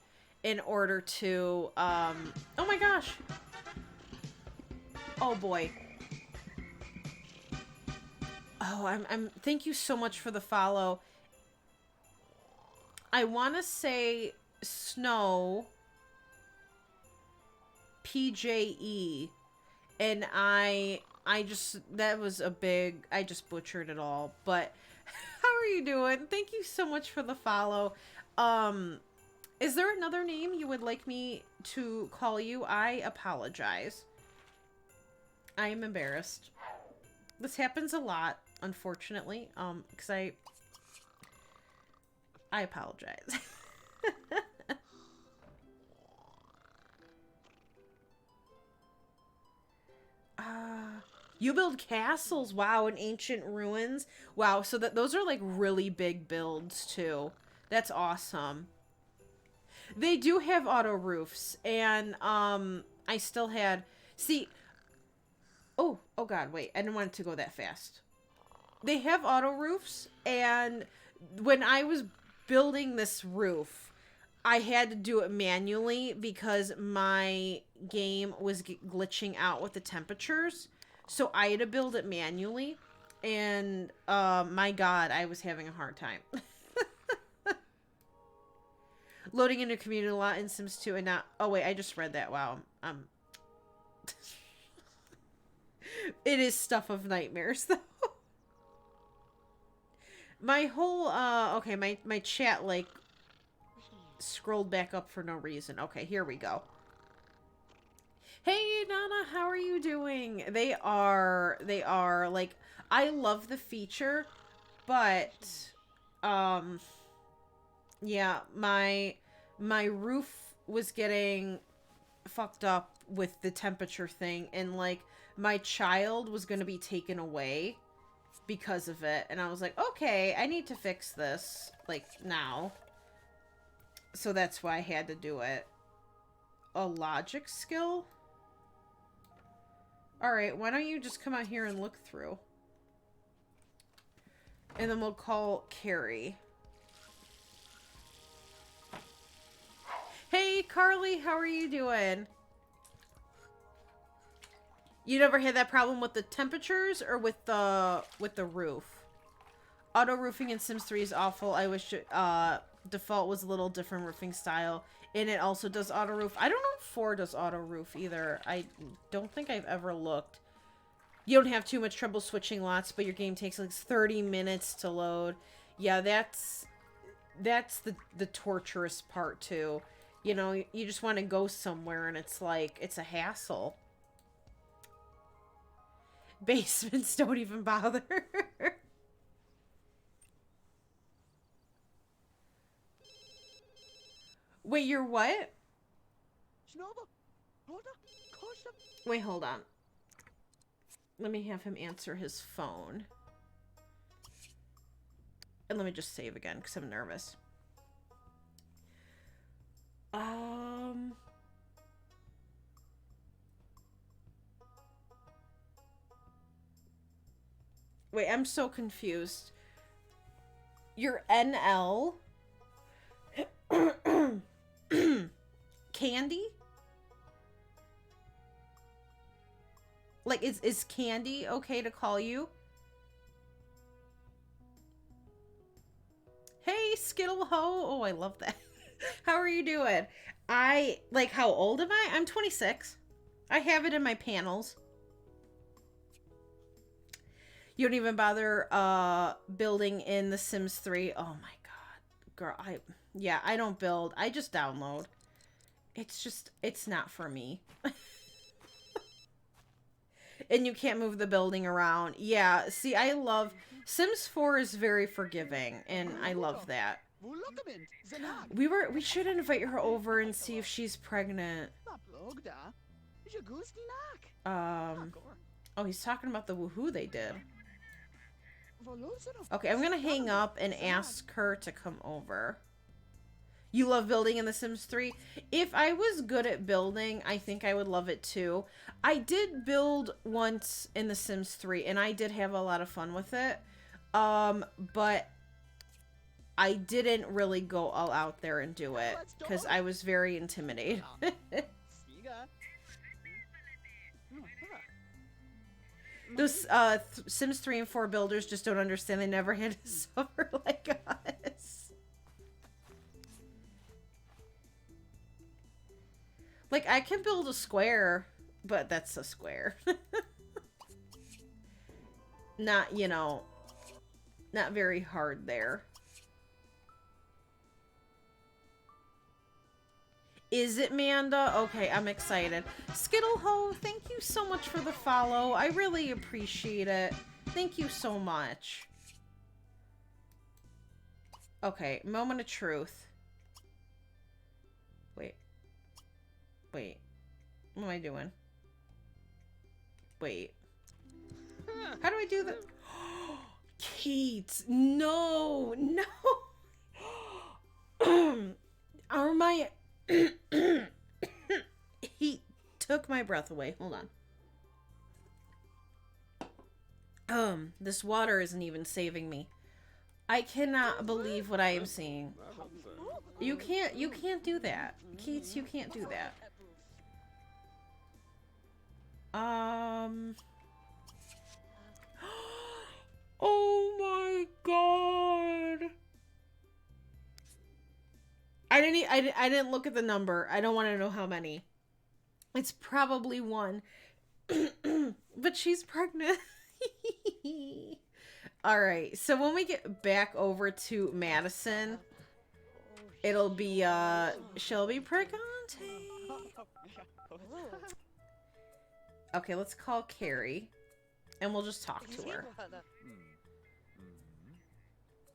in order to, oh my gosh. Oh boy. Oh, thank you so much for the follow. I want to say Snow PJE, and I that was a big, I just butchered it all, but how are you doing? Thank you so much for the follow. Is there another name you would like me to call you? I apologize. I am embarrassed. This happens a lot, unfortunately, because I apologize. You build castles, wow, in ancient ruins. Wow, so that those are like really big builds too. That's awesome. They do have auto roofs, and I still had see. Oh God, wait, I didn't want it to go that fast. They have auto roofs, and when I was building this roof, I had to do it manually because my game was glitching out with the temperatures. So I had to build it manually. And my God, I was having a hard time. Loading into community a lot in Sims 2 and not... Oh, wait, I just read that. Wow. It is stuff of nightmares, though. My whole... Okay, my chat, like, scrolled back up for no reason. Okay, here we go. Hey, Nana, how are you doing? They are, like, I love the feature, but, yeah, my roof was getting fucked up with the temperature thing, and, like, my child was gonna be taken away because of it, and I was like, okay, I need to fix this, like, now. So that's why I had to do it. A logic skill? Alright, why don't you just come out here and look through? And then we'll call Carrie. Hey, Carly, how are you doing? You never had that problem with the temperatures or with the roof? Auto roofing in Sims 3 is awful. I wish default was a little different roofing style. And it also does auto roof. I don't know if 4 does auto roof either. I don't think I've ever looked. You don't have too much trouble switching lots, but your game takes like 30 minutes to load. Yeah, that's the torturous part too. You know, you just want to go somewhere and it's like, it's a hassle. Basements don't even bother. Wait, you're what? Wait, hold on. Let me have him answer his phone. And let me just save again, because I'm nervous. Wait, I'm so confused. Your NL? Candy? Like, is Candy okay to call you? Hey, Skittle Ho! Oh, I love that. How are you doing? How old am I? I'm 26. I have it in my panels. You don't even bother building in The Sims 3. Oh my God. Girl, I don't build. I just download. It's not for me. And you can't move the building around. Yeah, see, I love... Sims 4 is very forgiving, and I love that. We should invite her over and see if she's pregnant. Oh, he's talking about the woohoo they did. Okay, I'm gonna hang up and ask her to come over. You love building in The Sims 3? If I was good at building, I think I would love it too. I did build once in The Sims 3, and I did have a lot of fun with it. But I didn't really go all out there and do it, because I was very intimidated. Those Sims 3 and 4 builders just don't understand. They never had to suffer like us. Like, I can build a square, but that's a square. Not, you know, not very hard there. Is it Manda? Okay, I'm excited. Skittleho, thank you so much for the follow. I really appreciate it. Thank you so much. Okay, moment of truth. Wait. What am I doing? Wait. How do I do that? Kate, no, no. Are my... He took my breath away. Hold on. This water isn't even saving me. I cannot believe what I am seeing. You can't do that. Keats, you can't do that. Oh my god. I didn't look at the number. I don't want to know how many. It's probably one. But she's pregnant. All right. So when we get back over to Madison, it'll be Shelby Pregante. Okay, let's call Carrie and we'll just talk to her.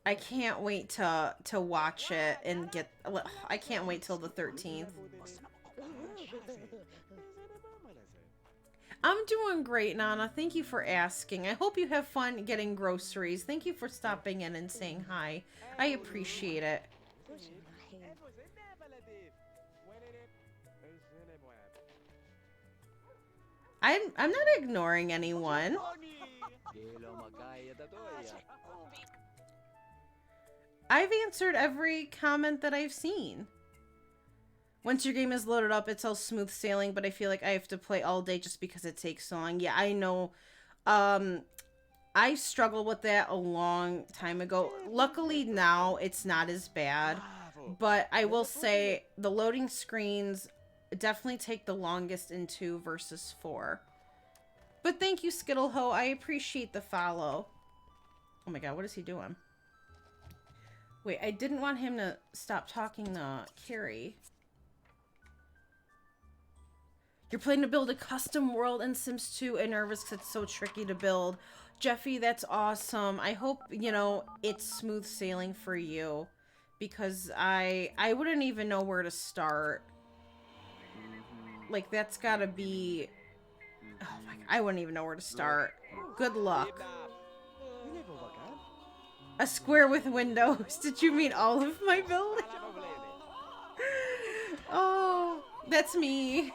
I can't wait to watch it and get... I can't wait till the 13th. I'm doing great, Nana. Thank you for asking. I hope you have fun getting groceries. Thank you for stopping in and saying hi. I appreciate it. I'm not ignoring anyone. I've answered every comment that I've seen. Once your game is loaded up, it's all smooth sailing, but I feel like I have to play all day just because it takes so long. Yeah, I know. I struggled with that a long time ago. Luckily now it's not as bad, but I will say the loading screens definitely take the longest in 2 versus 4. But thank you, Skittleho. I appreciate the follow. Oh my god, what is he doing? Wait, I didn't want him to stop talking to Carrie. You're planning to build a custom world in Sims 2 and nervous because it's so tricky to build. Jeffy, that's awesome. I hope, you know, it's smooth sailing for you. Because I wouldn't even know where to start. Like, that's gotta be... Oh my god, I wouldn't even know where to start. Good luck. A square with windows. Did you mean all of my building? Oh, that's me.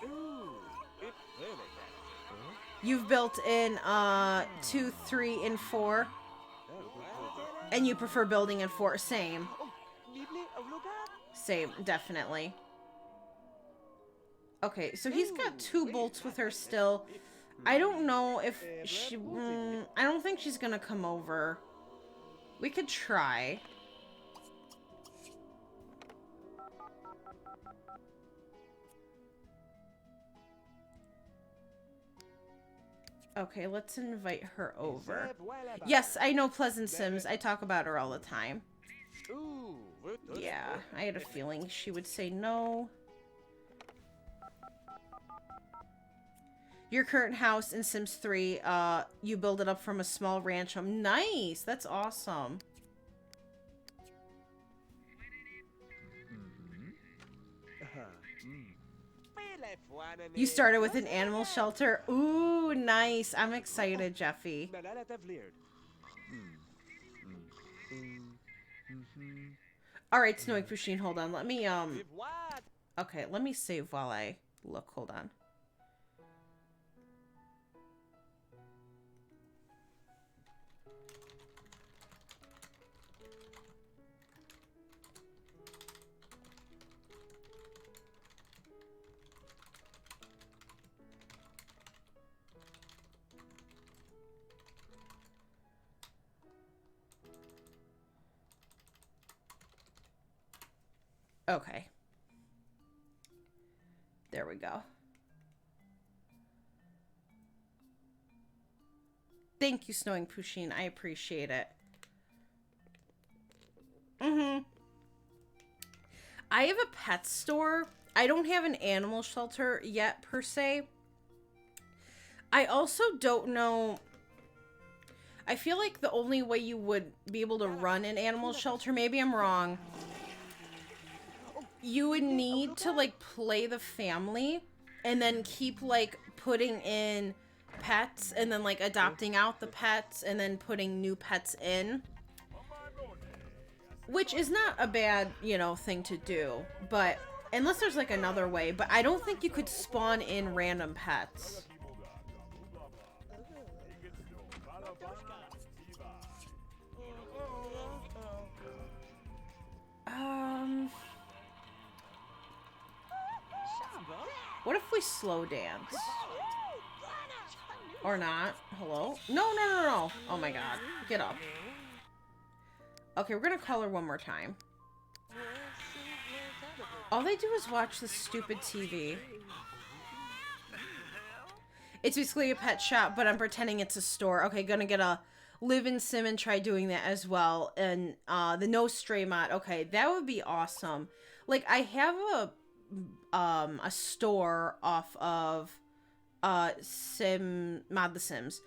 You've built in 2, 3, and 4. And you prefer building in 4. Same. Same, definitely. Okay, so he's got 2 bolts with her still. I don't know if she... I don't think she's gonna come over. We could try. Okay, let's invite her over. Yes, I know Pleasant Sims. I talk about her all the time. Yeah, I had a feeling she would say no. Your current house in Sims 3, you build it up from a small ranch home. Nice! That's awesome. You started with an animal shelter. Ooh, nice. I'm excited, Jeffy. Alright, Snowy Pusheen, hold on. Let me, okay, let me save while I look. Hold on. Okay. There we go. Thank you, Snowing Pusheen. I appreciate it. I have a pet store. I don't have an animal shelter yet, per se. I also don't know... I feel like the only way you would be able to run an animal shelter, maybe I'm wrong... You would need to, like, play the family and then keep, like, putting in pets and then like adopting out the pets and then putting new pets in. Which is not a bad, you know, thing to do. But unless there's like another way. But I don't think you could spawn in random pets. What if we slow dance? Or not? Hello? No, no, no, no. Oh my god. Get up. Okay, we're gonna call her one more time. All they do is watch this stupid TV. It's basically a pet shop, but I'm pretending it's a store. Okay, gonna get a live in sim and try doing that as well. And the no stray mod. Okay, that would be awesome. Like, I have a store off of the Sims,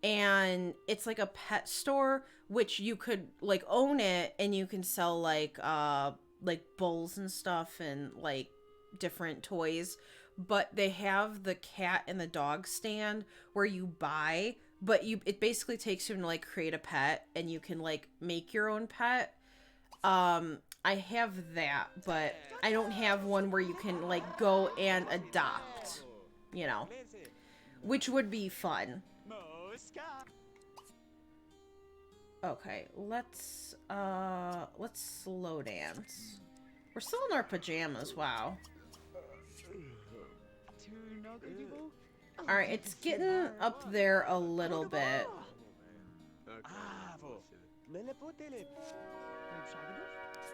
and it's like a pet store, which you could like own it and you can sell like bowls and stuff and like different toys. But they have the cat and the dog stand where you buy, but it basically takes you to like create a pet and you can like make your own pet. I have that, but I don't have one where you can like go and adopt, you know, which would be fun. Okay, let's slow dance. We're still in our pajamas, wow. Alright, it's getting up there a little bit.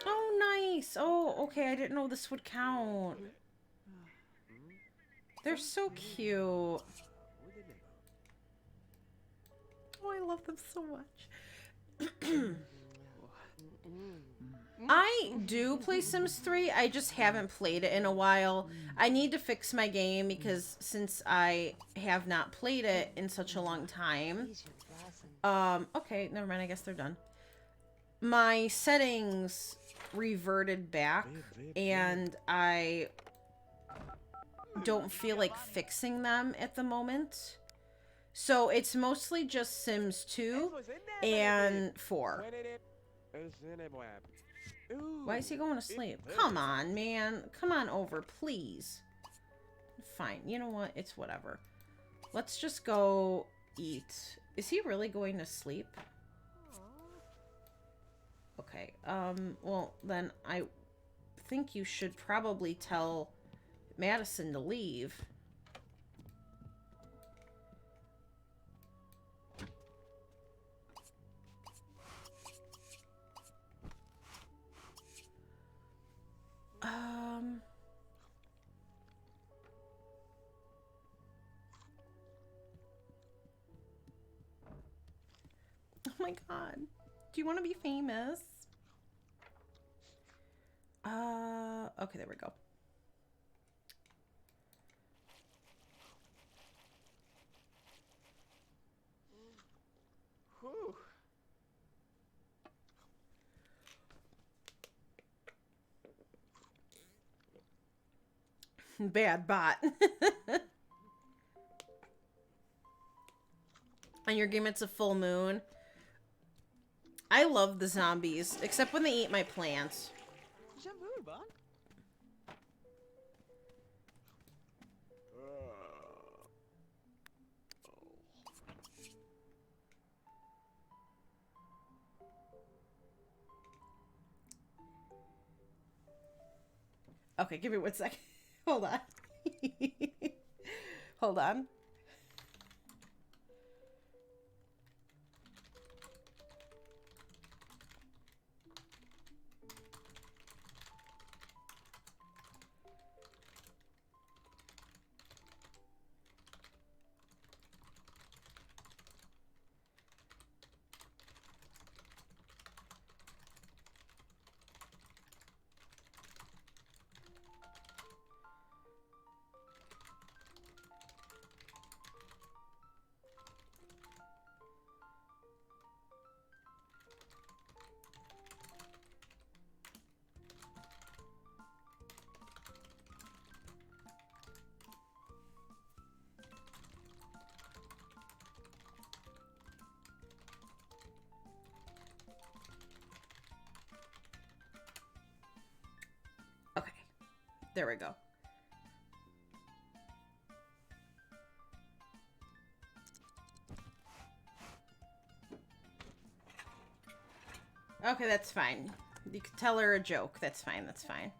Oh, nice. Oh, okay, I didn't know this would count. They're so cute. Oh, I love them so much. I do play Sims 3. I just haven't played it in a while. I need to fix my game because since I have not played it in such a long time. Okay, never mind. I guess they're done. My settings reverted back and I don't feel like fixing them at the moment. So it's mostly just Sims 2 and 4. Why is he going to sleep? Come on, man. Come on over, please. Fine. You know what? It's whatever. Let's just go eat. Is he really going to sleep? Okay. Well, then I think you should probably tell Madison to leave. Oh my god. Do you want to be famous? Okay, there we go. Bad bot. On your game, it's a full moon. I love the zombies, except when they eat my plants. Okay, give me 1 second. Hold on. Hold on. There we go. Okay, that's fine. You can tell her a joke. That's fine, that's fine.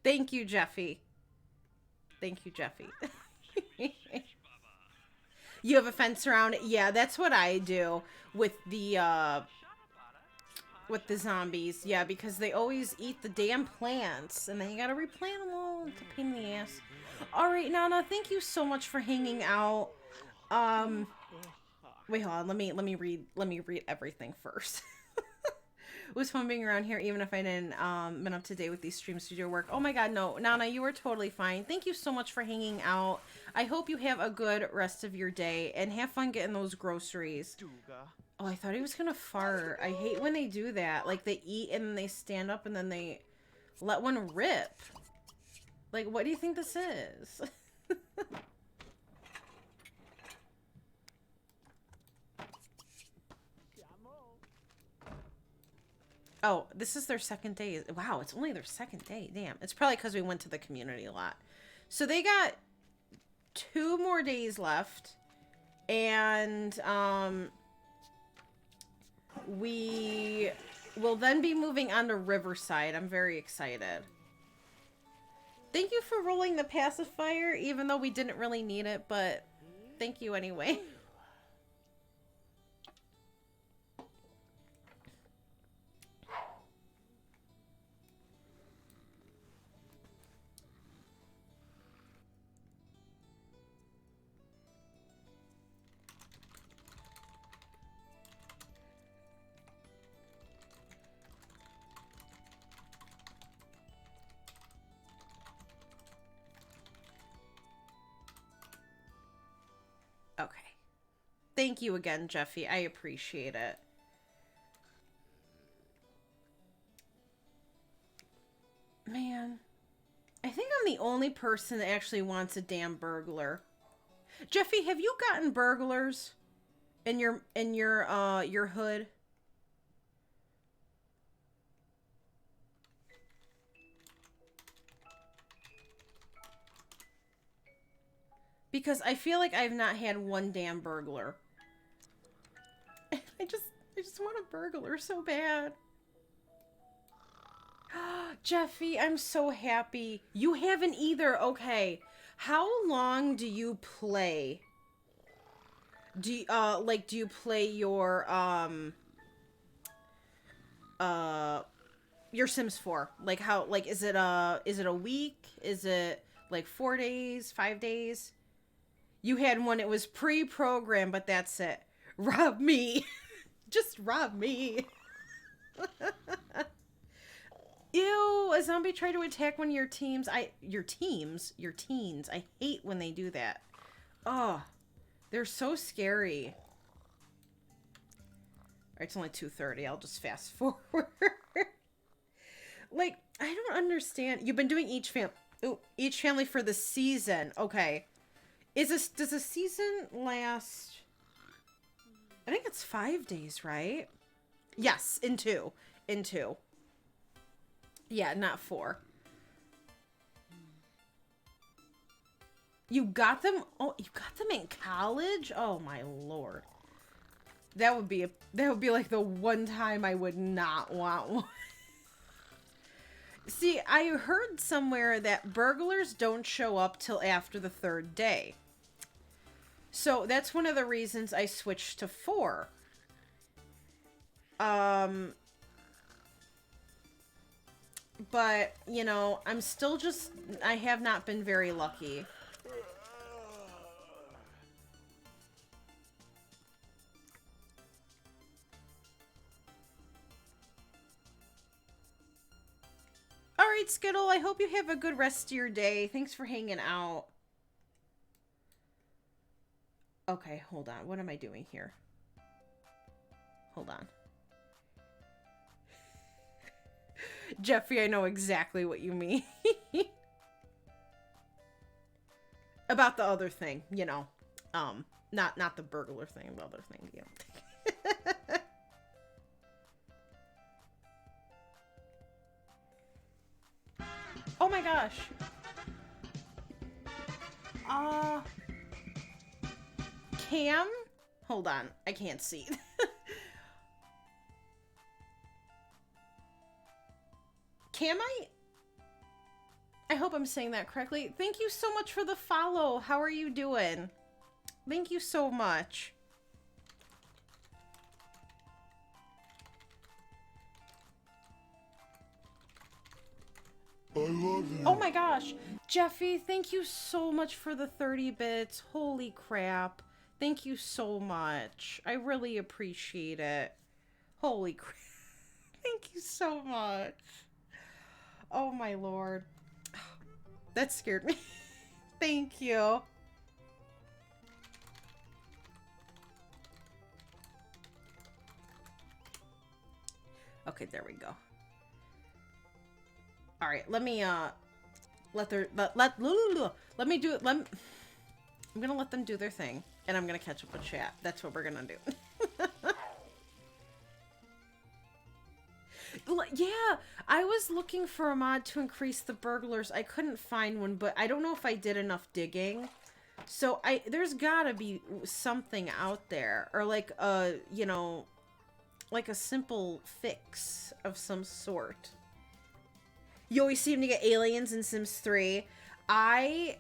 Thank you, Jeffy. Thank you, Jeffy. You have a fence around it? Yeah, that's what I do with the zombies. Yeah, because they always eat the damn plants, and then you gotta replant them all. It's a pain in the ass. Alright, Nana, thank you so much for hanging out. Wait, hold on. Let me read everything first. It was fun being around here, even if I didn't been up to date with these stream studio work. Oh my god, no. Nana, you were totally fine. Thank you so much for hanging out. I hope you have a good rest of your day, and have fun getting those groceries. Oh, I thought he was gonna fart. I hate when they do that. Like, they eat and then they stand up and then they let one rip. Like, what do you think this is? Oh, this is their second day. Wow, it's only their second day. Damn. It's probably because we went to the community a lot. So they got 2 more days left. And we will then be moving on to Riverside. I'm very excited. Thank you for rolling the pacifier, even though we didn't really need it, but thank you anyway. Okay. Thank you again, Jeffy. I appreciate it. Man. I think I'm the only person that actually wants a damn burglar. Jeffy, have you gotten burglars in your hood? Because I feel like I've not had one damn burglar. I just want a burglar so bad. Jeffy, I'm so happy. You haven't either. Okay. How long do you play? Do you play your Sims 4? Like, how, like, is it a week? Is it like 4 days, 5 days? You had one, it was pre-programmed, but that's it. Rob me. Just rob me. Ew, a zombie tried to attack one of your teams. Your teens. I hate when they do that. Oh, they're so scary. Alright, it's only 2:30. I'll just fast forward. Like, I don't understand. You've been doing each family for the season. Okay. Does a season last? I think it's 5 days, right? Yes, in two. Yeah, not 4. You got them? Oh, you got them in college? Oh my lord. That would be like the one time I would not want one. See, I heard somewhere that burglars don't show up till after the 3rd day. So that's one of the reasons I switched to 4. But, you know, I'm still I have not been very lucky. Alright, Skittle, I hope you have a good rest of your day. Thanks for hanging out. Okay, hold on. What am I doing here? Hold on. Jeffrey, I know exactly what you mean. About the other thing, you know. Not the burglar thing, the other thing, you know. Oh my gosh. Cam? Hold on. I can't see. Cam I hope I'm saying that correctly. Thank you so much for the follow. How are you doing? Thank you so much. I love you. Oh my gosh. Jeffy, thank you so much for the 30 bits. Holy crap. Thank you so much. I really appreciate it. Holy crap. Thank you so much. Oh my lord. That scared me. Thank you. Okay, there we go. All right, let me let me do it. I'm gonna let them do their thing, and I'm gonna catch up with chat. That's what we're gonna do. Yeah, I was looking for a mod to increase the burglars. I couldn't find one, but I don't know if I did enough digging. So there's gotta be something out there, or like a, you know, like a simple fix of some sort. You always seem to get aliens in Sims 3. I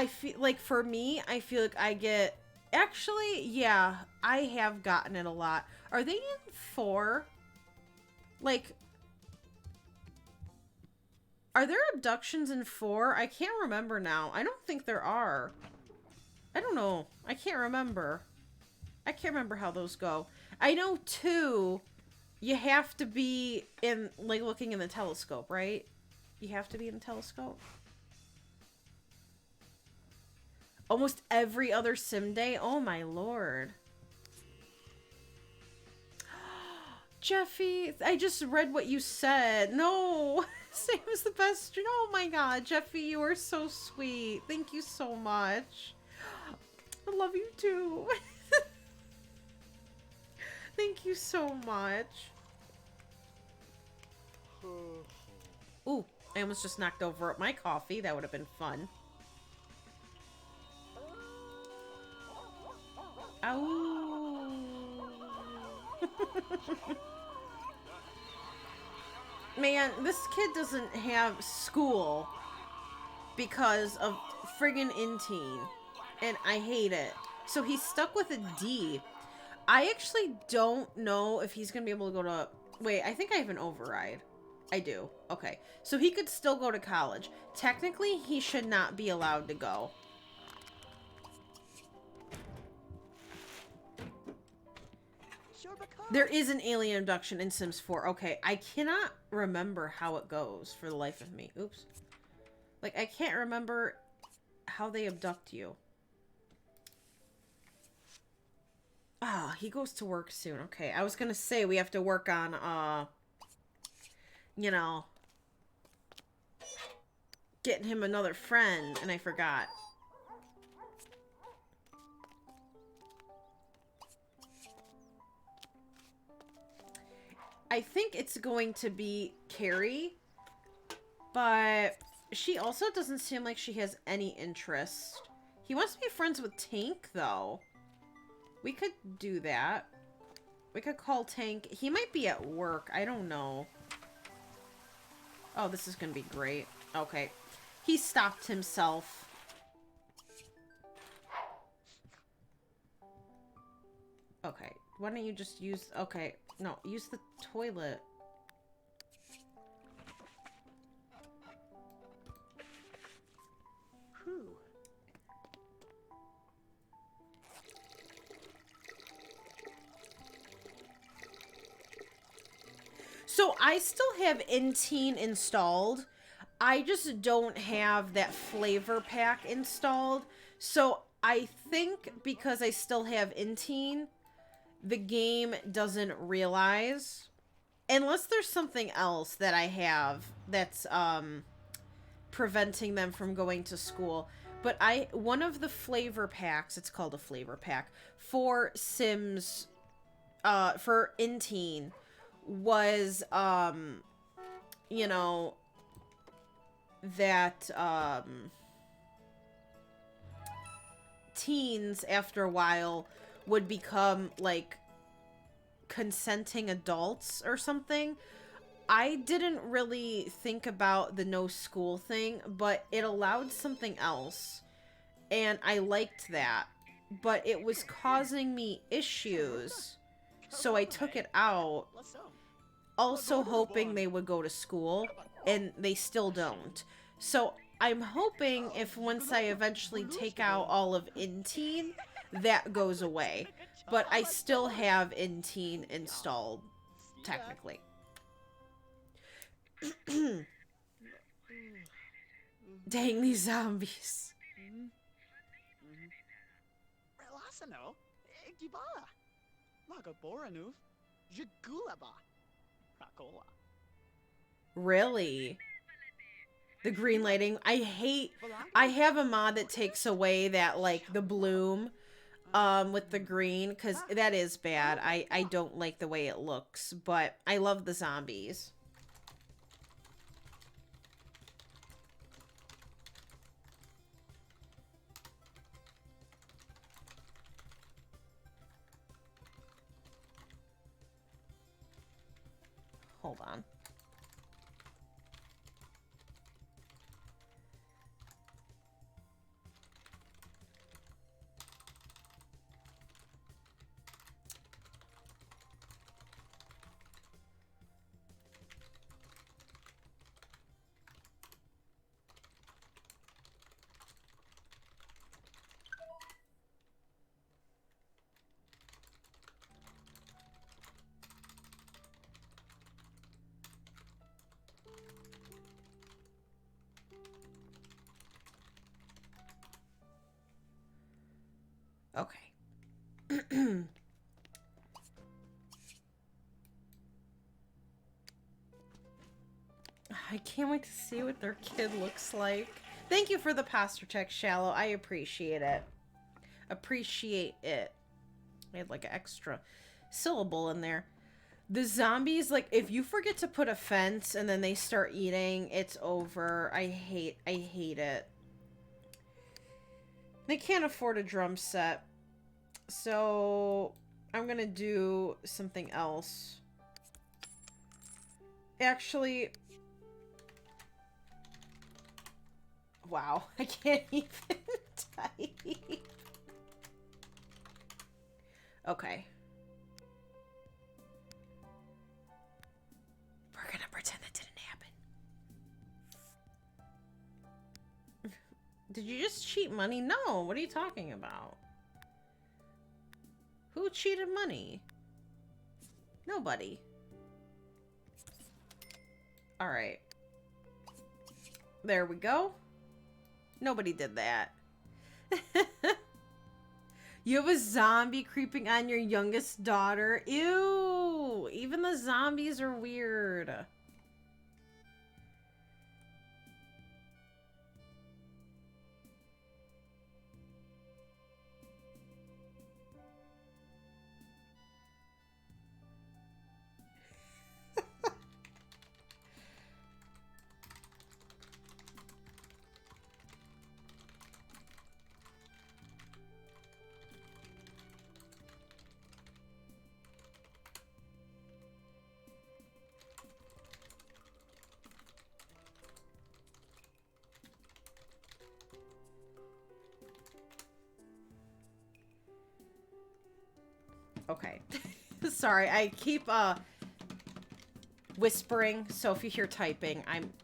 feel like, for me, I feel like I get... Actually, yeah, I have gotten it a lot. Are they in 4? Like... Are there abductions in 4? I can't remember now. I don't think there are. I don't know. I can't remember. I can't remember how those go. I know 2... You have to be in, like, looking in the telescope, right? You have to be in the telescope. Almost every other sim day? Oh my lord. Jeffy, I just read what you said. No! Sam is the best. Oh my god, Jeffy, you are so sweet. Thank you so much. I love you too. Thank you so much. Ooh, I almost just knocked over my coffee. That would have been fun. Ow. Man, this kid doesn't have school because of friggin' Inteen. And I hate it. So he's stuck with a D. I actually don't know if he's gonna be able to go to... Wait, I think I have an override. I do. Okay. So he could still go to college. Technically, he should not be allowed to go. There is an alien abduction in Sims 4. Okay, I cannot remember how it goes for the life of me. Oops. Like, I can't remember how they abduct you. Ah, he goes to work soon. Okay, I was gonna say we have to work on, you know, getting him another friend, and I forgot. I think it's going to be Carrie, but she also doesn't seem like she has any interest. He wants to be friends with Tank, though. We could do that. We could call Tank. He might be at work. I don't know. Oh, this is going to be great. Okay. He stopped himself. Okay. Why don't you just use... Okay. No, use the toilet. Whew. So I still have Inteen installed. I just don't have that flavor pack installed. So I think because I still have Inteen, the game doesn't realize, unless there's something else that I have that's preventing them from going to school. But one of the flavor packs, it's called a flavor pack, for Sims, for Inteen was, you know, that, teens after a while would become, like, consenting adults or something. I didn't really think about the no school thing, but it allowed something else, and I liked that, but it was causing me issues, so I took it out, also hoping they would go to school, and they still don't. So I'm hoping if once I eventually take out all of Inteen, that goes away. But I still have Inteen installed, technically. Dang these zombies. Relasano, Gibala, Magaboranuf, Jagulaba, Rakola. Really? The green lighting. I have a mod that takes away that, like, the bloom, with the green, because that is bad. I don't like the way it looks, but I love the zombies. Hold on. Okay. I can't wait to see what their kid looks like. Thank you for the posture check, Shallow. I appreciate it. Appreciate it. I had like an extra syllable in there. The zombies, like, if you forget to put a fence and then they start eating, it's over. I hate it. They can't afford a drum set. So I'm gonna do something else. Actually, wow, I can't even type. Okay. We're gonna pretend that didn't happen. Did you just cheat money? No, what are you talking about? Who cheated money? Nobody. Alright. There we go. Nobody did that. You have a zombie creeping on your youngest daughter. Ew! Even the zombies are weird. Okay. Sorry, I keep whispering, so if you hear typing,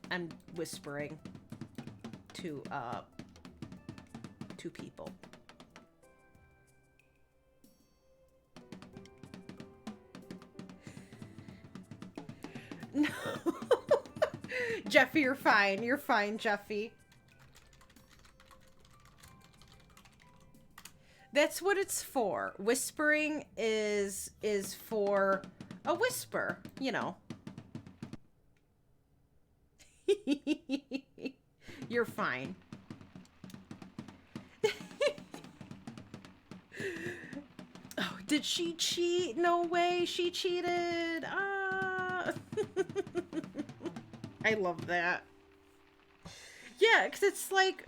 I'm whispering to people. No. Jeffy, you're fine. You're fine, Jeffy. That's what it's for. Whispering is for a whisper, you know. You're fine. Did she cheat? No way, she cheated. Ah. I love that. Yeah, because it's like,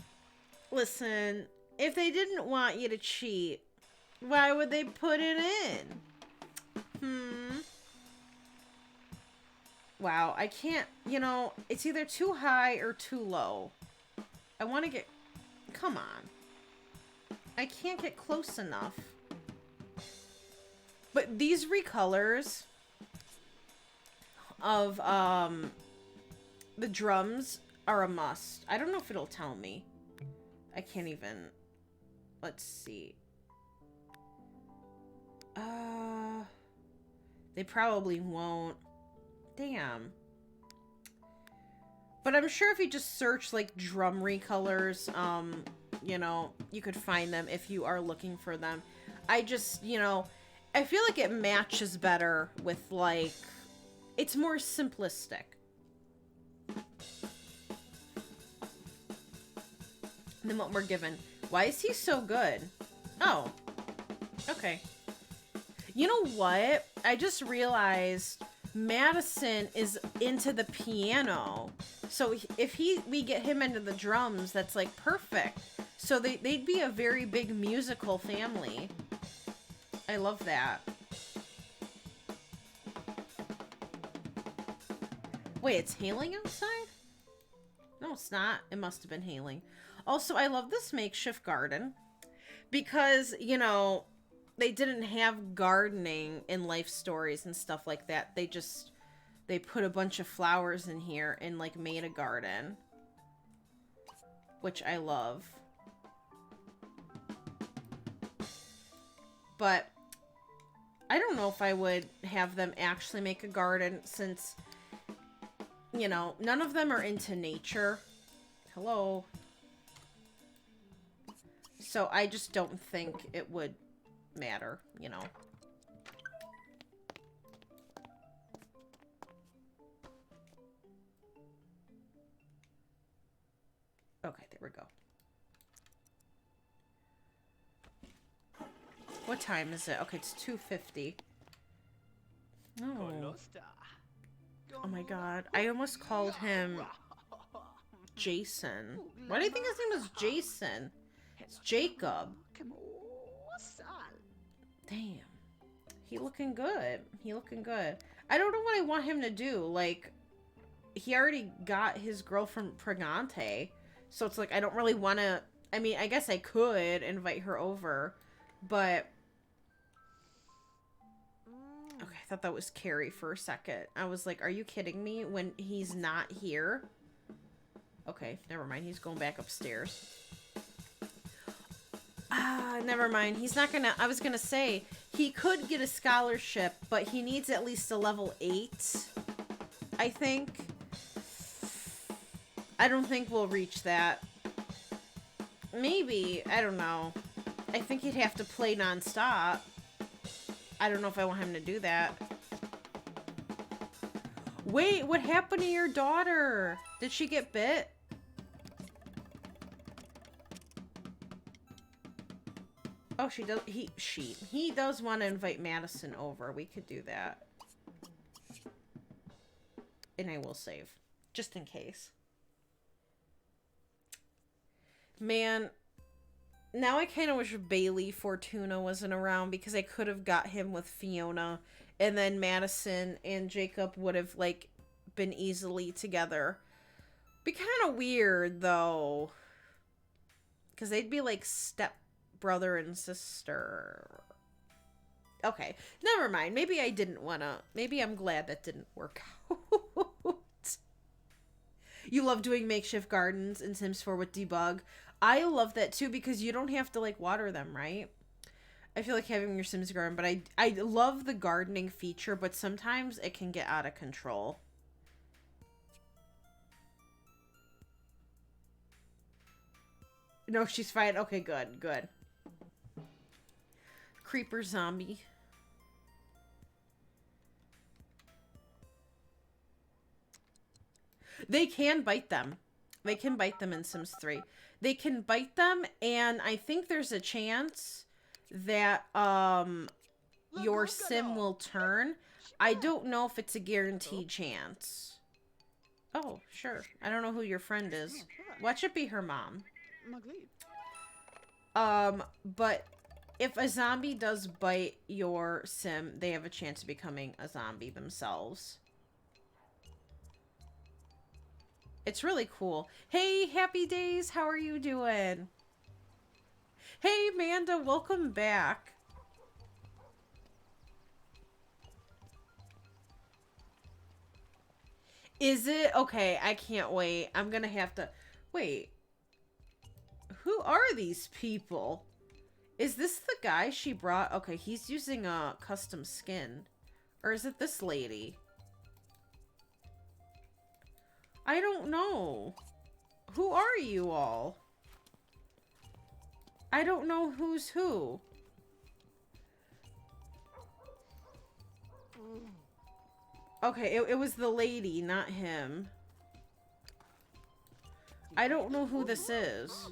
listen, if they didn't want you to cheat, why would they put it in? Wow, I can't, you know, it's either too high or too low. I want to get, come on. I can't get close enough. But these recolors of, the drums are a must. I don't know if it'll tell me. I can't even, let's see. They probably won't. Damn. But I'm sure if you just search, like, drum recolors, you know, you could find them if you are looking for them. I just, you know, I feel like it matches better with, like, it's more simplistic. Than what we're given. Why is he so good? Oh. Okay. You know what? I just realized Madison is into the piano. So if we get him into the drums, that's like perfect. So they'd be a very big musical family. I love that. Wait, it's hailing outside? No, it's not. It must have been hailing. Also, I love this makeshift garden because, you know, they didn't have gardening in Life Stories and stuff like that. They put a bunch of flowers in here and, like, made a garden. Which I love. But I don't know if I would have them actually make a garden since, you know, none of them are into nature. Hello. So I just don't think it would matter, you know. Okay, there we go. What time is it? Okay, it's 2:50. No. Oh my god. I almost called him Jason. Why do you think his name was Jason? It's Jacob. Damn. He looking good. He looking good. I don't know what I want him to do. Like, he already got his girlfriend Pregante. So it's like, I don't really want to... I mean, I guess I could invite her over. But... Okay, I thought that was Carrie for a second. I was like, are you kidding me? When he's not here? Okay, never mind. He's going back upstairs. Ah, never mind. He's not gonna... I was gonna say, he could get a scholarship, but he needs at least a level 8, I think. I don't think we'll reach that. Maybe. I don't know. I think he'd have to play nonstop. I don't know if I want him to do that. Wait, what happened to your daughter? Did she get bit? Oh, she does. He does want to invite Madison over. We could do that. And I will save. Just in case. Man. Now I kind of wish Bailey Fortuna wasn't around because I could have got him with Fiona. And then Madison and Jacob would have, like, been easily together. Be kind of weird, though. Because they'd be, like, step-brother and sister. Okay. Never mind. Maybe I didn't want to... Maybe I'm glad that didn't work out. You love doing makeshift gardens in Sims 4 with debug. I love that too because you don't have to like water them, right? I feel like having your Sims garden, but I love the gardening feature, but sometimes it can get out of control. No, she's fine. Okay, good, good. Creeper zombie. They can bite them. They can bite them in Sims 3. They can bite them, and I think there's a chance that your sim will turn. I don't know if it's a guaranteed chance. Oh, sure. I don't know who your friend is. Watch it be her mom. But if a zombie does bite your sim, they have a chance of becoming a zombie themselves. It's really cool. Hey, Happy Days, how are you doing? Hey, Amanda, welcome back. Is it? Okay, I can't wait. I'm gonna have to... Wait. Who are these people? Is this the guy she brought? Okay, he's using a custom skin. Or is it this lady? I don't know. Who are you all? I don't know who's who. Okay, it was the lady, not him. I don't know who this is.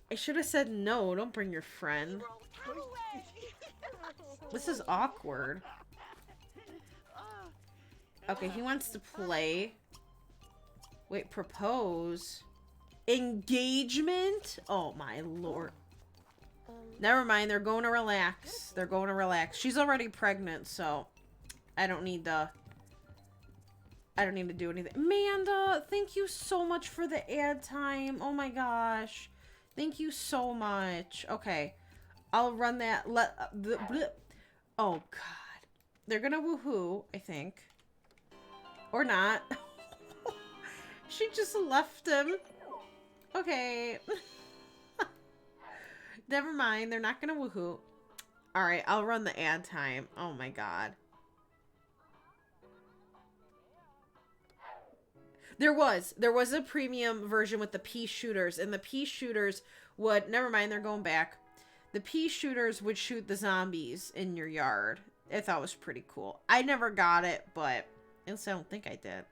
I should have said no, don't bring your friend. This is awkward. Okay, he wants to play. Wait, propose. Engagement? Oh my lord. Never mind, they're going to relax. They're going to relax. She's already pregnant, so I don't need to do anything. Amanda, thank you so much for the ad time. Oh my gosh. Thank you so much. Okay. I'll run that. Oh god. They're gonna woohoo, I think. Or not. She just left him. Okay. Never mind. They're not gonna woohoo. Alright, I'll run the ad time. Oh my god. There was a premium version with the pea shooters, and the pea shooters would, never mind, they're going back. The pea shooters would shoot the zombies in your yard. I thought it was pretty cool. I never got it, but I don't think I did.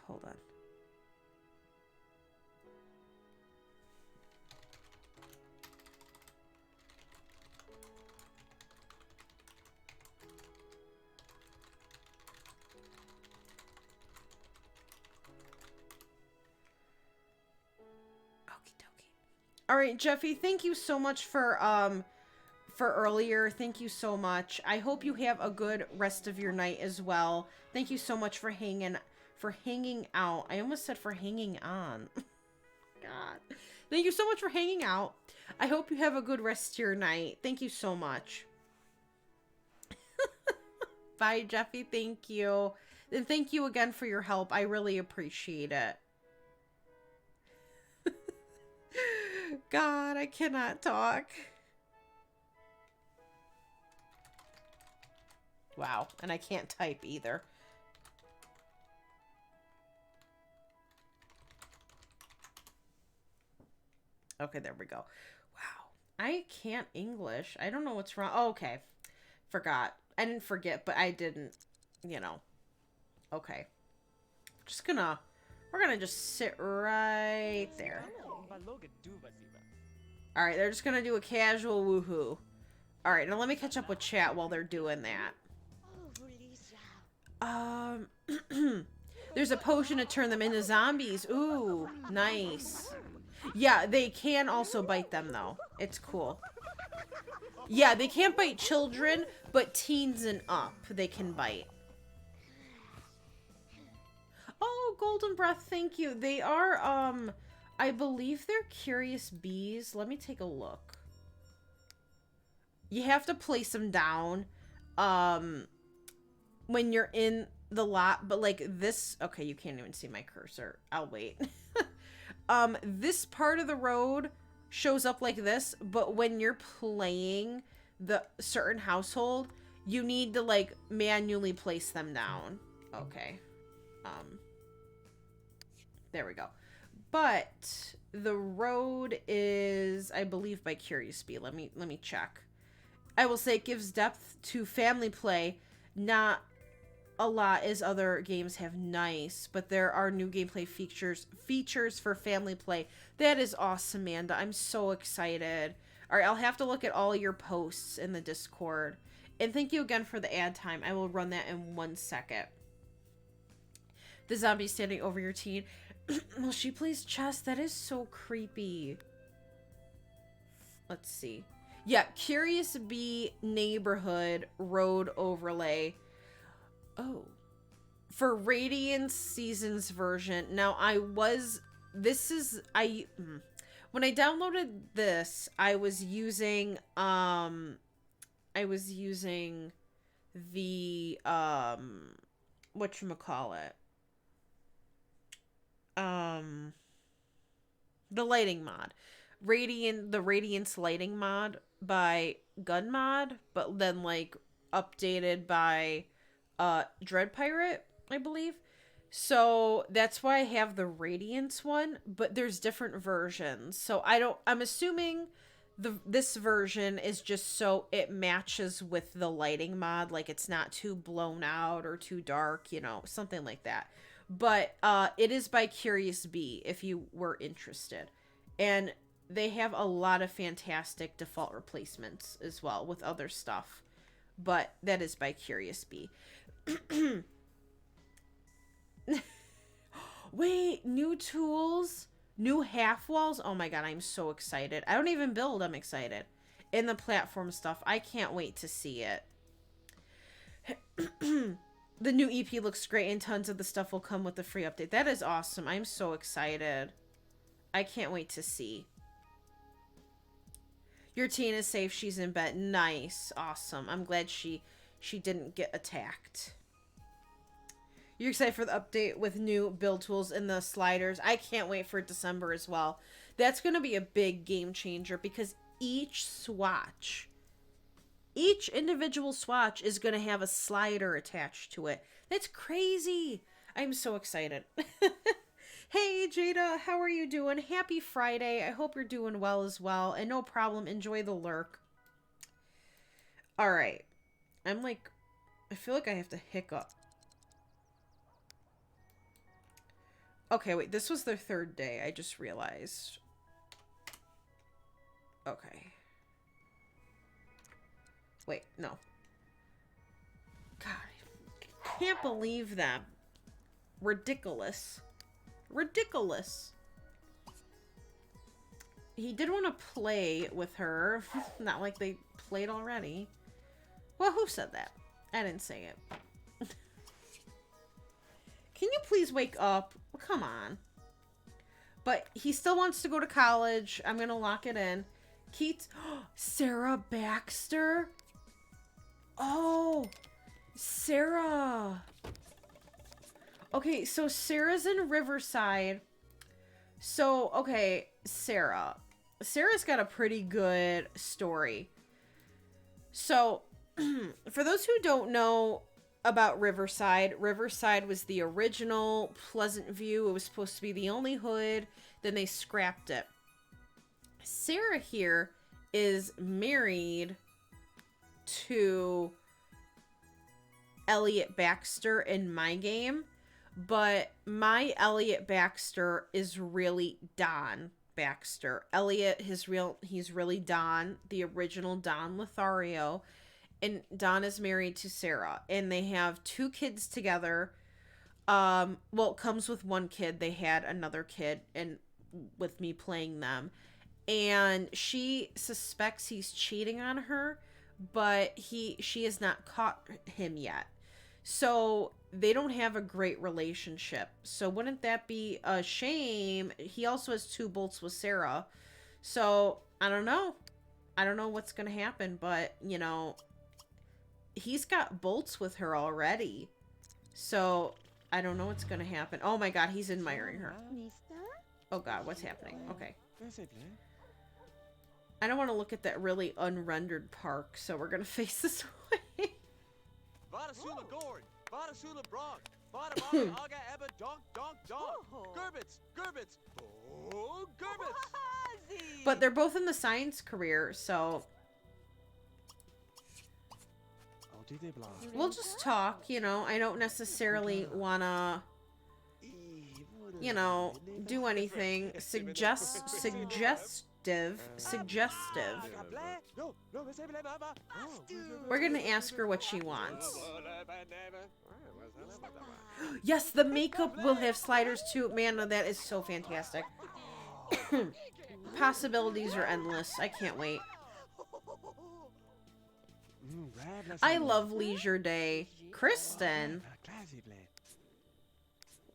Hold on. All right, Jeffy, thank you so much for earlier. Thank you so much. I hope you have a good rest of your night as well. Thank you so much for hanging out. I almost said for hanging on. God. Thank you so much for hanging out. I hope you have a good rest of your night. Thank you so much. Bye, Jeffy. Thank you. And thank you again for your help. I really appreciate it. God, I cannot talk. Wow, and I can't type either. Okay, there we go. Wow, I can't English. I don't know what's wrong. Oh, okay, forgot. I didn't forget, but I didn't, you know. Okay, we're gonna just sit right there. Alright, they're just gonna do a casual woohoo. Alright, now let me catch up with chat while they're doing that. There's a potion to turn them into zombies. Ooh, nice. Yeah, they can also bite them, though. It's cool. Yeah, they can't bite children, but teens and up, they can bite. Oh, Golden Breath, thank you. They are, I believe they're curious bees. Let me take a look. You have to place them down when you're in the lot, but like this, okay, you can't even see my cursor. I'll wait. This part of the road shows up like this, but when you're playing the certain household, you need to like manually place them down. Okay. There we go. But the road is, I believe, by Curious Bee. Let me check. I will say it gives depth to family play, not a lot as other games have nice, but there are new gameplay features for family play. That is awesome, Amanda. I'm so excited. All right, I'll have to look at all your posts in the Discord. And thank you again for the ad time. I will run that in 1 second. The zombie standing over your teen. Well, she plays chess. That is so creepy. Let's see. Yeah, Curious Bee Neighborhood Road Overlay. Oh. For Radiant Seasons version. Now, when I downloaded this, I was using the, whatchamacallit? The lighting mod. The Radiance lighting mod by Gun Mod, but then like updated by Dread Pirate, I believe. So that's why I have the Radiance one, but there's different versions. So I'm assuming this version is just so it matches with the lighting mod, like it's not too blown out or too dark, you know, something like that. But it is by Curious Bee if you were interested. And they have a lot of fantastic default replacements as well with other stuff. But that is by Curious Bee. Wait, new tools, new half walls. Oh my god, I'm so excited. I don't even build, I'm excited. And the platform stuff, I can't wait to see it. The new EP looks great and tons of the stuff will come with the free update. That is awesome. I'm so excited. I can't wait to see. Your teen is safe. She's in bed. Nice. Awesome. I'm glad she didn't get attacked. You're excited for the update with new build tools and the sliders. I can't wait for December as well. That's going to be a big game changer because each individual swatch is going to have a slider attached to it. That's crazy. I'm so excited. Hey, Jada, how are you doing? Happy Friday. I hope you're doing well as well. And no problem. Enjoy the lurk. All right. I feel like I have to hiccup. Okay, wait. This was their third day. I just realized. Okay. Wait, no. God, I can't believe that. Ridiculous. Ridiculous. He did want to play with her. Not like they played already. Well, who said that? I didn't say it. Can you please wake up? Come on. But he still wants to go to college. I'm going to lock it in. Keats. Sarah Baxter. Oh, Sarah. Okay, so Sarah's in Riverside. So, okay, Sarah. Sarah's got a pretty good story. So, for those who don't know about Riverside, Riverside was the original Pleasant View. It was supposed to be the only hood. Then they scrapped it. Sarah here is married to Elliot Baxter in my game. But my Elliot Baxter is really Don Baxter. Elliot, he's really Don, the original Don Lothario. And Don is married to Sarah. And they have 2 kids together. Well, it comes with 1 kid. They had another kid and with me playing them. And she suspects he's cheating on her. But she has not caught him yet. So they don't have a great relationship. So wouldn't that be a shame? He also has 2 bolts with Sarah. So I don't know. I don't know what's going to happen. But, you know, he's got bolts with her already. So I don't know what's going to happen. Oh my god, he's admiring her. Oh god, what's happening? Okay. I don't want to look at that really unrendered park. So we're going to face this way. Vadasula Gord, Vadasula Brog, Vadabada Aga Ebba Donk Donk Donk, Gerbits, oh Gerbits. But they're both in the science career, so We'll just talk, you know. I don't necessarily wanna, you know, do anything suggestive. We're gonna ask her what she wants. Yes, the makeup will have sliders too. Man, that is so fantastic. Possibilities are endless. I can't wait. I love Leisure Day. Kristen.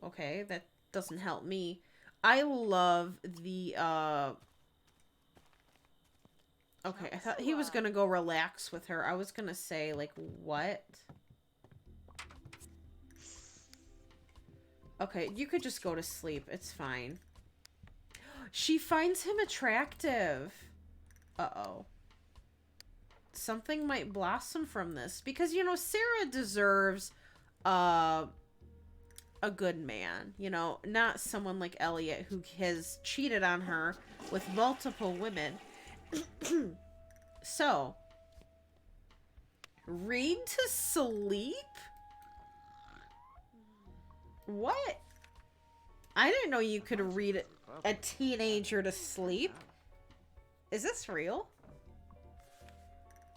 Okay, that doesn't help me. I love the, okay, I thought he was gonna go relax with her. I was gonna say, like, what? Okay, you could just go to sleep. It's fine. She finds him attractive. Uh-oh. Something might blossom from this. Because, you know, Sarah deserves a good man. You know, not someone like Elliot who has cheated on her with multiple women. So, read to sleep? What? I didn't know you could read a teenager to sleep. Is this real?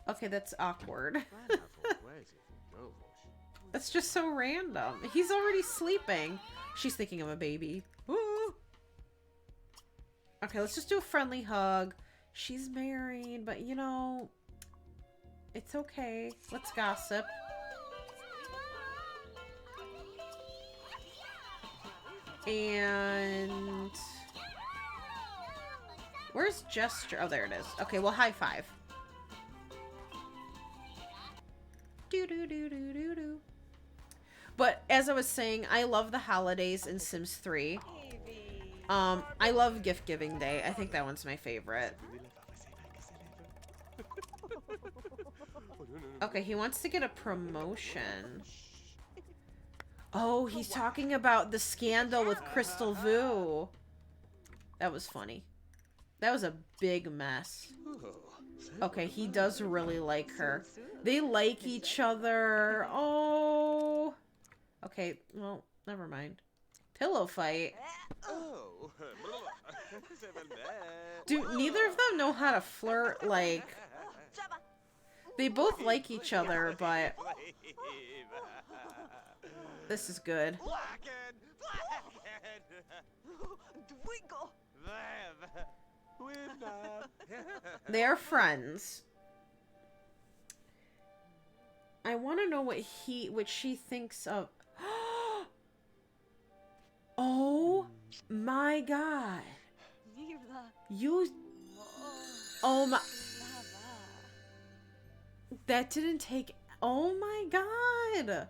Okay, that's awkward. That's just so random. He's already sleeping. She's thinking of a baby. Ooh. Okay, let's just do a friendly hug. She's married, but you know, it's okay. Let's gossip. And where's gesture? Oh, there it is. Okay, well, high five. Do. But as I was saying, I love the holidays in Sims 3. I love gift giving day. I think that one's my favorite. Okay, he wants to get a promotion. Oh, he's talking about the scandal with Crystal Vu. That was funny. That was a big mess. Okay, he does really like her. They like each other. Oh. Okay, well, never mind. Pillow fight. Dude, neither of them know how to flirt. Like, they both like each other, but this is good. They are friends. I want to know what she thinks of. Oh my god. You. Oh my. That didn't take. Oh my god.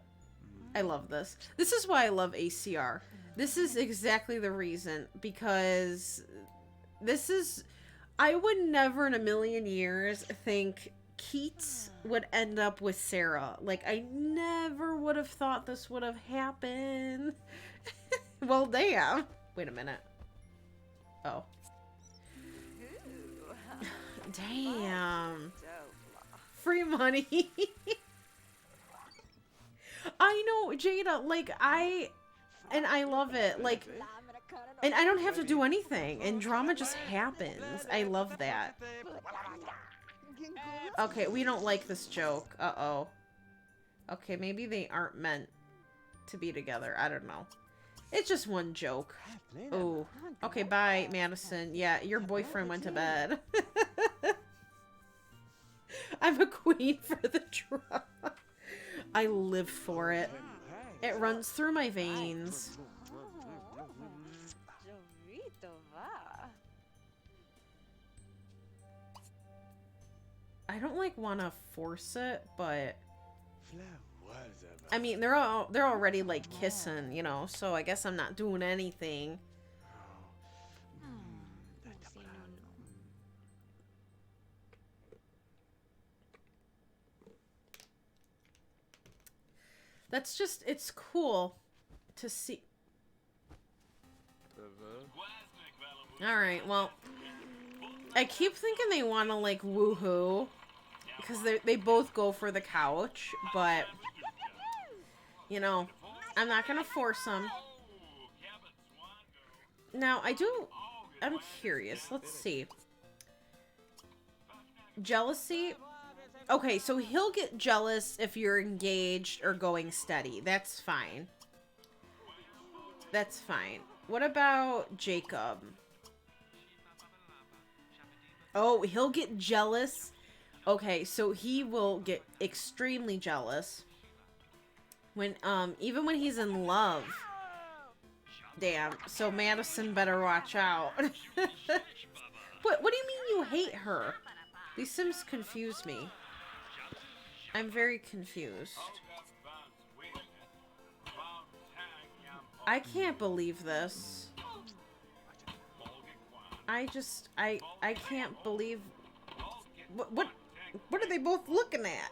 I love this. This is why I love ACR. This is exactly the reason. Because this is. I would never in a million years think Keats would end up with Sarah. Like, I never would have thought this would have happened. Well, damn. Wait a minute. Oh. Damn. Free money. I know, Jada, like, I love it. Like, and I don't have to do anything, and drama just happens. I love that. Okay, we don't like this joke. Uh-oh. Okay, maybe they aren't meant to be together. I don't know. It's just one joke. Oh. Okay, bye, Madison. Yeah, your boyfriend went to bed. I'm a queen for the drama. I live for it. It runs through my veins. I don't like want to force it, but I mean they're already like kissing, you know, so I guess I'm not doing anything. That's just, it's cool to see. Alright, well, I keep thinking they want to, like, woohoo. because they both go for the couch, but, you know, I'm not going to force them. Now, I'm curious. Let's see. Jealousy. Okay, so he'll get jealous if you're engaged or going steady. That's fine. That's fine. What about Jacob? Oh, he'll get jealous. Okay, so he will get extremely jealous when even when he's in love. Damn. So Madison better watch out. What do you mean you hate her? These Sims confuse me. I'm very confused. I can't believe this. I can't believe... What are they both looking at?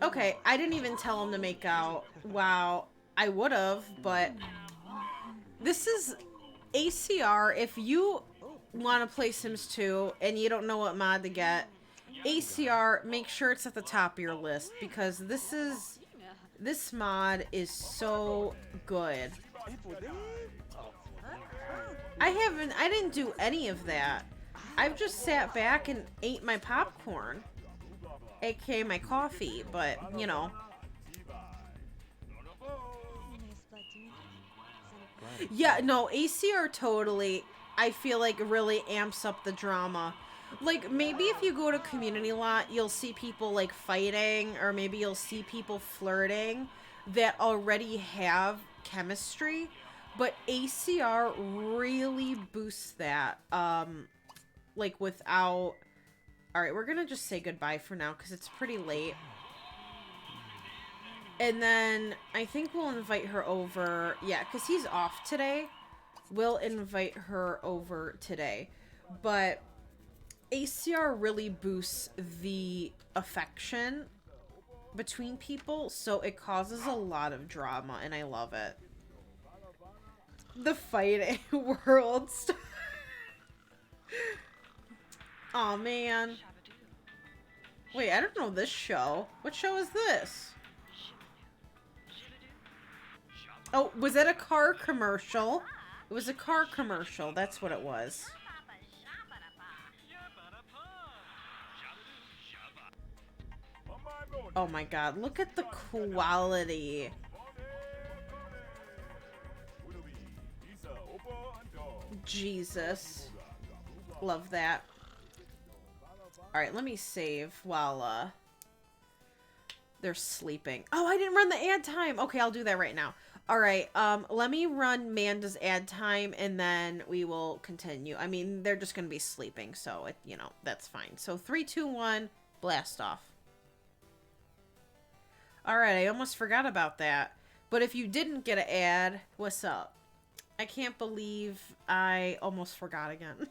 Okay, I didn't even tell him to make out. Wow, I would've, but... This is ACR. If you want to play Sims 2 and you don't know what mod to get, ACR, make sure it's at the top of your list, because this mod is so good. I didn't do any of that. I've just sat back and ate my popcorn, aka my coffee, but you know. Yeah, no, ACR totally, I feel like, really amps up the drama. Like, maybe if you go to community lot, you'll see people, like, fighting, or maybe you'll see people flirting that already have chemistry, but ACR really boosts that, like, without... Alright, we're gonna just say goodbye for now, because it's pretty late. And then, I think we'll invite her over... Yeah, because he's off today. We'll invite her over today. But... ACR really boosts the affection between people, so it causes a lot of drama, and I love it. The fighting world stuff. Aw, man. Wait, I don't know this show. What show is this? Oh, was that a car commercial? It was a car commercial. That's what it was. Oh my god, look at the quality. Jesus. Love that. Alright, let me save while they're sleeping. Oh, I didn't run the ad time. Okay, I'll do that right now. Alright, let me run Manda's ad time and then we will continue. I mean, they're just gonna be sleeping, so, you know, that's fine. So, 3, 2, 1, blast off. Alright, I almost forgot about that. But if you didn't get an ad, what's up? I can't believe I almost forgot again.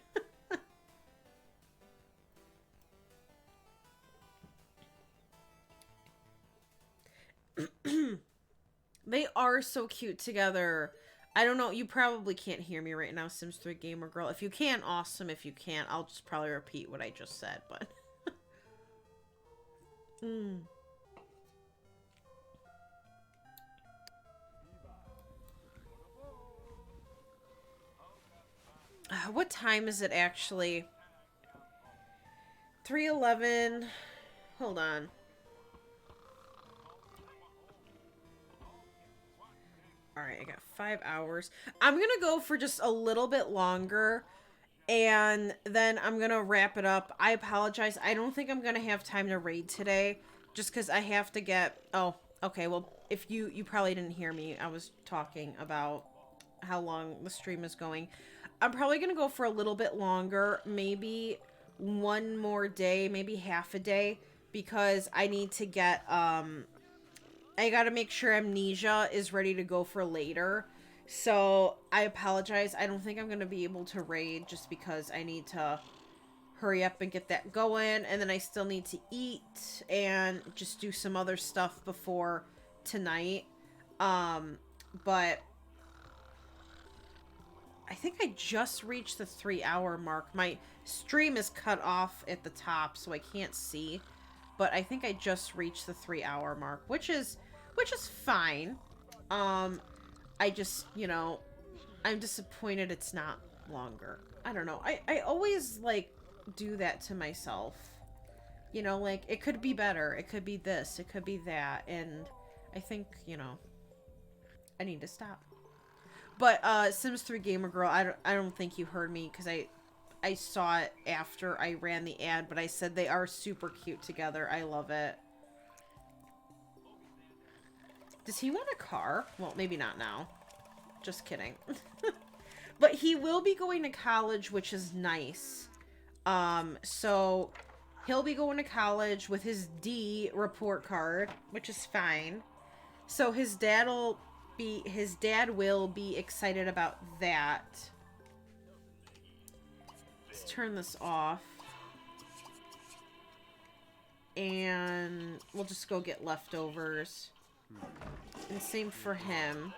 They are so cute together. I don't know, you probably can't hear me right now, Sims 3 Gamer Girl. If you can, awesome. If you can't, I'll just probably repeat what I just said, but... What time is it actually? 3:11. Hold on. Alright, I got 5 hours. I'm gonna go for just a little bit longer, and then I'm gonna wrap it up. I apologize. I don't think I'm gonna have time to raid today, just because I have to get... Oh, okay, well, if you probably didn't hear me. I was talking about how long the stream is going. I'm probably going to go for a little bit longer, maybe one more day, maybe half a day, because I need to get, I got to make sure Amnesia is ready to go for later. So, I apologize. I don't think I'm going to be able to raid just because I need to hurry up and get that going, and then I still need to eat and just do some other stuff before tonight. But... I think I just reached the 3-hour mark. My stream is cut off at the top, so I can't see. But I think I just reached the 3-hour mark, which is fine. I just, you know, I'm disappointed it's not longer. I don't know. I always, like, do that to myself. You know, like, it could be better. It could be this. It could be that. And I think, you know, I need to stop. But, Sims 3 Gamer Girl, I don't think you heard me, because I saw it after I ran the ad, but I said they are super cute together. I love it. Does he want a car? Well, maybe not now. Just kidding. But he will be going to college, which is nice. So he'll be going to college with his D report card, which is fine. So his dad will be excited about that. Let's turn this off. And we'll just go get leftovers. And same for him.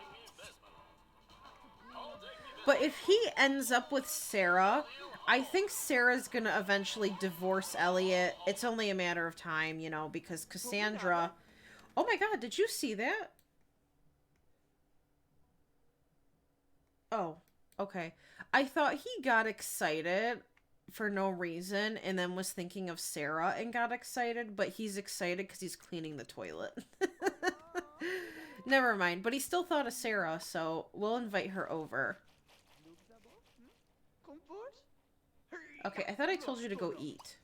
But if he ends up with Sarah, I think Sarah's gonna eventually divorce Elliot. It's only a matter of time, you know, because Cassandra... Oh my god, did you see that? Oh, okay. I thought he got excited for no reason and then was thinking of Sarah and got excited, but he's excited because he's cleaning the toilet. Never mind, but he still thought of Sarah, so we'll invite her over. Okay, I thought I told you to go eat.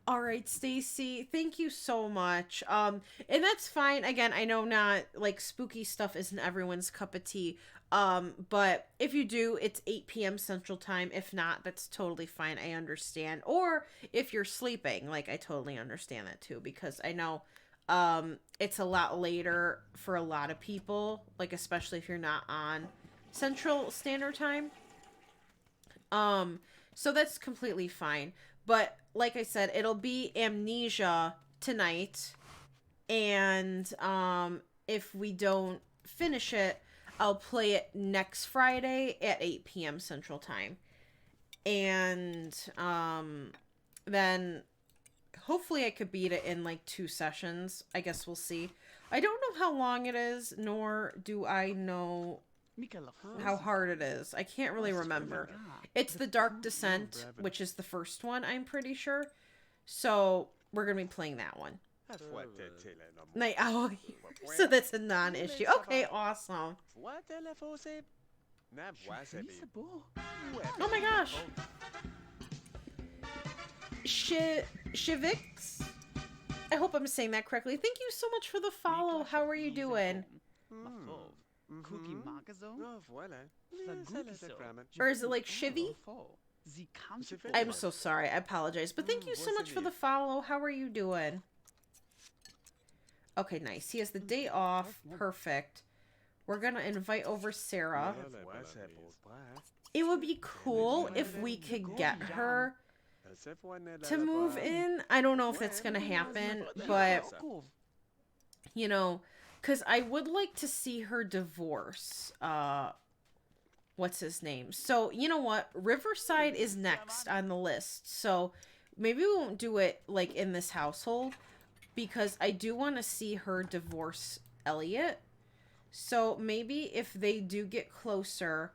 All right, Stacy, thank you so much. And that's fine. Again, I know not like spooky stuff isn't everyone's cup of tea. But if you do, it's 8 p.m. Central Time. If not, that's totally fine. I understand. Or if you're sleeping, like I totally understand that too, because I know it's a lot later for a lot of people, like especially if you're not on Central Standard Time. So that's completely fine. But like I said, it'll be Amnesia tonight. And if we don't finish it, I'll play it next Friday at 8 p.m. Central Time. And then hopefully I could beat it in like 2 sessions. I guess we'll see. I don't know how long it is, nor do I know how hard it is. I can't really remember. It's the Dark Descent, which is the first one, I'm pretty sure. So we're going to be playing that one. Night Owl. So that's a non-issue. Okay, awesome. Oh my gosh. Shivix? I hope I'm saying that correctly. Thank you so much for the follow. How are you doing? Or is it like Shivy? I'm so sorry. I apologize. But thank you so much for the follow. How are you doing? Okay, nice. He has the day off. Perfect. We're going to invite over Sarah. It would be cool if we could get her to move in. I don't know if that's going to happen, but, you know, because I would like to see her divorce. What's his name? So, you know what? Riverside is next on the list. So, maybe we won't do it, like, in this household. Because I do want to see her divorce Elliot. So maybe if they do get closer,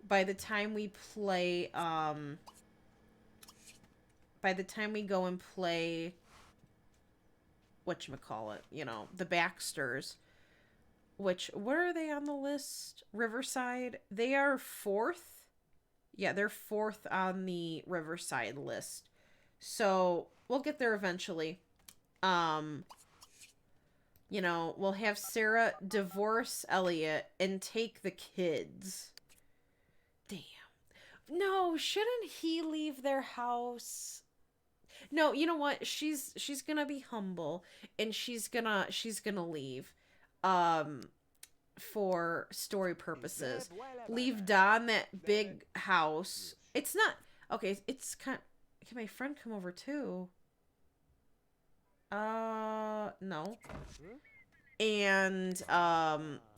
by the time we play, by the time we go and play, whatchamacallit, you know, the Baxters, which, where are they on the list? Riverside? They are 4th? Yeah, they're 4th on the Riverside list. So we'll get there eventually. You know, we'll have Sarah divorce Elliot and take the kids. Damn. No, shouldn't he leave their house? No, you know what? She's gonna be humble and she's gonna leave. for story purposes. Leave Don that big house. It's not okay. It's kind. Can my friend come over too? No. And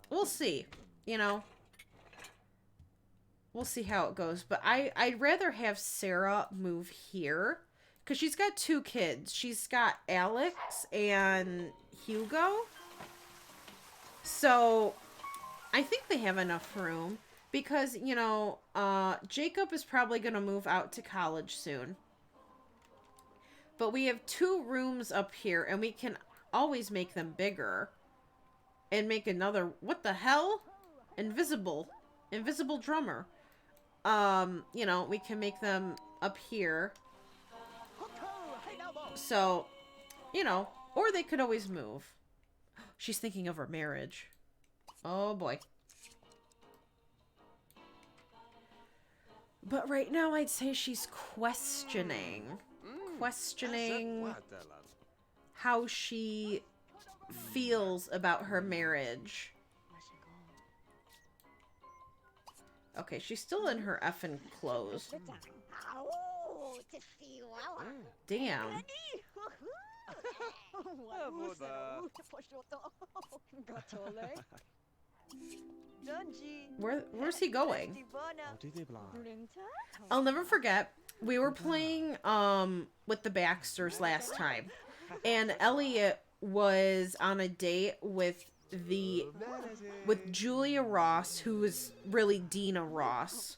we'll see. You know, we'll see how it goes. But I'd rather have Sarah move here because she's got 2 kids. She's got Alex and Hugo. So I think they have enough room because, you know, Jacob is probably going to move out to college soon. But we have 2 rooms up here and we can always make them bigger and make another, what the hell? Invisible drummer. You know, we can make them up here. So, you know, or they could always move. She's thinking of her marriage. Oh boy. But right now I'd say she's questioning how she feels about her marriage. Okay, she's still in her effing clothes. Damn. Where's he going? I'll never forget. We were playing with the Baxters last time, and Elliot was on a date with Julia Ross, who is really Dina Ross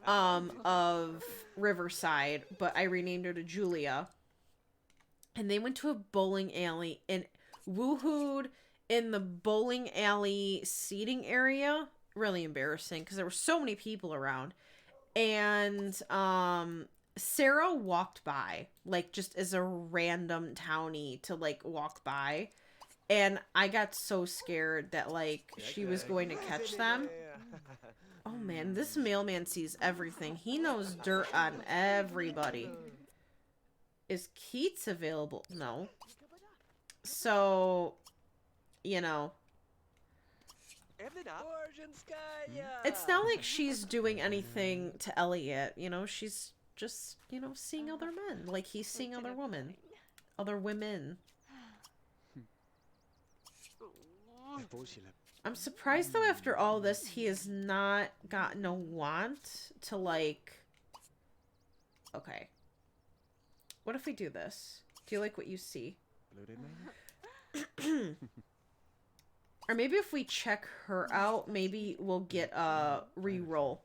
of Riverside, but I renamed her to Julia. And they went to a bowling alley and woohooed in the bowling alley seating area. Really embarrassing because there were so many people around. And Sarah walked by, like, just as a random townie to, like, walk by. And I got so scared that, like, she was going to catch them. Oh, man, this mailman sees everything. He knows dirt on everybody. Is Keats available? No. So, you know. It's not like she's doing anything to Elliot. You know, she's just, you know, seeing other men. Like he's seeing other women. Other women. I'm surprised, though, after all this, he has not gotten a want to, like... Okay. What if we do this? Do you like what you see? Or maybe if we check her out, maybe we'll get a re-roll.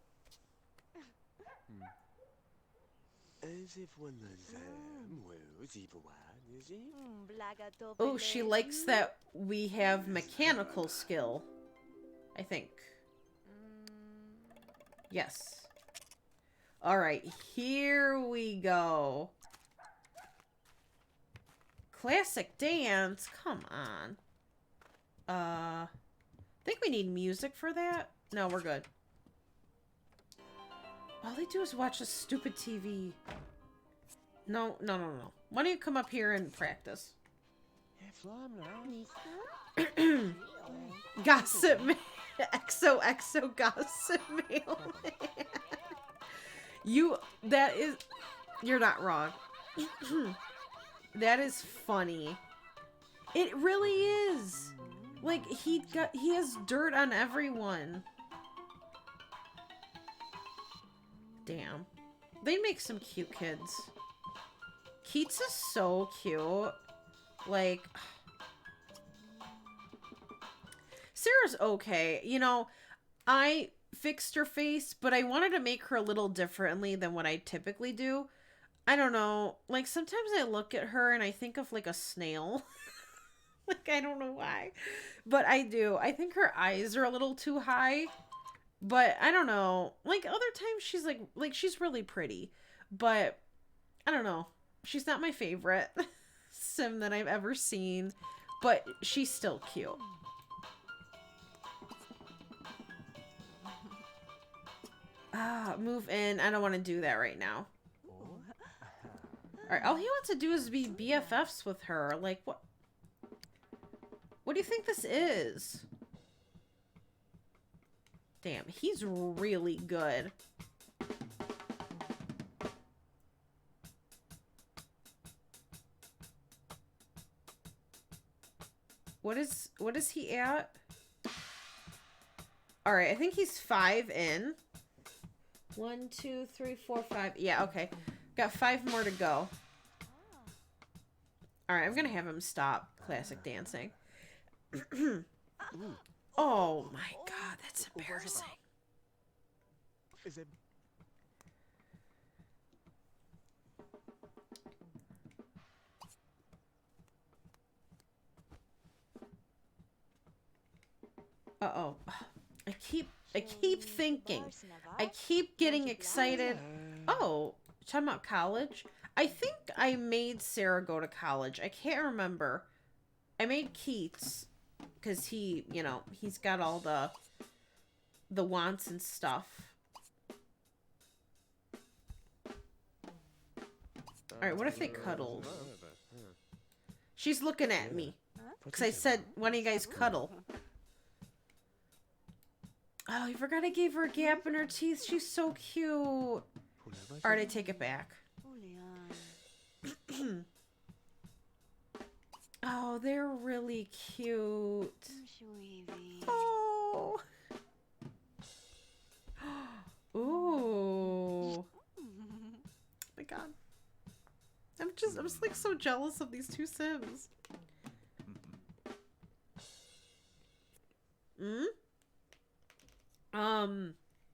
Oh, she likes that we have mechanical skill. I think. Yes. Alright, here we go. Classic dance? Come on. I think we need music for that. No, we're good. All they do is watch this stupid TV. No. Why don't you come up here and practice? Gossip man. XOXO gossip mailman. You're not wrong. That is funny. It really is. Like, he has dirt on everyone. Damn. They make some cute kids. Keats is so cute. Like, Sarah's okay. You know, I fixed her face, but I wanted to make her a little differently than what I typically do. I don't know. Like, sometimes I look at her and I think of, like, a snail. Like, I don't know why. But I do. I think her eyes are a little too high. But I don't know. Like, other times she's, like she's really pretty. But, I don't know. She's not my favorite sim that I've ever seen. But she's still cute. Move in. I don't want to do that right now. Alright, all he wants to do is be BFFs with her. Like, what? What do you think this is? Damn, he's really good. What is he at? Alright, I think he's 5 in. 1, 2, 3, 4, 5. Yeah, okay. Got 5 more to go. Alright, I'm gonna have him stop classic dancing. Oh my god, that's embarrassing. Is it? Uh-oh. I keep thinking. I keep getting excited. Oh, talking about college? I think I made Sarah go to college. I can't remember. I made Keats because he, you know, he's got all the wants and stuff. Alright, what if they cuddled? She's looking at me. Because I said, why don't you guys cuddle? Oh, you forgot I gave her a gap in her teeth. She's so cute. Alright, I take it back. Oh, they're really cute. Oh. Ooh. Oh my god. I'm just like so jealous of these two Sims.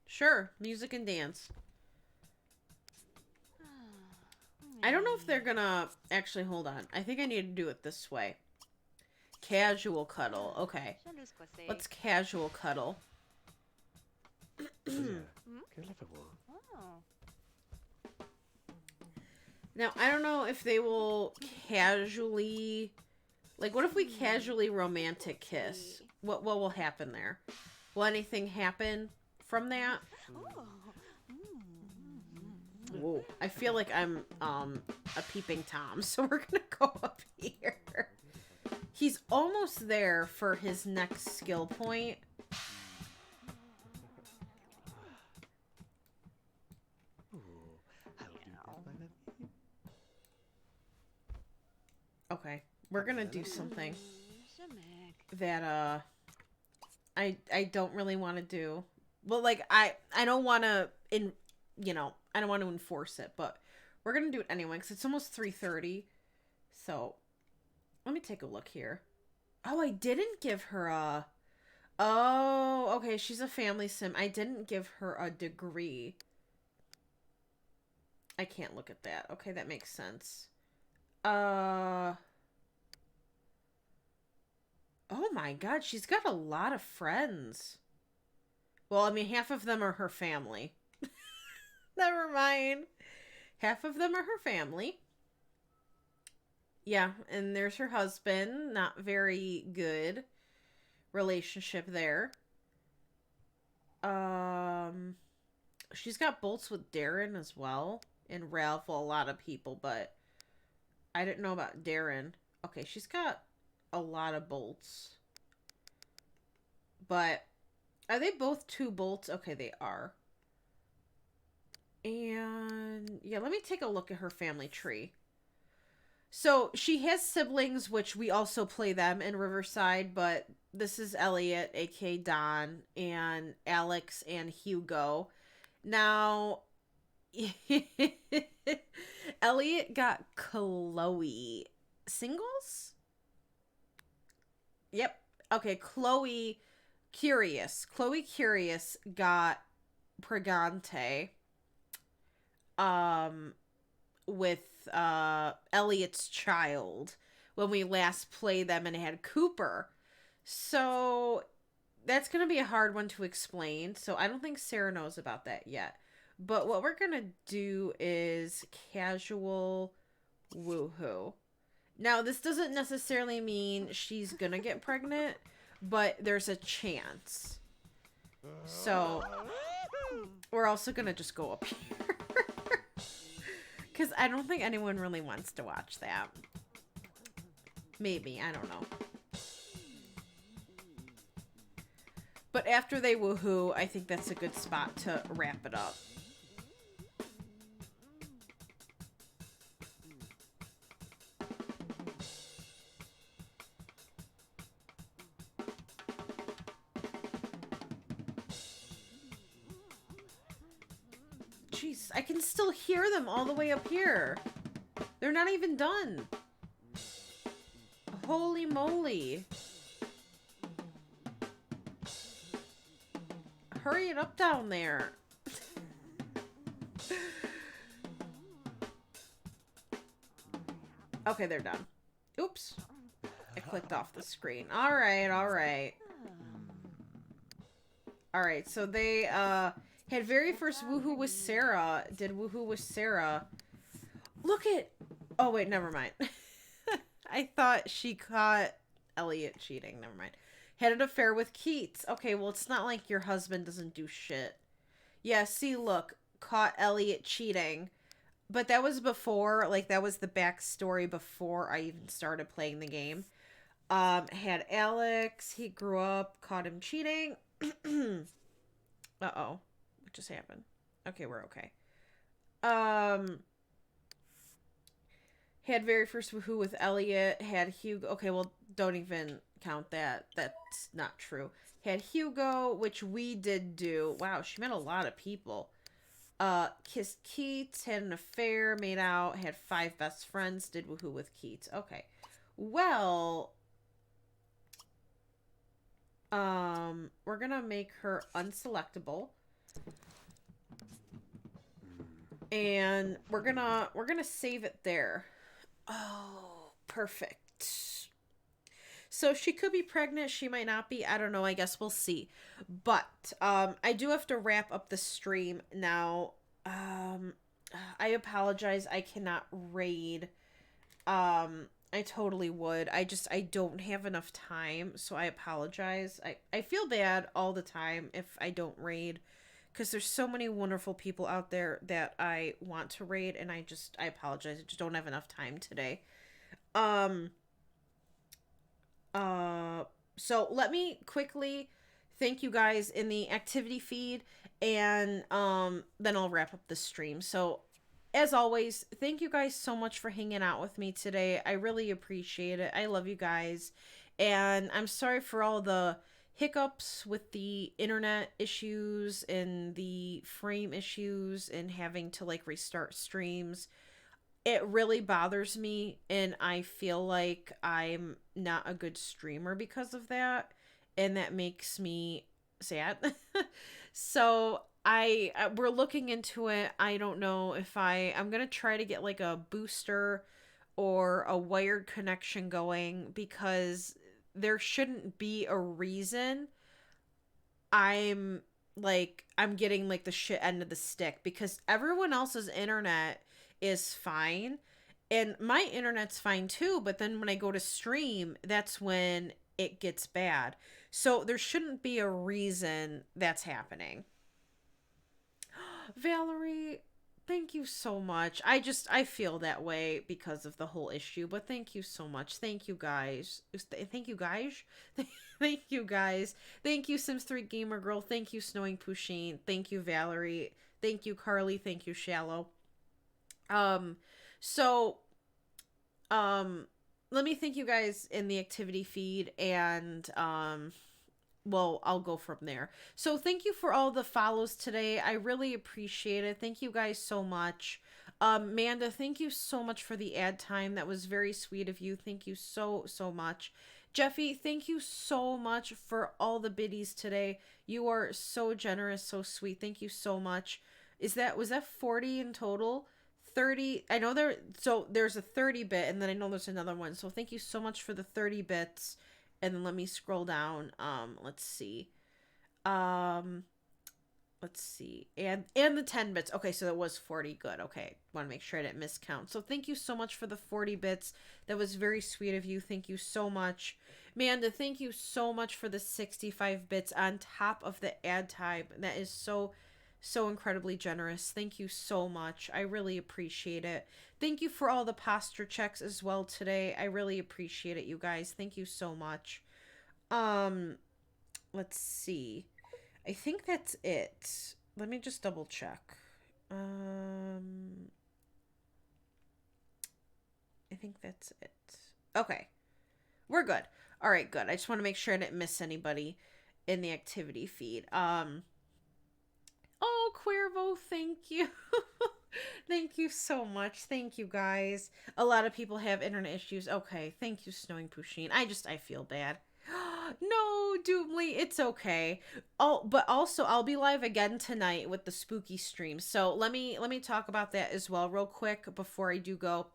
Sure, music and dance. I don't know if they're gonna actually hold on. I think I need to do it this way. Casual cuddle. Okay. Let's casual cuddle. Now, I don't know if they will casually... Like, what if we casually romantic kiss? What will happen there? Will anything happen from that? Whoa. I feel like I'm a peeping Tom, so we're gonna go up here. He's almost there for his next skill point. Okay, we're gonna do something that I don't really want to do. Well, like I don't want to I don't want to enforce it, but we're gonna do it anyway because it's almost 3:30. So let me take a look here. Oh, I didn't give her a. Oh, okay, she's a family sim. I didn't give her a degree. I can't look at that. Okay, that makes sense. Oh my god, she's got a lot of friends. Well, I mean, half of them are her family. Never mind. Half of them are her family. Yeah, and there's her husband. Not very good relationship there. She's got bolts with Darren as well. And Ralph, well, a lot of people, but I didn't know about Darren. Okay, she's got a lot of bolts. But are they both 2 bolts? Okay, they are. And yeah, let me take a look at her family tree. So she has siblings, which we also play them in Riverside, but this is Elliot, aka Don, and Alex and Hugo. Now, Elliot got Chloe. Singles? Yep. Okay, Chloe Curious. Chloe Curious got Pregante. With Elliot's child when we last played them and had Cooper. So that's going to be a hard one to explain. So I don't think Sarah knows about that yet. But what we're going to do is casual woohoo. Now, this doesn't necessarily mean she's going to get pregnant, but there's a chance. So we're also going to just go up here. Because I don't think anyone really wants to watch that. Maybe, I don't know. But after they woohoo, I think that's a good spot to wrap it up. Jeez, I can still hear them all the way up here. They're not even done. Holy moly. Hurry it up down there. Okay, they're done. Oops. I clicked off the screen. Alright, alright. Alright, so they had very first woohoo with Sarah. Did woohoo with Sarah. Look at... Oh, wait, never mind. I thought she caught Elliot cheating. Never mind. Had an affair with Keats. Okay, well, it's not like your husband doesn't do shit. Yeah, see, look. Caught Elliot cheating. But that was before, like, that was the backstory before I even started playing the game. Had Alex. He grew up, caught him cheating. Uh-oh. What just happened? Okay, we're okay. Had very first woohoo with Elliot. Had Hugo. Okay, well, don't even count that. That's not true. Had Hugo, which we did do. Wow, she met a lot of people. Kissed Keats. Had an affair. Made out. Had 5 best friends. Did woohoo with Keats. Okay. Well, we're gonna make her unselectable. And we're gonna save it there. Oh, perfect. So she could be pregnant, she might not be. I don't know, I guess we'll see. But I do have to wrap up the stream now. I apologize, I cannot raid. I totally would. I don't have enough time, so I apologize. I feel bad all the time if I don't raid, because there's so many wonderful people out there that I want to raid, and I apologize. I just don't have enough time today. So let me quickly thank you guys in the activity feed, and then I'll wrap up the stream. So as always, thank you guys so much for hanging out with me today. I really appreciate it. I love you guys. And I'm sorry for all the hiccups with the internet issues and the frame issues and having to like restart streams. It really bothers me, and I feel like I'm not a good streamer because of that, and that makes me sad. So we're looking into it. I don't know if I'm gonna try to get like a booster or a wired connection going, because there shouldn't be a reason I'm getting like the shit end of the stick, because everyone else's internet is fine and my internet's fine too, but then when I go to stream, that's when it gets bad. So there shouldn't be a reason that's happening. Valerie, thank you so much. I feel that way because of the whole issue, but thank you so much. Thank you guys. Thank you guys. Thank you guys. Thank you Sims 3 Gamer Girl. Thank you Snowing Pusheen. Thank you Valerie. Thank you Carly. Thank you Shallow. So let me thank you guys in the activity feed, and well, I'll go from there. So thank you for all the follows today. I really appreciate it. Thank you guys so much. Manda, thank you so much for the ad time. That was very sweet of you. Thank you so much. Jeffy, thank you so much for all the biddies today. You are so generous, so sweet. Thank you so much. Was that 40 in total? 30. I know there's a 30 bit, and then I know there's another one. So thank you so much for the 30 bits. And then let me scroll down. Let's see. And the 10 bits. Okay, so that was 40. Good. Okay. Want to make sure I didn't miscount. So thank you so much for the 40 bits. That was very sweet of you. Thank you so much. Manda, thank you so much for the 65 bits on top of the ad time. That is so incredibly generous. Thank you so much. I really appreciate it. Thank you for all the posture checks as well today. I really appreciate it, you guys. Thank you so much. let's see. I think that's it. Let me just double check. I think that's it. Okay. We're good. All right, good. I just want to make sure I didn't miss anybody in the activity feed. Oh, Cuervo, thank you. Thank you so much. Thank you, guys. A lot of people have internet issues. Okay, thank you, Snowing Pusheen. I feel bad. No, Doomly, it's okay. Oh, but also I'll be live again tonight with the spooky stream. So let me talk about that as well real quick before I do go.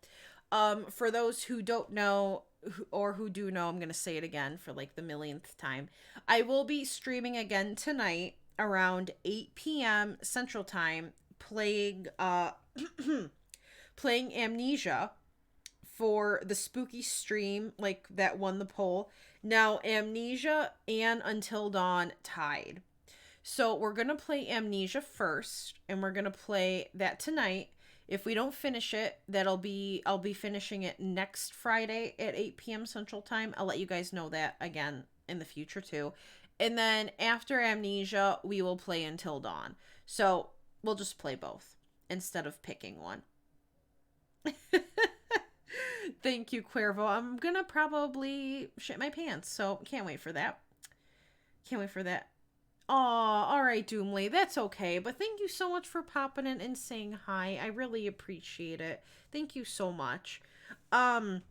For those who don't know or who do know, I'm gonna say it again for like the millionth time. I will be streaming again tonight around 8 p.m. Central Time, playing playing Amnesia for the spooky stream, like that won the poll. Now Amnesia and Until Dawn tied. So we're going to play Amnesia first, and we're going to play that tonight. If we don't finish it, I'll be finishing it next Friday at 8 p.m. Central Time. I'll let you guys know that again in the future too. And then after Amnesia, we will play Until Dawn. So we'll just play both instead of picking one. Thank you, Cuervo. I'm gonna probably shit my pants, so can't wait for that. Can't wait for that. Aw, alright, Doomley. That's okay, but thank you so much for popping in and saying hi. I really appreciate it. Thank you so much. Let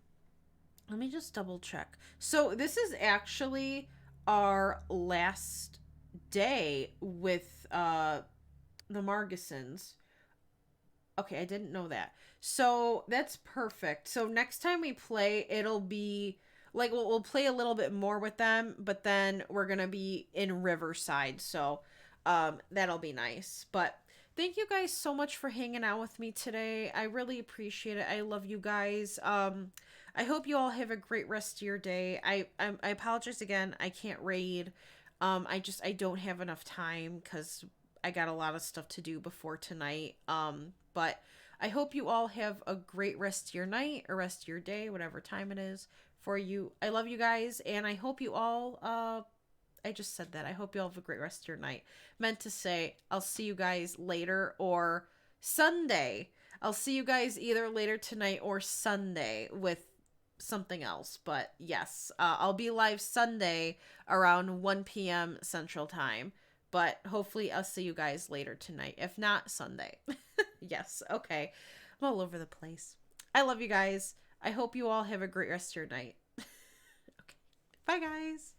me just double check. So this is actually our last day with the Margisons. Okay, I didn't know that. So that's perfect. So next time we play, it'll be like we'll play a little bit more with them, but then we're gonna be in Riverside. So that'll be nice. But thank you guys so much for hanging out with me today. I really appreciate it. I love you guys. I hope you all have a great rest of your day. I apologize again. I can't raid. I don't have enough time because I got a lot of stuff to do before tonight. But I hope you all have a great rest of your night or rest of your day, whatever time it is for you. I love you guys, and I hope you all I just said that. I hope you all have a great rest of your night. Meant to say I'll see you guys later or Sunday. I'll see you guys either later tonight or Sunday with something else. But yes, I'll be live Sunday around 1 p.m. Central Time. But hopefully I'll see you guys later tonight. If not, Sunday. Yes, okay. I'm all over the place. I love you guys. I hope you all have a great rest of your night. Okay. Bye, guys.